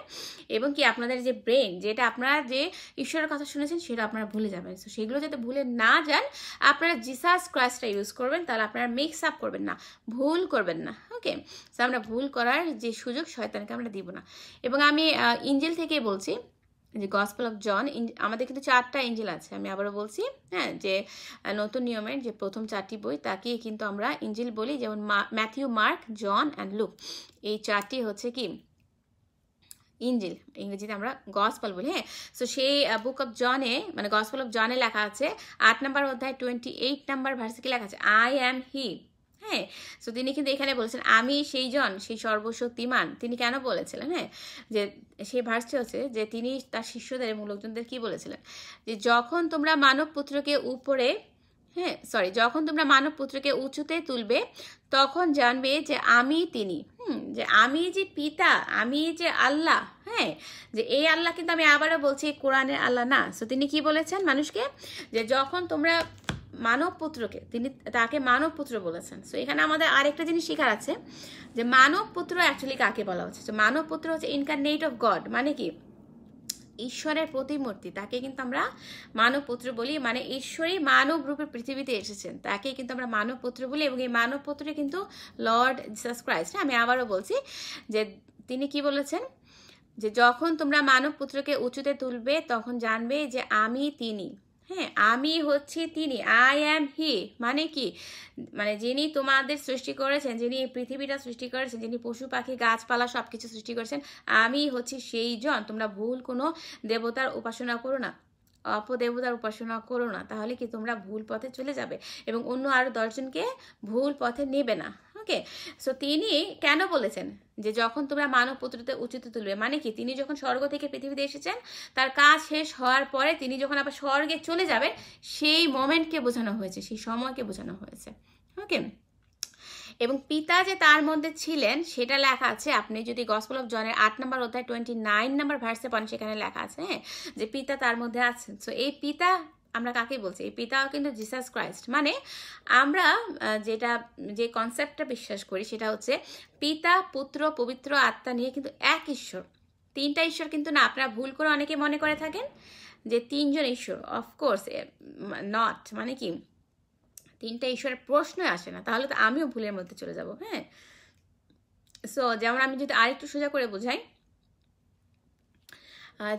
এবং কি আপনাদের যে ব্রেন, যেটা আপনারা যে ঈশ্বরের কথা শুনেছেন সেটা আপনারা ভুলে যাবেন। তো সেগুলো যাতে ভুলে না যান, আপনারা জিসাস ক্রাইস্টটা ইউজ করবেন, তাহলে আপনারা মিক্স আপ করবেন না, ভুল করবেন না। ওকে, সো আমরা ভুল করার যে সুযোগ শয়তানকে আমরা দিব না। এবং আমি ইঞ্জিল থেকে বলছি যে গসপেল অফ জন, আমাদের কিন্তু 4টা ইঞ্জিল আছে, আমি আবারও বলছি। হ্যাঁ, যে নতুন নিয়মের যে প্রথম 4টি বই, তাকেই কিন্তু আমরা ইঞ্জিল বলি, যেমন Matthew, Mark, John and Luke. এই 4টি হচ্ছে কি ইঞ্জিল, ইংরেজিতে আমরা গসপেল বলি। হ্যাঁ, সো সেই বুক অফ জনে, মানে গসপেল অফ জনে লেখা আছে 8 নম্বর অধ্যায় 28 নম্বর ভার্সে কি লেখা আছে? আই অ্যাম হি। হ্যাঁ, সো তিনি কিন্তু এখানে বলেছেন আমি সেই জন, সেই সর্বশক্তিমান। তিনি কেন বলেছিলেন? হ্যাঁ, যে সেই ভার্সটি হচ্ছে যে তিনি তার শিষ্যদের এবং লোকজনদের কি বলেছিলেন, যে যখন তোমরা মানব পুত্রকে উপরে, হ্যাঁ সরি, যখন তোমরা মানব পুত্রকে উঁচুতে তুলবে, তখন জানবে যে আমি তিনি, যে আমি যে পিতা, আমি যে আল্লাহ। হ্যাঁ, যে এই আল্লাহ কিন্তু আমি আবারও বলছি কোরআনের আল্লাহ না। সো তিনি কি বলেছেন মানুষকে, যে যখন তোমরা মানব পুত্রকে, তিনি তাকে মানব পুত্র বলেছেন। সো এখানে আমাদের আরেকটা জিনিস শেখার আছে, যে মানব পুত্র অ্যাকচুয়ালি কাকে বলা হচ্ছে। তো মানব পুত্র হচ্ছে ইনকারনেট অফ গড, মানে কি ঈশ্বরের প্রতিমূর্তি, তাকে কিন্তু আমরা মানব পুত্র বলি। মানে ঈশ্বরই মানব রূপে পৃথিবীতে এসেছেন, তাকে কিন্তু আমরা মানব পুত্র বলি। এবং এই মানব পুত্রই কিন্তু লর্ড জিসাস ক্রাইস্ট। আমি আবারও বলছি যে তিনি কি বলেছেন, যে যখন তোমরা মানব পুত্রকে উঁচুতে তুলবে, তখন জানবে যে আমি তিনি। হ্যাঁ, আমি হচ্ছি তিনি, আই অ্যাম হি। মানে কি, মানে যিনি তোমাদের সৃষ্টি করেছেন, যিনি এই পৃথিবীটা সৃষ্টি করেছেন, যিনি পশু পাখি গাছপালা সব কিছু সৃষ্টি করেছেন, আমি হচ্ছি সেই জন। তোমরা ভুল কোনো দেবতার উপাসনা করো না, অপদেবতার উপাসনা করো না, তাহলে কি তোমরা ভুল পথে চলে যাবে এবং অন্য আরো 10 জনকে ভুল পথে নেবে না। ওকে, সো তিনি কেন বলেছেন যে যখন তোমরা মানব পুত্রতে উঁচুতে তুলবে, মানে কি তিনি যখন স্বর্গ থেকে পৃথিবীতে এসেছেন, তার কাজ শেষ হওয়ার পরে তিনি যখন আবার স্বর্গে চলে যাবেন, সেই মোমেন্টকে বোঝানো হয়েছে, সেই সময়কে বোঝানো হয়েছে। ওকে, এবং পিতা যে তার মধ্যে ছিলেন সেটা লেখা আছে, আপনি যদি গসপেল অফ জনের 8 নম্বর অধ্যায় 29 নম্বর ভার্সে পান, সেখানে লেখা আছে হ্যাঁ, যে পিতা তার মধ্যে আছেন। সো এই পিতা আমরা কাকে বলছি? এই পিতাও কিন্তু জিসাস ক্রাইস্ট। মানে আমরা যে কনসেপ্টটা বিশ্বাস করি সেটা হচ্ছে পিতা, পুত্র, পবিত্র আত্মা নিয়ে কিন্তু এক ঈশ্বর। 3টা ঈশ্বর কিন্তু না, আপনারা ভুল করে অনেকে মনে করে থাকেন যে 3 জন ঈশ্বর। অফকোর্স নট, মানে কি 3টা ঈশ্বরের প্রশ্নই আসে না, তাহলে তো আমিও ভুলের মধ্যে চলে যাব। হ্যাঁ, সো যেমন আমি যদি আরেকটু সোজা করে বোঝাই,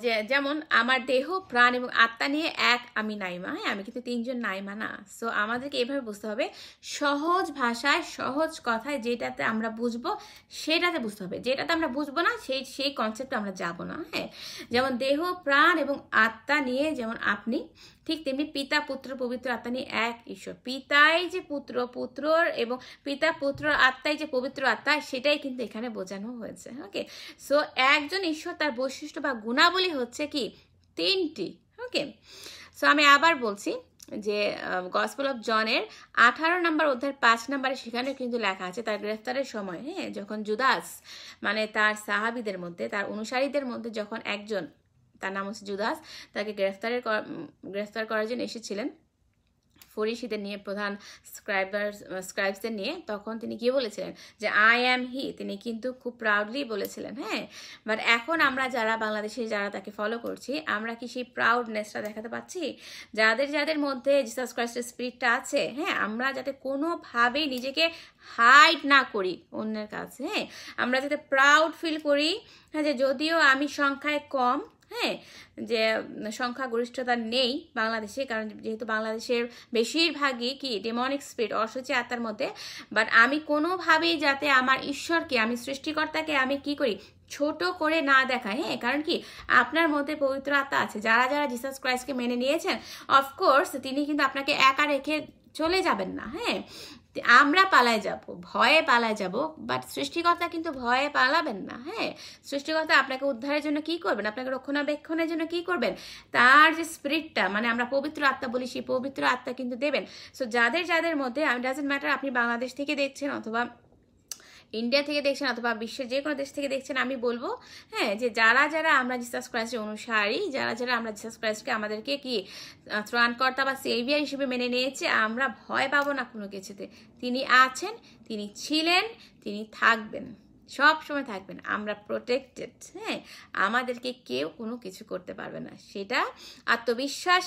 যে যেমন আমার দেহ, প্রাণ এবং আত্মা নিয়ে এক আমি নাইমা। হ্যাঁ, আমি কিন্তু 3 জন নাইমা না। সো আমাদেরকে এভাবে বুঝতে হবে, সহজ ভাষায় সহজ কথায় যেটাতে আমরা বুঝবো সেটাতে বুঝতে হবে, যেটাতে আমরা বুঝবো না সেই কনসেপ্টে আমরা যাব না। হ্যাঁ, যেমন দেহ, প্রাণ এবং আত্মা নিয়ে যেমন আপনি, ঠিক তেমনি পিতা, পুত্র, পবিত্র আত্মা নিয়ে এক ঈশ্বর। পিতাই যে পুত্র, পুত্রর এবং পিতা, পুত্র, আত্মাই যে পবিত্র আত্মা, সেটাই কিন্তু এখানে বোঝানো হয়েছে। ওকে, সো একজন ঈশ্বর, তার বৈশিষ্ট্য বা গুণাবলী হচ্ছে কি 3টি। ওকে, সো আমি আবার বলছি যে গসপেল অফ জনের 18 নম্বর অধ্যায়ের 5 নম্বরে সেখানে কিন্তু লেখা আছে তার গ্রেফতারের সময়, হ্যাঁ, যখন জুদাস মানে তার সাহাবীদের মধ্যে, তার অনুসারীদের মধ্যে যখন একজন, তার নাম হচ্ছে জুদাস, তাকে গ্রেফতার করার জন্য এসেছিলেন ফরিসীদের নিয়ে, প্রধান স্ক্রাইবসদের নিয়ে, তখন তিনি কি বলেছিলেন যে আই অ্যাম হি। তিনি কিন্তু খুব প্রাউডলি বলেছিলেন। হ্যাঁ, বাট এখন আমরা যারা বাংলাদেশে যারা তাকে ফলো করছি, আমরা কি সেই প্রাউডনেসটা দেখাতে পাচ্ছি? যাদের মধ্যে জিসাস ক্রাইস্টের স্পিরিটটা আছে, হ্যাঁ, আমরা যাতে কোনোভাবেই নিজেকে হাইড না করি অন্যের কাছে। হ্যাঁ, আমরা যাতে প্রাউড ফিল করি, হ্যাঁ, যে যদিও আমি সংখ্যায় কম, হ্যাঁ, যে সংখ্যাগরিষ্ঠতা নেই বাংলাদেশে, কারণ যেহেতু বাংলাদেশের বেশিরভাগই কি ডেমনিক স্পিরিট, অসুচি আত্মার মধ্যে। বাট আমি কোনোভাবেই যাতে আমার ঈশ্বরকে, আমি সৃষ্টিকর্তাকে আমি কি করি, ছোট করে না দেখায়। হ্যাঁ, কারণ কি আপনার মধ্যে পবিত্র আত্মা আছে। যারা যারা জিসাস ক্রাইস্টকে মেনে নিয়েছেন, অফকোর্স তিনি কিন্তু আপনাকে একা রেখে চলে যাবেন না। হ্যাঁ, আমরা পালায় যাব, ভয়ে পালায় যাব, বাট সৃষ্টিকর্তা কিন্তু ভয়ে পালাবেন না। হ্যাঁ, সৃষ্টিকর্তা আপনাকে উদ্ধারের জন্য কি করবেন, আপনাকে রক্ষণাবেক্ষণের জন্য কি করবেন, তার যে স্পিরিটটা, মানে আমরা পবিত্র আত্মা বলি, সেই পবিত্র আত্মা কিন্তু দেবেন। সো যাদের যাদের মধ্যে, ডাজেন্ট ম্যাটার আপনি বাংলাদেশ থেকে দেখছেন অথবা ইন্ডিয়া থেকে দেখছেন অথবা বিশ্বের যে কোনো দেশ থেকে দেখছেন, আমি বলবো হ্যাঁ, যে যারা যারা আমরা জিসাস ক্রাইস্টের অনুসারী, যারা যারা আমরা জিসাস ক্রাইস্টকে আমাদেরকে কি ত্রাণকর্তা বা সেভিয়ার হিসেবে মেনে নিয়েছে, আমরা ভয় পাবো না কোনো কিছুতে। তিনি আছেন, তিনি ছিলেন, তিনি থাকবেন, সব সময় থাকবেন। আমরা প্রোটেক্টেড। হ্যাঁ, আমাদেরকে কেউ কোনো কিছু করতে পারবে না। সেটা আত্মবিশ্বাস,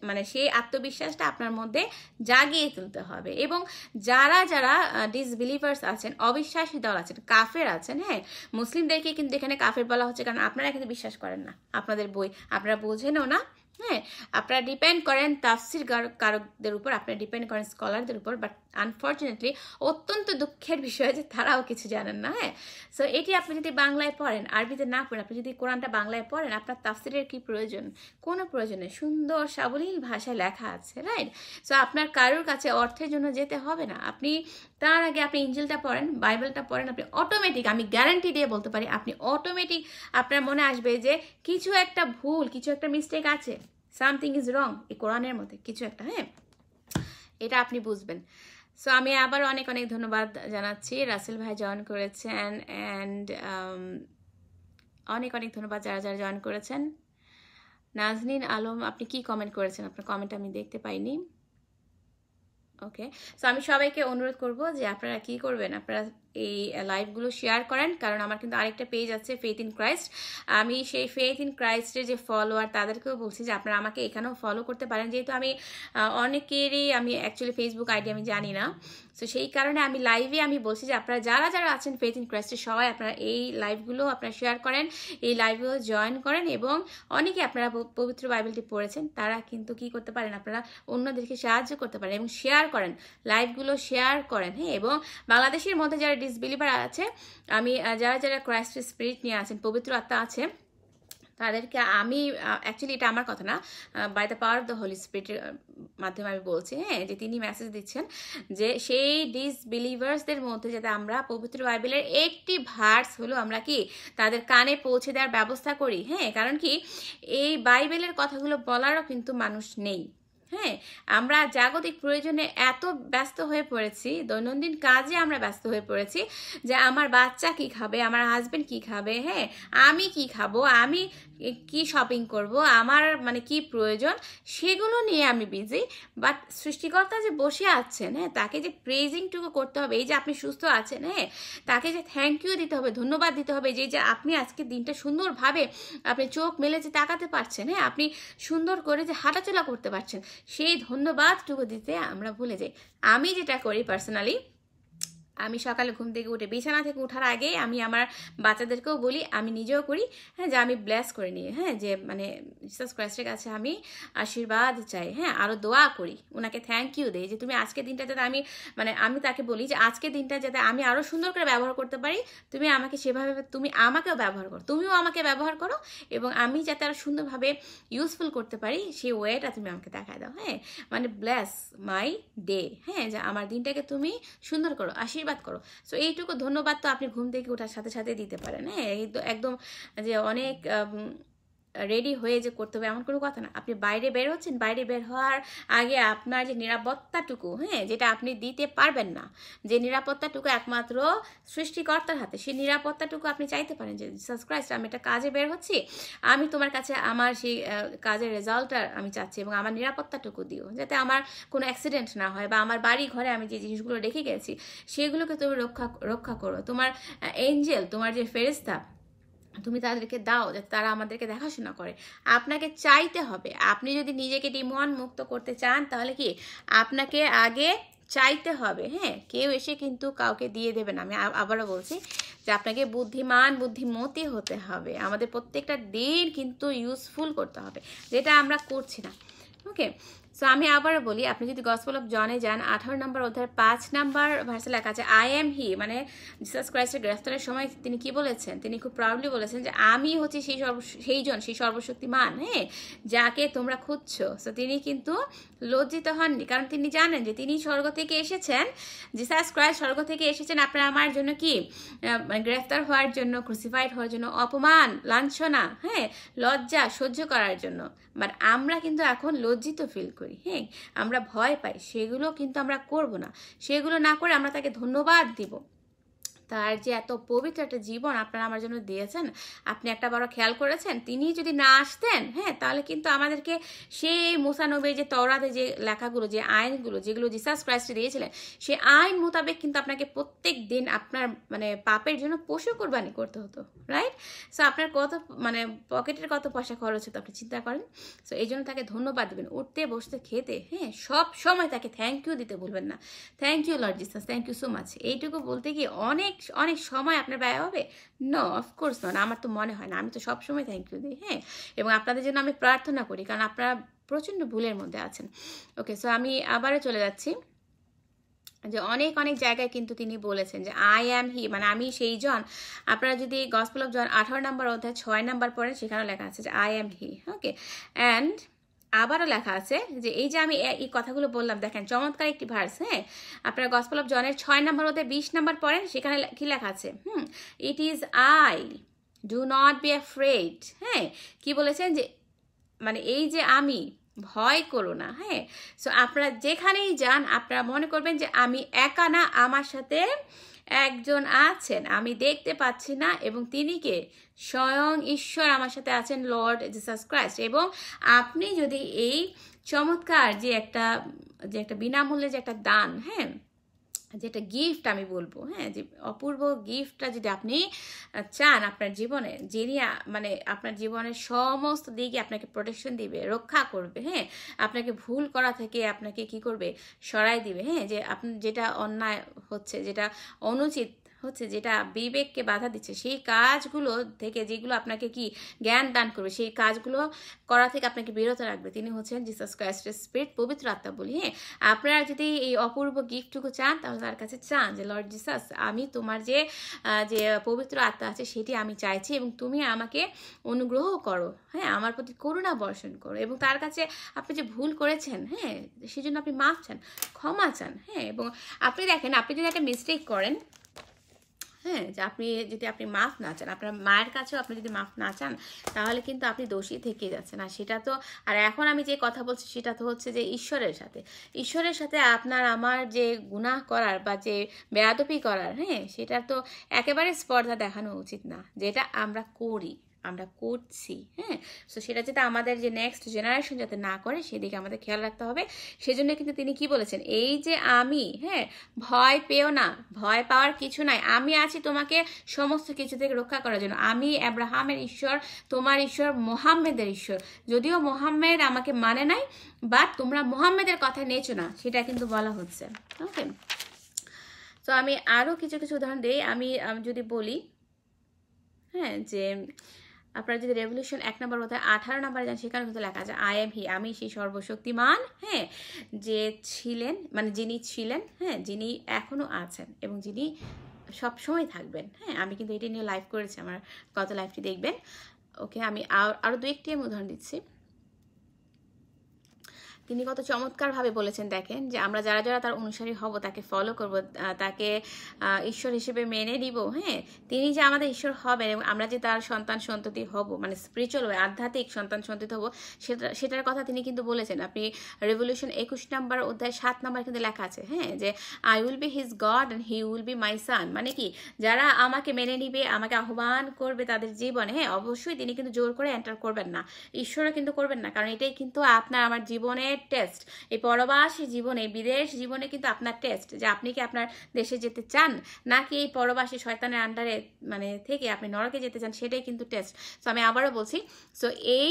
মানে সেই আত্মবিশ্বাসটা আপনার মধ্যে জাগিয়ে তুলতে হবে। এবং যারা যারা ডিসবিলিভার্স আছেন, অবিশ্বাসী দল আছেন, কাফের আছেন, হ্যাঁ, মুসলিমদেরকে কিন্তু এখানে কাফের বলা হচ্ছে, কারণ আপনারা কিন্তু বিশ্বাস করেন না, আপনাদের বই আপনারা বোঝেনও না। হ্যাঁ, আপনারা ডিপেন্ড করেন তাফসির কারকদের উপর, আপনারা ডিপেন্ড করেন স্কলারদের উপর, বাট আনফর্চুনেটলি অত্যন্ত দুঃখের বিষয় যে তারাও কিছু জানেন না। হ্যাঁ, সো এটি আপনি যদি বাংলায় পড়েন, আরবিতে না পড়েন, আপনি যদি কোরআনটা বাংলায় পড়েন, আপনার তাফসিরের কি প্রয়োজন? কোনো প্রয়োজন নেই, সুন্দর সাবলীল ভাষায় লেখা আছে, রাইট? সো আপনার কারোর কাছে অর্থের জন্য যেতে হবে না। আপনি তার আগে আপনি ইঞ্জিলটা পড়েন, বাইবেলটা পড়েন, আপনি অটোমেটিক, আমি গ্যারান্টি দিয়ে বলতে পারি, আপনি অটোমেটিক আপনার মনে আসবে যে কিছু একটা ভুল, কিছু একটা মিস্টেক আছে, সামথিং ইজ রং এই কোরআনের মধ্যে কিছু একটা। হ্যাঁ, এটা আপনি বুঝবেন। সো আমি আবার অনেক অনেক ধন্যবাদ জানাচ্ছি, রাসেল ভাই জয়েন করেছেন, অ্যান্ড অনেক অনেক ধন্যবাদ যারা যারা জয়েন করেছেন। নাজনীন আলম, আপনি কি কমেন্ট করেছেন? আপনার কমেন্ট আমি দেখতে পাইনি। ওকে, সো আমি সবাইকে অনুরোধ করব যে আপনারা কি করবেন, আপনারা এই লাইভগুলো শেয়ার করেন, কারণ আমার কিন্তু আরেকটা পেজ আছে ফেথ ইন ক্রাইস্ট। আমি সেই ফেথ ইন ক্রাইস্টের যে ফলোয়ার তাদেরকেও বলছি যে আপনারা আমাকে এখানেও ফলো করতে পারেন, যেহেতু আমি অনেকেরই আমি অ্যাকচুয়ালি ফেসবুক আইডি আমি জানি না। সো সেই কারণে আমি লাইভে আমি বলছি যে আপনারা যারা যারা আছেন ফেথ ইন ক্রাইস্টের সবাই আপনারা এই লাইভগুলো আপনারা শেয়ার করেন, এই লাইভগুলো জয়েন করেন, এবং অনেকে আপনারা পবিত্র বাইবেলটি পড়েছেন, তারা কিন্তু কি করতে পারেন, আপনারা অন্যদেরকে সাহায্য করতে পারেন এবং শেয়ার করেন, লাইভগুলো শেয়ার করেন। হ্যাঁ, এবং বাংলাদেশের মধ্যে যারা ডিসবিলিভার আছে, আমি যারা যারা ক্রাইস্টের স্পিরিট নিয়ে আছেন, পবিত্র আত্মা আছে, তাদেরকে আমি অ্যাকচুয়ালি এটা আমার কথা না, by the power of the holy স্পিরিটের মাধ্যমে আমি বলছি, হ্যাঁ, যে তিনি মেসেজ দিচ্ছেন যে সেই ডিসবিলিভার্সদের মধ্যে যাতে আমরা পবিত্র বাইবেলের একটি ভার্স হলো আমরা কি তাদের কানে পৌঁছে দেওয়ার ব্যবস্থা করি। হ্যাঁ, কারণ কি এই বাইবেলের কথাগুলো বলারও কিন্তু মানুষ নেই। হ্যাঁ, আমরা জাগতিক প্রয়োজনে এত ব্যস্ত হয়ে পড়েছি, দৈনন্দিন কাজে আমরা ব্যস্ত হয়ে পড়েছি যে আমার বাচ্চা কি খাবে, আমার হাজবেন্ড কি খাবে, হ্যাঁ, আমি কি খাবো, আমি কি শপিং করব, আমার মানে কি প্রয়োজন, সেগুলো নিয়ে আমি বিজি। বাট সৃষ্টিকর্তা যে বসে আছেন, হ্যাঁ, তাকে যে প্রেজিংটুকু করতে হবে, এই যে আপনি সুস্থ আছেন, হ্যাঁ, তাকে যে থ্যাংক ইউ দিতে হবে, ধন্যবাদ দিতে হবে, যে আপনি আজকে দিনটা সুন্দরভাবে আপনি চোখ মেলে যে তাকাতে পারছেন, হ্যাঁ, আপনি সুন্দর করে যে হাঁটাচলা করতে পারছেন, সেই ধন্যবাদটুকু দিতে আমরা ভুলে যাই। আমি যেটা করি পার্সোনালি, আমি সকালে ঘুম থেকে উঠে বিছানা থেকে ওঠার আগে আমি আমার বাচ্চাদেরকেও বলি, আমি নিজেও করি, হ্যাঁ, যে আমি ব্লেস করে নিই, হ্যাঁ, যে মানে জিসাস ক্রাইস্টের কাছে আমি আশীর্বাদ চাই, হ্যাঁ, আরও দোয়া করি, ওনাকে থ্যাংক ইউ দেই যে তুমি আজকের দিনটা যাতে আমি তাকে বলি যে আজকের দিনটা যাতে আমি আরও সুন্দর করে ব্যবহার করতে পারি, তুমি আমাকে সেভাবে, তুমি আমাকেও ব্যবহার করো, তুমিও আমাকে ব্যবহার করো, এবং আমি যাতে আরও সুন্দরভাবে ইউজফুল করতে পারি সেই ওয়েটা তুমি আমাকে দেখায় দাও। হ্যাঁ, মানে ব্লেস মাই ডে, হ্যাঁ, যে আমার দিনটাকে তুমি সুন্দর করো, আশীর্বাদ করো। সো এইটুকু ধন্যবাদ তো আপনি ঘুম থেকে ওঠার সাথে সাথে দিতে পারেন। হ্যাঁ, একদম যে অনেক রেডি হয়ে যে করতে হবে এমন কোনো কথা না। আপনি বাইরে বের হচ্ছেন, বাইরে বের হওয়ার আগে আপনার যে নিরাপত্তাটুকু, হ্যাঁ, যেটা আপনি দিতে পারবেন না, যে নিরাপত্তাটুকু একমাত্র সৃষ্টিকর্তার হাতে, সেই নিরাপত্তাটুকু আপনি চাইতে পারেন যে জিসাস ক্রাইস্ট, আমি একটা কাজে বের হচ্ছি, আমি তোমার কাছে আমার সেই কাজের রেজাল্টটা আমি চাচ্ছি, এবং আমার নিরাপত্তাটুকু দিও, যাতে আমার কোনো অ্যাক্সিডেন্ট না হয়, বা আমার বাড়ি ঘরে আমি যে জিনিসগুলো রেখে গেছি সেগুলোকে তুমি রক্ষা করো, তোমার এঞ্জেল, তোমার যে ফেরেশতা, তুমি তাদেরকে দাও যাতে তারা আমাদেরকে দেখাশোনা করে। আপনাকে চাইতে হবে। আপনি যদি নিজেকে ডিমন মুক্ত করতে চান, তাহলে কি আপনাকে আগে চাইতে হবে। হ্যাঁ, কেউ এসে কিন্তু কাউকে দিয়ে দেবে না। আমি আবারও বলছি, যে আপনাকে বুদ্ধিমান বুদ্ধিমতী হতে হবে, আমাদের প্রত্যেকটা দিন কিন্তু ইউজফুল করতে হবে, যেটা আমরা করছি না। ওকে, সো আমি আবার বলি, আপনি যদি গসপেল অফ জনে যান 18 নম্বর অধ্যায়ের 5 নম্বর ভার্সে লেখা আছে আই এম হি, মানে জিসাস ক্রাইস্টের গ্রেফতারের সময় তিনি কি বলেছেন, তিনি খুব প্রাউডলি বলেছেন যে আমি হচ্ছি সেই সর্বশক্তিমান, হ্যাঁ, যাকে তোমরা খুঁজছো। সো তিনি কিন্তু লজ্জিত হননি, কারণ তিনি জানেন যে তিনি স্বর্গ থেকে এসেছেন, জিসাস ক্রাইস্ট স্বর্গ থেকে এসেছেন আপনার আমার জন্য কি গ্রেফতার হওয়ার জন্য, ক্রুসিফাইড হওয়ার জন্য, অপমান লাঞ্ছনা, হ্যাঁ, লজ্জা সহ্য করার জন্য। বাট আমরা কিন্তু এখন লজ্জিত ফিল করি, হ্যাঁ, আমরা ভয় পাই, সেগুলো কিন্তু আমরা করব না। সেগুলো না করে আমরা তাকে ধন্যবাদ দিব, তার যে এত পবিত্র একটা জীবন আপনারা আমার জন্য দিয়েছেন। আপনি একটা বড় খেয়াল করেছেন, তিনি যদি না আসতেন, হ্যাঁ, তাহলে কিন্তু আমাদেরকে সেই মুসা নবীর যে তওরাতে যে লেখাগুলো, যে আইনগুলো, যেগুলো জিসাস ক্রাইস্ট দিয়েছিলেন, সেই আইন মোতাবেক কিন্তু আপনাকে প্রত্যেক দিন আপনার মানে পাপের জন্য পশু কোরবানি করতে হতো, রাইট? সো আপনার কত মানে পকেটের কত পয়সা খরচ হতো আপনি চিন্তা করেন। সো এই জন্য তাকে ধন্যবাদ দেবেন, উঠতে বসতে খেতে, হ্যাঁ, সব সময় তাকে থ্যাংক ইউ দিতে ভুলবেন না। Thank you Lord Jesus, thank you so much. এইটুকু বলতে গিয়ে অনেক অনেক সময় আপনার ব্যয় হবে? নো, অফকোর্স নয়, আমার তো মনে হয় না। আমি তো সবসময় থ্যাংক ইউ দিই, হ্যাঁ, এবং আপনাদের জন্য আমি প্রার্থনা করি, কারণ আপনারা প্রচণ্ড ভুলের মধ্যে আছেন। ওকে, সো আমি আবারও চলে যাচ্ছি যে অনেক অনেক জায়গায় কিন্তু তিনি বলেছেন যে আই অ্যাম হি, মানে আমি সেই জন। আপনারা যদি গসপেল অফ জন 18 নম্বর অধ্যায় 6 নম্বর পড়েন, সেখানেও লেখা আছে যে I am he. Okay, and আবারও লেখা আছে যে এই যে আমি এই কথাগুলো বললাম, দেখেন চমৎকার একটি ভার্স, হ্যাঁ, আপনারা গসপেল অফ জনের 6 নম্বর অধ্যায় 20 নম্বর পড়েন, সেখানে কি লেখা আছে? It is I, do not be afraid. হ্যাঁ, কি বলেছেন যে মানে এই যে আমি, ভয় করো না, হ্যাঁ। সো আপনারা যেখানেই যান আপনারা মনে করবেন যে আমি একা না, আমার সাথে একজন আছেন, আমি দেখতে পাচ্ছি না, এবং তিনি কে? স্বয়ং ঈশ্বর আমার সাথে আছেন, লর্ড জিসাস ক্রাইস্ট। এবং আপনি যদি এই চমৎকার যে একটা বিনামূল্যে যে একটা দান, হ্যাঁ, যেটা গিফট আমি বলবো, হ্যাঁ, যে অপূর্ব গিফটটা যদি আপনি চান আপনার জীবনে, যিনি মানে আপনার জীবনের সমস্ত দিকে আপনাকে প্রোটেকশন দিবে, রক্ষা করবে, হ্যাঁ, আপনাকে ভুল করা থেকে আপনাকে কি করবে? সরাই দিবে, হ্যাঁ, যে আপনি যেটা অন্যায় হচ্ছে, যেটা অনুচিত হচ্ছে, যেটা বিবেককে বাধা দিচ্ছে, সেই কাজগুলো থেকে যেগুলো আপনাকে কি জ্ঞান দান করবে, সেই কাজগুলো করা থেকে আপনাকে বিরত রাখবে। তিনি হচ্ছেন জিসাস ক্রাইস্টের স্পিরিট, পবিত্র আত্মা বলি, হ্যাঁ। আপনারা যদি এই অপূর্ব গিফটটুকু চান, তাহলে তার কাছে চান যে লর্ড জিসাস, আমি তোমার যে পবিত্র আত্মা আছে সেটি আমি চাইছি, এবং তুমি আমাকে অনুগ্রহ করো, হ্যাঁ, আমার প্রতি করুণা বর্ষণ করো, এবং তার কাছে আপনি যে ভুল করেছেন, হ্যাঁ, সেজন্য আপনি মাফ চান, ক্ষমা চান, হ্যাঁ। এবং আপনি দেখেন, আপনি যদি একটা মিস্টেক করেন, হ্যাঁ, যে আপনি মাফ না চান, আপনার মায়ের কাছেও আপনি যদি মাফ না চান, তাহলে কিন্তু আপনি দোষী থেকে যাচ্ছেন। আর সেটা তো, আর এখন আমি যে কথা বলছি সেটা তো হচ্ছে যে ঈশ্বরের সাথে আপনার আমার যে গুনাহ করার বা যে বেয়াদবি করার, হ্যাঁ, সেটা তো একেবারে স্পর্ধা দেখানো উচিত না, যেটা আমরা করি, আমরা করছি, হ্যাঁ। সো সেটা যাতে আমাদের যে নেক্সট জেনারেশন যাতে না করে, সেদিকে আমাদের খেয়াল রাখতে হবে। সেজন্য কিন্তু তিনি কি বলেছেন, এই যে আমি, হ্যাঁ, ভয় পেও না, ভয় পাওয়ার কিছু নাই, আমি আছি তোমাকে সমস্ত কিছু থেকে রক্ষা করার জন্য। আমি আব্রাহামের ঈশ্বর, তোমার ঈশ্বর, মোহাম্মেদের ঈশ্বর। যদিও মোহাম্মেদ আমাকে মানে নাই, বাট তোমরা মোহাম্মেদের কথা নিয়েছো না, সেটা কিন্তু বলা হচ্ছে। ওকে, তো আমি আরও কিছু উদাহরণ দিই। আমি যদি বলি, হ্যাঁ, যে আপনারা যদি রেভলিউশন 1 নম্বর অধ্যায় 18 নম্বরে যান, সেখানে কিন্তু লেখা আছে আই এম হি, আমি সেই সর্বশক্তিমান, হ্যাঁ, যে ছিলেন, মানে যিনি ছিলেন, হ্যাঁ, যিনি এখনো আছেন, এবং যিনি সবসময় থাকবেন, হ্যাঁ। আমি কিন্তু এটি নিয়ে লাইভ করেছি, আমার গত লাইভটি দেখবেন। ওকে, আমি আরও 2-1টি উদাহরণ দিচ্ছি। তিনি কত চমৎকারভাবে বলেছেন, দেখেন, যে আমরা যারা যারা তার অনুসারী হব, তাকে ফলো করব, তাকে ঈশ্বর হিসেবে মেনে নিব, হ্যাঁ, তিনি যে আমাদের ঈশ্বর হবেন, এবং আমরা যে তার সন্তান সন্ততি হব, মানে স্পিরিচুয়াল ওয়ে, আধ্যাত্মিক সন্তান সন্ততি হব, সেটার কথা তিনি কিন্তু বলেছেন। আপনি রেভলিউশন 21 নম্বর অধ্যায় 7 নম্বর কিন্তু লেখা আছে, হ্যাঁ, যে I will be his God and he will be my son. মানে কি, যারা আমাকে মেনে নিবে, আমাকে আহ্বান করবে তাদের জীবনে, হ্যাঁ, অবশ্যই তিনি কিন্তু জোর করে এন্টার করবেন না, ঈশ্বরও কিন্তু করবেন না, কারণ এটাই কিন্তু আপনার আমার জীবনের জীবনের টেস্ট, এই পরবাসী জীবনে, বিদেশ জীবনে কিন্তু আপনার টেস্ট, যে আপনি কি আপনার দেশে যেতে চান নাকি এই পরবাসী শয়তানের আন্ডারে মানে থেকে আপনি নরকে যেতে চান, সেটাই কিন্তু টেস্ট। সো আমি আবারও বলছি, সো এই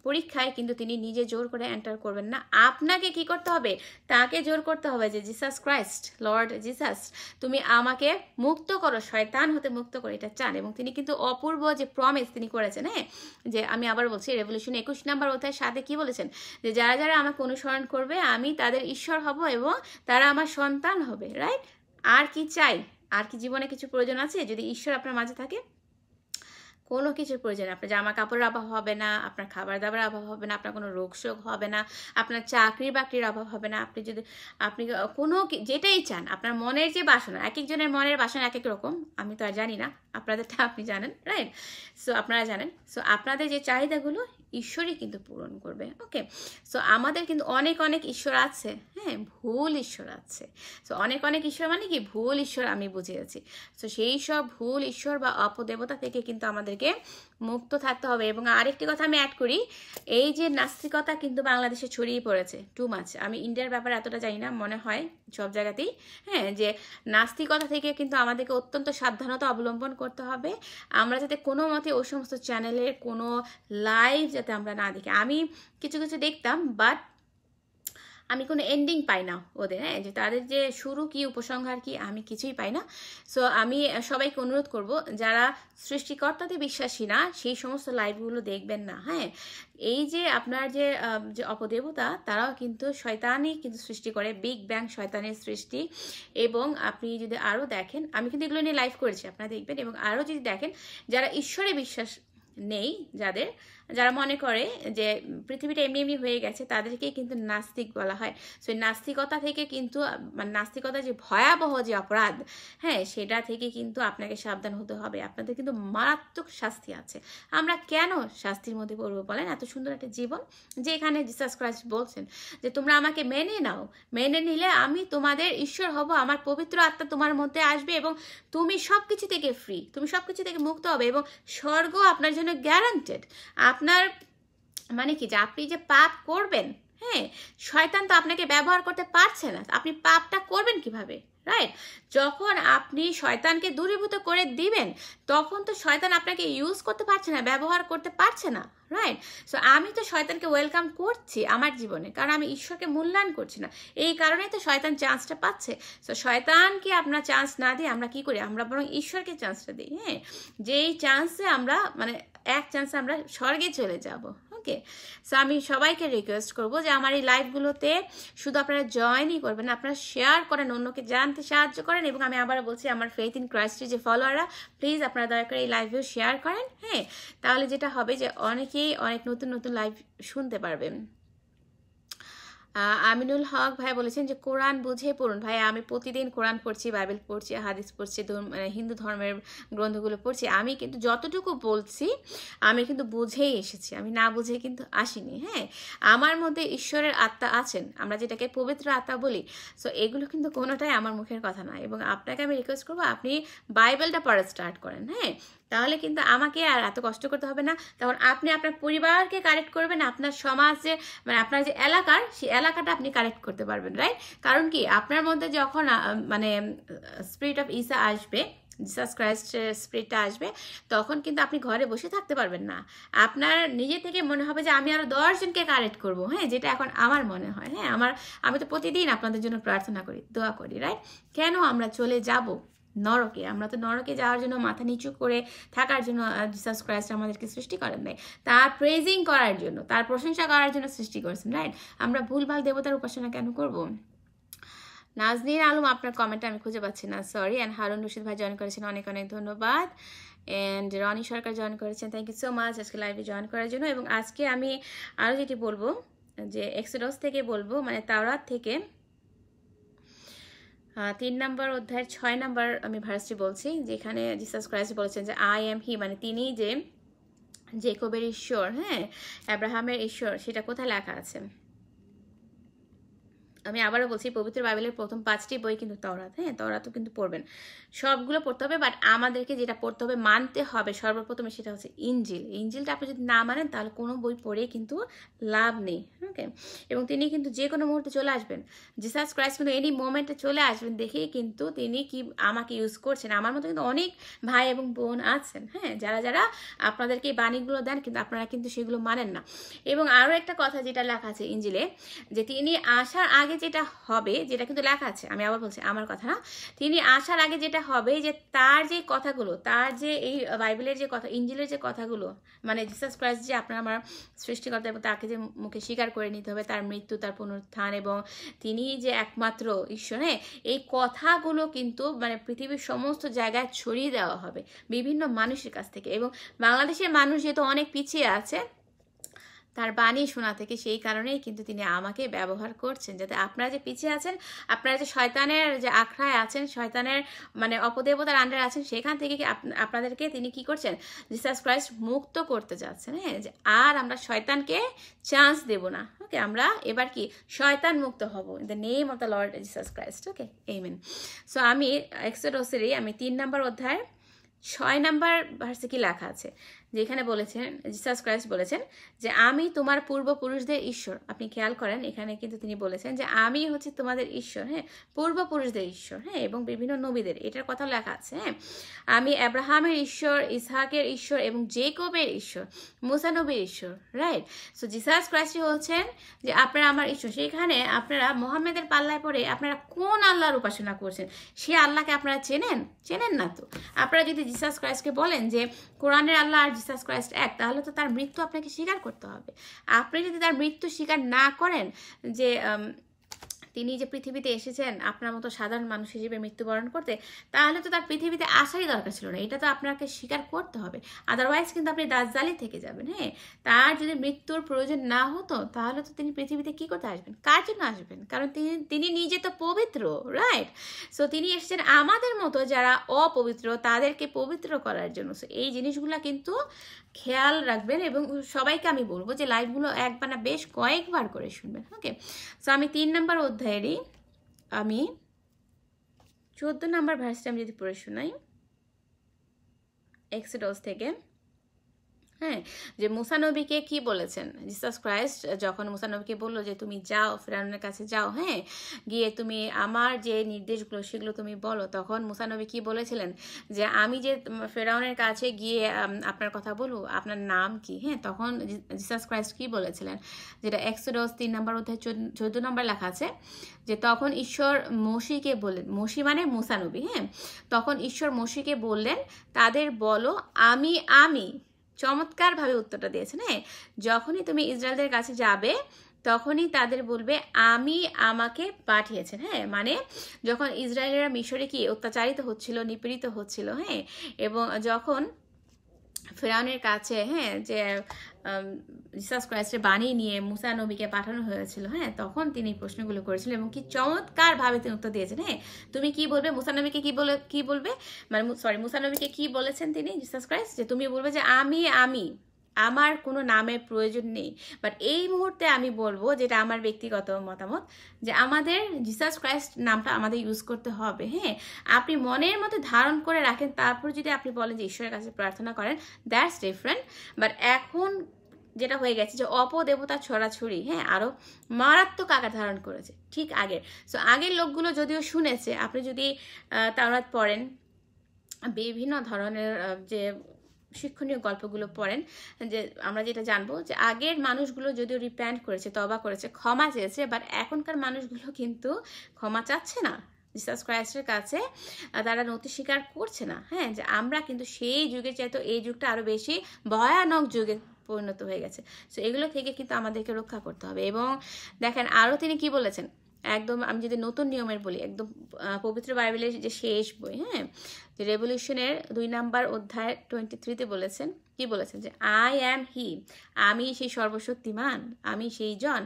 পরীক্ষায় কিন্তু তিনি নিজে জোর করে এন্টার করবেন না, আপনাকে কি করতে হবে, তাকে জোর করতে হবে যে জিসাস ক্রাইস্ট, লর্ড জিসাস, তুমি আমাকে মুক্ত করো, শয়তান হতে মুক্ত করো, এটা চান। এবং তিনি কিন্তু অপূর্ব যে প্রমিস তিনি করেছেন, হ্যাঁ, যে আমি আবার বলছি রেভলিউশন 21 নম্বর অধ্যায়ের সাথে কি বলেছেন, যে যারা যারা আমাকে অনুসরণ করবে আমি তাদের ঈশ্বর হব এবং তারা আমার সন্তান হবে, রাইট? আর কি চাই? আর কি জীবনে কিছু প্রয়োজন আছে? যদি ঈশ্বর আপনার মাঝে থাকে, কোনো কিছুর প্রয়োজন, আপনার জামা কাপড়ের অভাব হবে না, আপনার খাবার দাবারের অভাব হবে না, আপনার কোনো রোগ শোক হবে না, আপনার চাকরি বাকরির অভাব হবে না, আপনি কোনো যেটাই চান, আপনার মনের যে বাসনা, এক একজনের মনের বাসনা এক এক রকম, আমি তো আর জানি না, আপনাদেরটা আপনি জানেন, রাইট? সো আপনারা জানেন, সো আপনাদের যে চাহিদাগুলো ঈশ্বরই কিন্তু পূরণ করবে। ওকে, সো আমাদের কিন্তু অনেক অনেক ঈশ্বর আছে, হ্যাঁ, ভুল ঈশ্বর আছে। সো অনেক অনেক ঈশ্বর মানে কি, ভুল ঈশ্বর আমি বুঝিয়েছি। সো সেই সব ভুল ঈশ্বর বা অপদেবতা থেকে কিন্তু আমাদেরকে মুক্ত থাকতে হবে। এবং আরেকটি কথা আমি অ্যাড করি, এই যে নাস্তিকতা কিন্তু বাংলাদেশে ছড়িয়ে পড়েছে টু মাচ। আমি ইন্ডিয়ার ব্যাপারে এতটা জানি না, মনে হয় সব জায়গাতেই, হ্যাঁ, যে নাস্তিকতা থেকে কিন্তু আমাদেরকে অত্যন্ত সাবধানতা অবলম্বন করতে হবে, আমরা যাতে কোনো মতে ওই সমস্ত চ্যানেলের কোনো লাইভ যাতে আমরা না দেখি। আমি কিছু কিছু দেখতাম, বাট আমি কোনো এন্ডিং পাই না ওদের, হ্যাঁ, যে তাদের যে শুরু কি উপসংহার কি আমি কিছুই পাই না। সো আমি সবাইকে অনুরোধ করব, যারা সৃষ্টিকর্তাতে বিশ্বাসী না সেই সমস্ত লাইভগুলো দেখবেন না, হ্যাঁ। এই যে আপনার যে অপদেবতা, তারাও কিন্তু শয়তানই কিন্তু সৃষ্টি করে, বিগ ব্যাং শয়তানের সৃষ্টি। এবং আপনি যদি আরও দেখেন, আমি কিন্তু এগুলো নিয়ে লাইভ করেছি, আপনারা দেখবেন। এবং আরও যদি দেখেন, যারা ঈশ্বরে বিশ্বাস নেই, যারা মনে করে যে পৃথিবীটা এমনি এমনি হয়ে গেছে, তাদেরকেই কিন্তু নাস্তিক বলা হয়। সো নাস্তিকতা থেকে কিন্তু, মানে নাস্তিকতা যে ভয়াবহ যে অপরাধ, হ্যাঁ, সেটা থেকে কিন্তু আপনাকে সাবধান হতে হবে। আপনাদের কিন্তু মারাত্মক শাস্তি আছে। আমরা কেন শাস্তির মধ্যে পড়বো বলেন? এত সুন্দর একটা জীবন, যে এখানে জিসাস ক্রাইস্ট বলছেন যে তোমরা আমাকে মেনে নাও, মেনে নিলে আমি তোমাদের ঈশ্বর হব, আমার পবিত্র আত্মা তোমার মধ্যে আসবে এবং তুমি সবকিছু থেকে ফ্রি, তুমি সবকিছু থেকে মুক্ত হবে এবং স্বর্গ আপনার জন্য গ্যারান্টেড। আপনার মানে কি, যে আপনি যে পাপ করবেন, হ্যাঁ, শয়তান তো আপনাকে ব্যবহার করতে পারছে না, আপনি পাপটা করবেন কিভাবে, রাইট? যখন আপনি শয়তানকে দূরীভূত করে দিবেন, তখন তো শয়তান আপনাকে ইউজ করতে পারছে না, ব্যবহার করতে পারছে না, রাইট? সো আমি তো শয়তানকে ওয়েলকাম করছি আমার জীবনে, কারণ আমি ঈশ্বরকে মূল্যায়ন করছি না, এই কারণেই তো শয়তান চান্সটা পাচ্ছে। সো শয়তানকে আমরা চান্স না দিই, আমরা কি করি, আমরা বরং ঈশ্বরকে চান্সটা দিই, হ্যাঁ, যেই চান্সে আমরা মানে এক চান্সে আমরা স্বর্গে চলে যাব। ওকে, সো আমি সবাইকে রিকোয়েস্ট করবো যে আমার এই লাইভগুলোতে শুধু আপনারা জয়েনই করবেন, আপনারা শেয়ার করেন, অন্যকে জানতে সাহায্য করেন। এবং আমি আবার বলছি, আমার ফেথ ইন ক্রাইস্টের যে ফলোয়াররা, প্লিজ আপনারা দয়া করে এই লাইভেও শেয়ার করেন, হ্যাঁ, তাহলে যেটা হবে যে অনেকেই অনেক নতুন নতুন লাইভ শুনতে পারবেন। আমিনুল হক ভাই বলেছেন যে কোরআন বুঝে পড়ুন। ভাই আমি প্রতিদিন কোরআন পড়ছি, বাইবেল পড়ছি, হাদিস পড়ছি, মানে হিন্দু ধর্মের গ্রন্থগুলো পড়ছি। আমি কিন্তু যতটুকু বলছি আমি কিন্তু বুঝেই এসেছি, আমি না বুঝে কিন্তু আসিনি, হ্যাঁ। আমার মধ্যে ঈশ্বরের আত্মা আছেন, আমরা যেটাকে পবিত্র আত্মা বলি। সো এগুলো কিন্তু কোনোটাই আমার মুখের কথা নয়। এবং আপনাকে আমি রিকোয়েস্ট করবো, আপনি বাইবেলটা পড়া স্টার্ট করেন, হ্যাঁ, তাহলে কিন্তু আমাকে আর এত কষ্ট করতে হবে না। তখন আপনি আপনার পরিবারকে কারেক্ট করবেন, আপনার সমাজে মানে আপনার যে এলাকার, সেই এলাকাটা আপনি কারেক্ট করতে পারবেন, রাইট? কারণ কি, আপনার মধ্যে যখন মানে স্পিরিট অফ ঈসা আসবে, জিসাস ক্রাইস্টের স্পিরিটটা আসবে, তখন কিন্তু আপনি ঘরে বসে থাকতে পারবেন না। আপনার নিজে থেকে মনে হবে যে আমি আরো 10 জনকে কারেক্ট করবো, হ্যাঁ, যেটা এখন আমার মনে হয়, হ্যাঁ, আমি তো প্রতিদিন আপনাদের জন্য প্রার্থনা করি, দোয়া করি, রাইট? কেন আমরা চলে যাব নরকে? আমরা তো নরকে যাওয়ার জন্য, মাথা নিচু করে থাকার জন্য জিসাস ক্রাইস্ট আমাদেরকে সৃষ্টি করেন নাই, তার প্রেজিং করার জন্য, তার প্রশংসা করার জন্য সৃষ্টি করেছেন, রাইট? আমরা ভুলভাল দেবতার উপাসনা কেন করব? নাজনীর আলম, আপনার কমেন্টটা আমি খুঁজে পাচ্ছি না, সরি। অ্যান্ড হারুন রশিদ ভাই জয়েন করেছেন, অনেক অনেক ধন্যবাদ। অ্যান্ড রনি সরকার জয়েন করেছেন, থ্যাংক ইউ সো মাচ আজকে লাইভে জয়েন করার জন্য। এবং আজকে আমি আরও যেটি বলবো, যে এক্সোডাস থেকে বলবো, মানে তাওরাত থেকে 3 নম্বর অধ্যায়ের 6 নম্বর আমি ভার্সটি বলছি, যেখানে জিসাস ক্রাইস্ট বলেছেন যে আই এম হি, মানে তিনি যে জেকবের ঈশ্বর, হ্যাঁ, আব্রাহামের ঈশ্বর, সেটা কোথায় লেখা আছে? আমি আবারও বলছি, পবিত্র বাইবেলের প্রথম 5টি বই কিন্তু তাওরাত, হ্যাঁ, তাওরাতও কিন্তু পড়বেন, সবগুলো পড়তে হবে। বাট আমাদেরকে যেটা পড়তে হবে, মানতে হবে সর্বপ্রথমে, সেটা হচ্ছে ইঞ্জিল। ইঞ্জিলটা আপনি যদি না মানেন, তাহলে কোনো বই পড়ে কিন্তু লাভ নেই। ওকে, এবং তিনি কিন্তু যে কোনো মুহূর্তে চলে আসবেন। জিসাস ক্রাইস্ট কিন্তু এনি মোমেন্টে চলে আসবেন দেখেই কিন্তু তিনি কি আমাকে ইউজ করছেন। আমার মতো কিন্তু অনেক ভাই এবং বোন আছেন, হ্যাঁ, যারা যারা আপনাদেরকে এই বাণীগুলো দেন কিন্তু আপনারা কিন্তু সেগুলো মানেন না। এবং আরও একটা কথা যেটা লেখা আছে ইঞ্জিলে, যে তিনি আসার আগে যেটা হবে, যেটা কিন্তু লেখা আছে, আমি আবার বলছি আমার কথা না, তিনি আসার আগে যেটা হবে যে তার যে কথাগুলো, তার যে এই বাইবেলের যে কথা, ইঞ্জিলের যে কথাগুলো, মানে জিসাস ক্রাইস্ট যে আপনার আমার সৃষ্টিকর্তা এবং তাকে যে মুখে স্বীকার করে নিতে হবে, তার মৃত্যু, তার পুনরুত্থান এবং তিনি যে একমাত্র ঈশ্বর, হ্যাঁ, এই কথাগুলো কিন্তু মানে পৃথিবীর সমস্ত জায়গায় ছড়িয়ে দেওয়া হবে বিভিন্ন মানুষের কাছ থেকে। এবং বাংলাদেশের মানুষ যেহেতু অনেক পিছিয়ে আছে তার বাণী শোনা থেকে, সেই কারণেই কিন্তু তিনি আমাকে ব্যবহার করছেন, যাতে আপনারা যে পিছিয়ে আছেন, আপনারা যে শয়তানের যে আখড়ায় আছেন, শয়তানের মানে অপদেবতার আন্ডারে আছেন, সেখান থেকে আপনাদেরকে তিনি কি করছেন, জিসাস ক্রাইস্ট মুক্ত করতে যাচ্ছেন, হ্যাঁ, যে আর আমরা শয়তানকে চান্স দেব না। ওকে, আমরা এবার কি শয়তান মুক্ত হব in the name of the Lord Jesus Christ. Okay, amen. So আমি এক্সোডাসেরই আমি 3 নম্বর অধ্যায় 6 নম্বর ভার্সে কি লেখা আছে, যেখানে বলেছেন জিসাস ক্রাইস্ট বলেছেন যে আমি তোমার পূর্বপুরুষদের ঈশ্বর। আপনি খেয়াল করেন এখানে কিন্তু তিনি বলেছেন যে আমি হচ্ছে তোমাদের ঈশ্বর, হ্যাঁ, পূর্বপুরুষদের ঈশ্বর, হ্যাঁ, এবং বিভিন্ন নবীদের, এটার কথা লেখা আছে, হ্যাঁ, আমি আব্রাহামের ঈশ্বর, ইসহাকের ঈশ্বর এবং জেকবের ঈশ্বর, মুসা নবীর ঈশ্বর, রাইট। সো জিসাস ক্রাইস্ট হচ্ছেন যে আপনারা আমার ঈশ্বর। সেখানে আপনারা মোহাম্মদের পাল্লায় পড়ে আপনারা কোন আল্লাহর উপাসনা করছেন, সে আল্লাহকে আপনারা চেনেন না তো। আপনারা যদি জিসাস ক্রাইস্টকে বলেন যে কোরআনের আল্লাহ আর জিসাস ক্রাইস্ট এক, তাহলে তো তার মৃত্যু আপনাকে স্বীকার করতে হবে। আপনি যদি তার মৃত্যু স্বীকার না করেন, যে তিনি যে পৃথিবীতে এসেছেন আপনার মতো সাধারণ মানুষ হিসেবে মৃত্যুবরণ করতে, তাহলে তো তার পৃথিবীতে আসারই দরকার ছিল না। এটা তো আপনাকে স্বীকার করতে হবে, আদারওয়াইজ কিন্তু আপনি দাজ্জালি থেকে যাবেন। হ্যাঁ, তার যদি মৃত্যুর প্রয়োজন না হতো তাহলে তো তিনি পৃথিবীতে কি করতে আসবেন, কার জন্য আসবেন? কারণ তিনি নিজে তো পবিত্র, রাইট। সো তিনি এসেছেন আমাদের মতো যারা অপবিত্র তাদেরকে পবিত্র করার জন্য। সো এই জিনিসগুলো কিন্তু খেয়াল রাখবেন এবং সবাইকে আমি বলবো যে লাইভগুলো একবার না বেশ কয়েকবার করে শুনবেন। ওকে, সো আমি 3 নম্বর অধ্যায়েরই আমি 14 নম্বর ভার্সটা আমি যদি পড়ে শোনাই এক্সোডাস থেকে, হ্যাঁ, যে মুসা নবীকে কি বলেছেন জিসাস ক্রাইস্ট, যখন মুসা নবীকে বললো যে তুমি যাও ফেরাউনের কাছে যাও, হ্যাঁ, গিয়ে তুমি আমার যে নির্দেশগুলো সেগুলো তুমি বলো, তখন মুসা নবী কি বলেছিলেন যে আমি যে ফেরাউনের কাছে গিয়ে আপনার কথা বলবো, আপনার নাম কি? হ্যাঁ, তখন জিসাস ক্রাইস্ট কি বলেছিলেন, যেটা এক্সোডাস 3 নম্বর অধ্যায় 14 নম্বর লেখা আছে, যে তখন ঈশ্বর মোশিকে বললেন, মোশি মানে মুসা নবী, হ্যাঁ, তখন ঈশ্বর মোশিকে বললেন তাদের বলো আমি চমৎকারভাবে উত্তরটা দিয়েছেন, হ্যাঁ, যখনই তুমি ইসরায়েলদের কাছে যাবে তখনই তাদের বলবে আমি আমাকে পাঠিয়েছেন। হ্যাঁ, মানে যখন ইসরায়েলেরা মিশরে কি অত্যাচারিত হচ্ছিল, নিপীড়িত হচ্ছিল, হ্যাঁ, এবং যখন ফেরাউনের কাছে, হ্যাঁ, যে জিসাস ক্রাইস্টের বাণী নিয়ে মুসা নবীকে পাঠানো হয়েছিল, হ্যাঁ, তখন তিনি প্রশ্নগুলো করেছিলেন এবং কি চমৎকারভাবে তিনি উত্তর দিয়েছেন। হ্যাঁ, তুমি কি বলবে, মুসা নবীকে কি বলবে, মানে সরি মুসা নবীকে কি বলেছেন তিনি জিসাস ক্রাইস্ট, যে তুমি বলবে যে আমি আমার কোনো নামের প্রয়োজন নেই, বাট এই মুহূর্তে আমি বলবো, যেটা আমার ব্যক্তিগত মতামত, যে আমাদের জিসাস ক্রাইস্ট নামটা আমাদের ইউজ করতে হবে। হ্যাঁ, আপনি মনের মধ্যে ধারণ করে রাখেন, তারপর যদি আপনি বলেন যে ঈশ্বরের কাছে প্রার্থনা করেন, দ্যাটস ডিফারেন্ট। বাট এখন যেটা হয়ে গেছে যে অপদেবতা ছড়াছড়ি, হ্যাঁ, আরও মারাত্মক আকার ধারণ করেছে ঠিক আগের। সো আগের লোকগুলো যদিও শুনেছে, আপনি যদি তাওরাত পড়েন, বিভিন্ন ধরনের যে শিক্ষণীয় গল্পগুলো পড়েন, যে আমরা যেটা জানবো যে আগের মানুষগুলো যদিও রিপ্যান্ট করেছে, তবা করেছে, ক্ষমা চেয়েছে, বাট এখনকার মানুষগুলো কিন্তু ক্ষমা চাচ্ছে না জিসাস ক্রাইস্টের কাছে, তারা নতি স্বীকার করছে না। হ্যাঁ, যে আমরা কিন্তু সেই যুগে চাইতো এই যুগটা আরও বেশি ভয়ানক যুগে পরিণত হয়ে গেছে। সো এগুলো থেকে কিন্তু আমাদেরকে রক্ষা করতে হবে। এবং দেখেন আরও তিনি কি বলেছেন, একদম আমি যদি নতুন নিয়মের বলি, একদম পবিত্র বাইবেলের যে শেষ বই, হ্যাঁ, যে রেভলিউশনের 2 নম্বর অধ্যায় 23-তে বলেছেন, কি বলেছেন, যে আই অ্যাম হি, আমি সেই সর্বশক্তিমান, আমি সেই জন,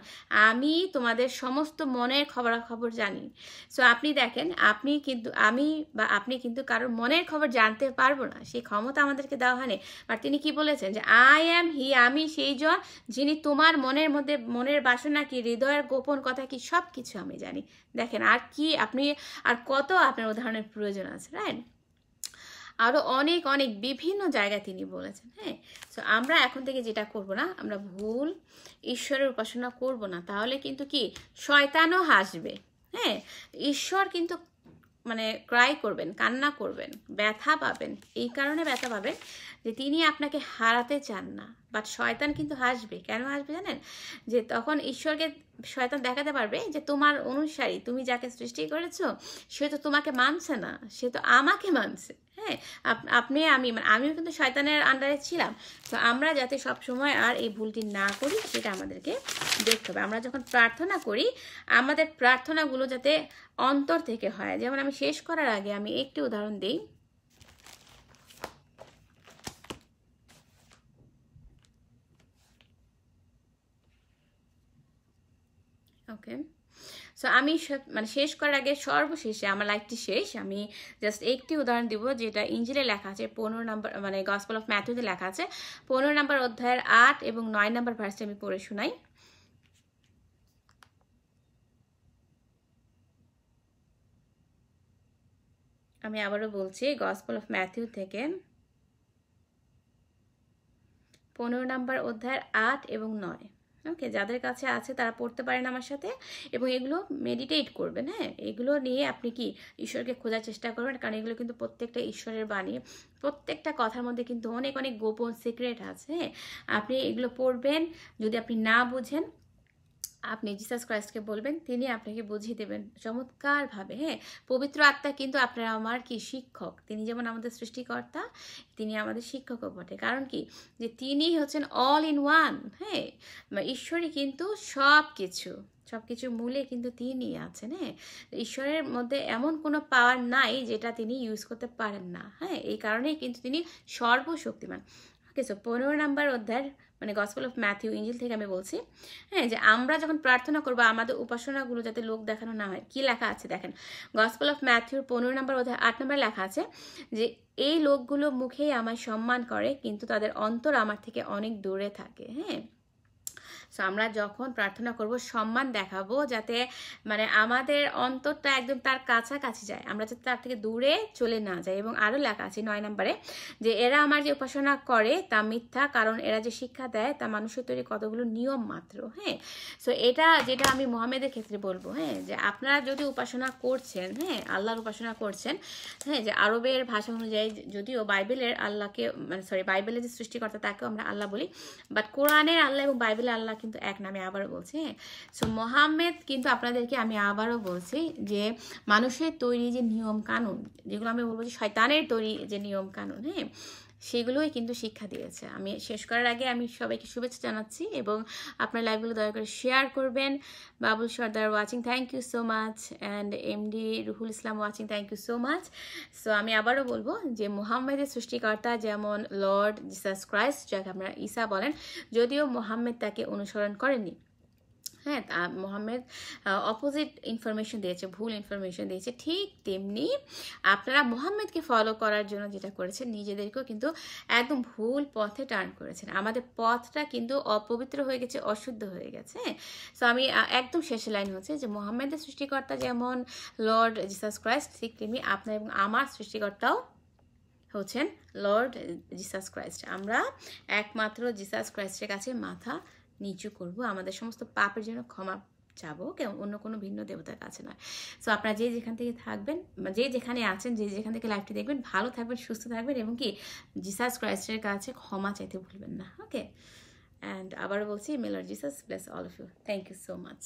আমি তোমাদের সমস্ত মনের খবরাখবর জানি। সো আপনি দেখেন, আপনি কিন্তু কারোর মনের খবর জানতে পারবো না, সেই ক্ষমতা আমাদেরকে দেওয়া হয়নি। বাট তিনি কি বলেছেন, যে আই অ্যাম হি, আমি সেই জন যিনি তোমার মনের মধ্যে মনের বাসনা কি, হৃদয়ের গোপন কথা কি, সব কিছু আমি জানি। দেখেন আর কি, আপনি আর কত আপনার উদাহরণের প্রয়োজন আছে, রাইট। আরও অনেক অনেক বিভিন্ন জায়গায় তিনি বলেছেন। হ্যাঁ, সো আমরা এখন থেকে যেটা করব না, আমরা ভুল ঈশ্বরের উপাসনা করব না, তাহলে কিন্তু কি শয়তানও হাসবে। হ্যাঁ, ঈশ্বর কিন্তু মানে ক্রাই করবেন, কান্না করবেন, ব্যথা পাবেন। এই কারণে ব্যথা পাবেন যে তিনি আপনাকে হারাতে চান না, বাট শয়তান কিন্তু হাসবে। কেন হাসবে জানেন? যে তখন ঈশ্বরকে শয়তান দেখাতে পারবে যে তোমার অনুসারী, তুমি যাকে সৃষ্টি করেছো সে তো তোমাকে মানছে না, সে তো আমাকে মানছে। হ্যাঁ, আপনি আমি মানে আমিও কিন্তু শয়তানের আন্ডারে ছিলাম। তো আমরা যাতে সব সময় আর এই ভুলটি না করি সেটা আমাদেরকে দেখতে হবে। আমরা যখন প্রার্থনা করি আমাদের প্রার্থনাগুলো যাতে অন্তর থেকে হয়। যেমন আমি শেষ করার আগে আমি একটি উদাহরণ দিই। ওকে, সো আমি মানে শেষ করার আগে সর্বশেষে আমার লাইফটি শেষ, আমি জাস্ট একটি উদাহরণ দিব যেটা ইঞ্জিলে লেখা আছে 15 নম্বর মানে গসপেল অফ ম্যাথিউতে লেখা আছে 15 নম্বর অধ্যায়ের 8 এবং 9 নম্বর ভার্সে আমি পড়ে শোনাই। আমি আবারও বলছি, গসপেল অফ ম্যাথিউ থেকে 15 নম্বর অধ্যায়ের 8 এবং 9। ওকে, যাদের কাছে আছে তারা পড়তে পারেন আমার সাথে এবং এগুলো মেডিটেট করবেন। হ্যাঁ, এগুলো নিয়ে আপনি কি ঈশ্বরকে খোঁজার চেষ্টা করবেন, কারণ এগুলো কিন্তু প্রত্যেকটা ঈশ্বরের বাণী, প্রত্যেকটা কথার মধ্যে কিন্তু অনেক অনেক গোপন সিক্রেট আছে। হ্যাঁ, আপনি এগুলো পড়বেন। যদি আপনি না বুঝেন আপনি জিসাস ক্রাইস্টকে বলবেন, তিনি আপনাকে বুঝিয়ে দেবেন চমৎকারভাবে। হ্যাঁ, পবিত্র আত্মা কিন্তু আপনার আমার কি শিক্ষক। তিনি যেমন আমাদের সৃষ্টিকর্তা, তিনি আমাদের শিক্ষকও বটে। কারণ কি, যে তিনি হচ্ছেন অল ইন ওয়ান। হ্যাঁ, ঈশ্বরই কিন্তু সব কিছুর মূলে কিন্তু তিনি আছেন। হ্যাঁ, ঈশ্বরের মধ্যে এমন কোনো পাওয়ার নাই যেটা তিনি ইউজ করতে পারেন না। হ্যাঁ, এই কারণেই কিন্তু তিনি সর্বশক্তিমান। ওকে, সো 15 নম্বর অধ্যায়ের মানে গসপেল অফ ম্যাথিউ ইঞ্জিল থেকে আমি বলছি। হ্যাঁ, যে আমরা যখন প্রার্থনা করবো আমাদের উপাসনাগুলো যাতে লোক দেখানো না হয়। কি লেখা আছে দেখেন, গসপেল অফ ম্যাথিউর 15 নম্বর অধ্যায় 8 নম্বর লেখা আছে যে এই লোকগুলো মুখেই আমায় সম্মান করে কিন্তু তাদের অন্তর আমার থেকে অনেক দূরে থাকে। হ্যাঁ, সো আমরা যখন প্রার্থনা করব সম্মান দেখাবো যাতে মানে আমাদের অন্তরটা একদম তার কাছাকাছি যায়, আমরা যাতে তার থেকে দূরে চলে না যাই। এবং আরও লেখা আছে 9 নম্বরে যে এরা আমার যে উপাসনা করে তা মিথ্যা, কারণ এরা যে শিক্ষা দেয় তা মানুষের তৈরি কতগুলো নিয়ম মাত্র। হ্যাঁ, সো এটা যেটা আমি মোহাম্মেদের ক্ষেত্রে বলবো। হ্যাঁ, যে আপনারা যদি উপাসনা করছেন, হ্যাঁ আল্লাহর উপাসনা করছেন, হ্যাঁ যে আরবের ভাষা অনুযায়ী যদিও বাইবেলের আল্লাহকে মানে বাইবেলের যে সৃষ্টিকর্তা তাকেও আমরা আল্লাহ বলি, বাট কোরআনের আল্লাহ এবং বাইবেলের আল্লাহ কিন্তু এক নামে। আবারও বলছি, হ্যাঁ, সো মোহাম্মেদ কিন্তু আপনাদেরকে আমি আবারও বলছি যে মানুষের তৈরি যে নিয়ম কানুন, যেগুলো আমি বলবো যে শয়তানের তৈরি যে নিয়ম কানুন, হ্যাঁ সেগুলোই কিন্তু শিক্ষা দিয়েছে। আমি শেষ করার আগে আমি সবাইকে শুভেচ্ছা জানাচ্ছি এবং আপনার লাইভগুলো দয়া করে শেয়ার করবেন। Babul Sardar watching, thank you so much. And MD Ruhul Islam watching, thank you so much. So আমি আবারও বলবো যে মুহাম্মেদের সৃষ্টিকর্তা যেমন লর্ড জিসাস ক্রাইস্ট, যাকে আমরা ঈসা বলেন, যদিও মুহাম্মেদ তাকে অনুসরণ করেননি। হ্যাঁ, মোহাম্মদ অপোজিট ইনফরমেশন দিয়েছে, ভুল ইনফরমেশন দিয়েছে, ঠিক তেমনি আপনারা মোহাম্মদকে ফলো করার জন্য যেটা করেছেন নিজেদেরকেও কিন্তু একদম ভুল পথে টার্ন করেছেন। আমাদের পথটা কিন্তু অপবিত্র হয়ে গেছে, অশুদ্ধ হয়ে গেছে। সো আমি একদম শেষে লাইন হচ্ছে যে মোহাম্মদের সৃষ্টিকর্তা যেমন লর্ড জিসাস ক্রাইস্ট, ঠিক তেমনি আপনার এবং আমার সৃষ্টিকর্তাও হচ্ছেন লর্ড জিসাস ক্রাইস্ট। আমরা একমাত্র জিসাস ক্রাইস্টের কাছে মাথা নিচু করব, আমাদের সমস্ত পাপের জন্য ক্ষমা চাবো, কেমন অন্য কোনো ভিন্ন দেবতার কাছে নয়। সো আপনারা যে যেখান থেকে থাকবেন, যে যেখানে আছেন, যে যেখান থেকে লাইভটি দেখবেন, ভালো থাকবেন, সুস্থ থাকবেন এবং কি জিসাস ক্রাইস্টের কাছে ক্ষমা চাইতে ভুলবেন না। ওকে, অ্যান্ড আবারও বলছি, may Lord Jesus bless all of you. Thank you so much.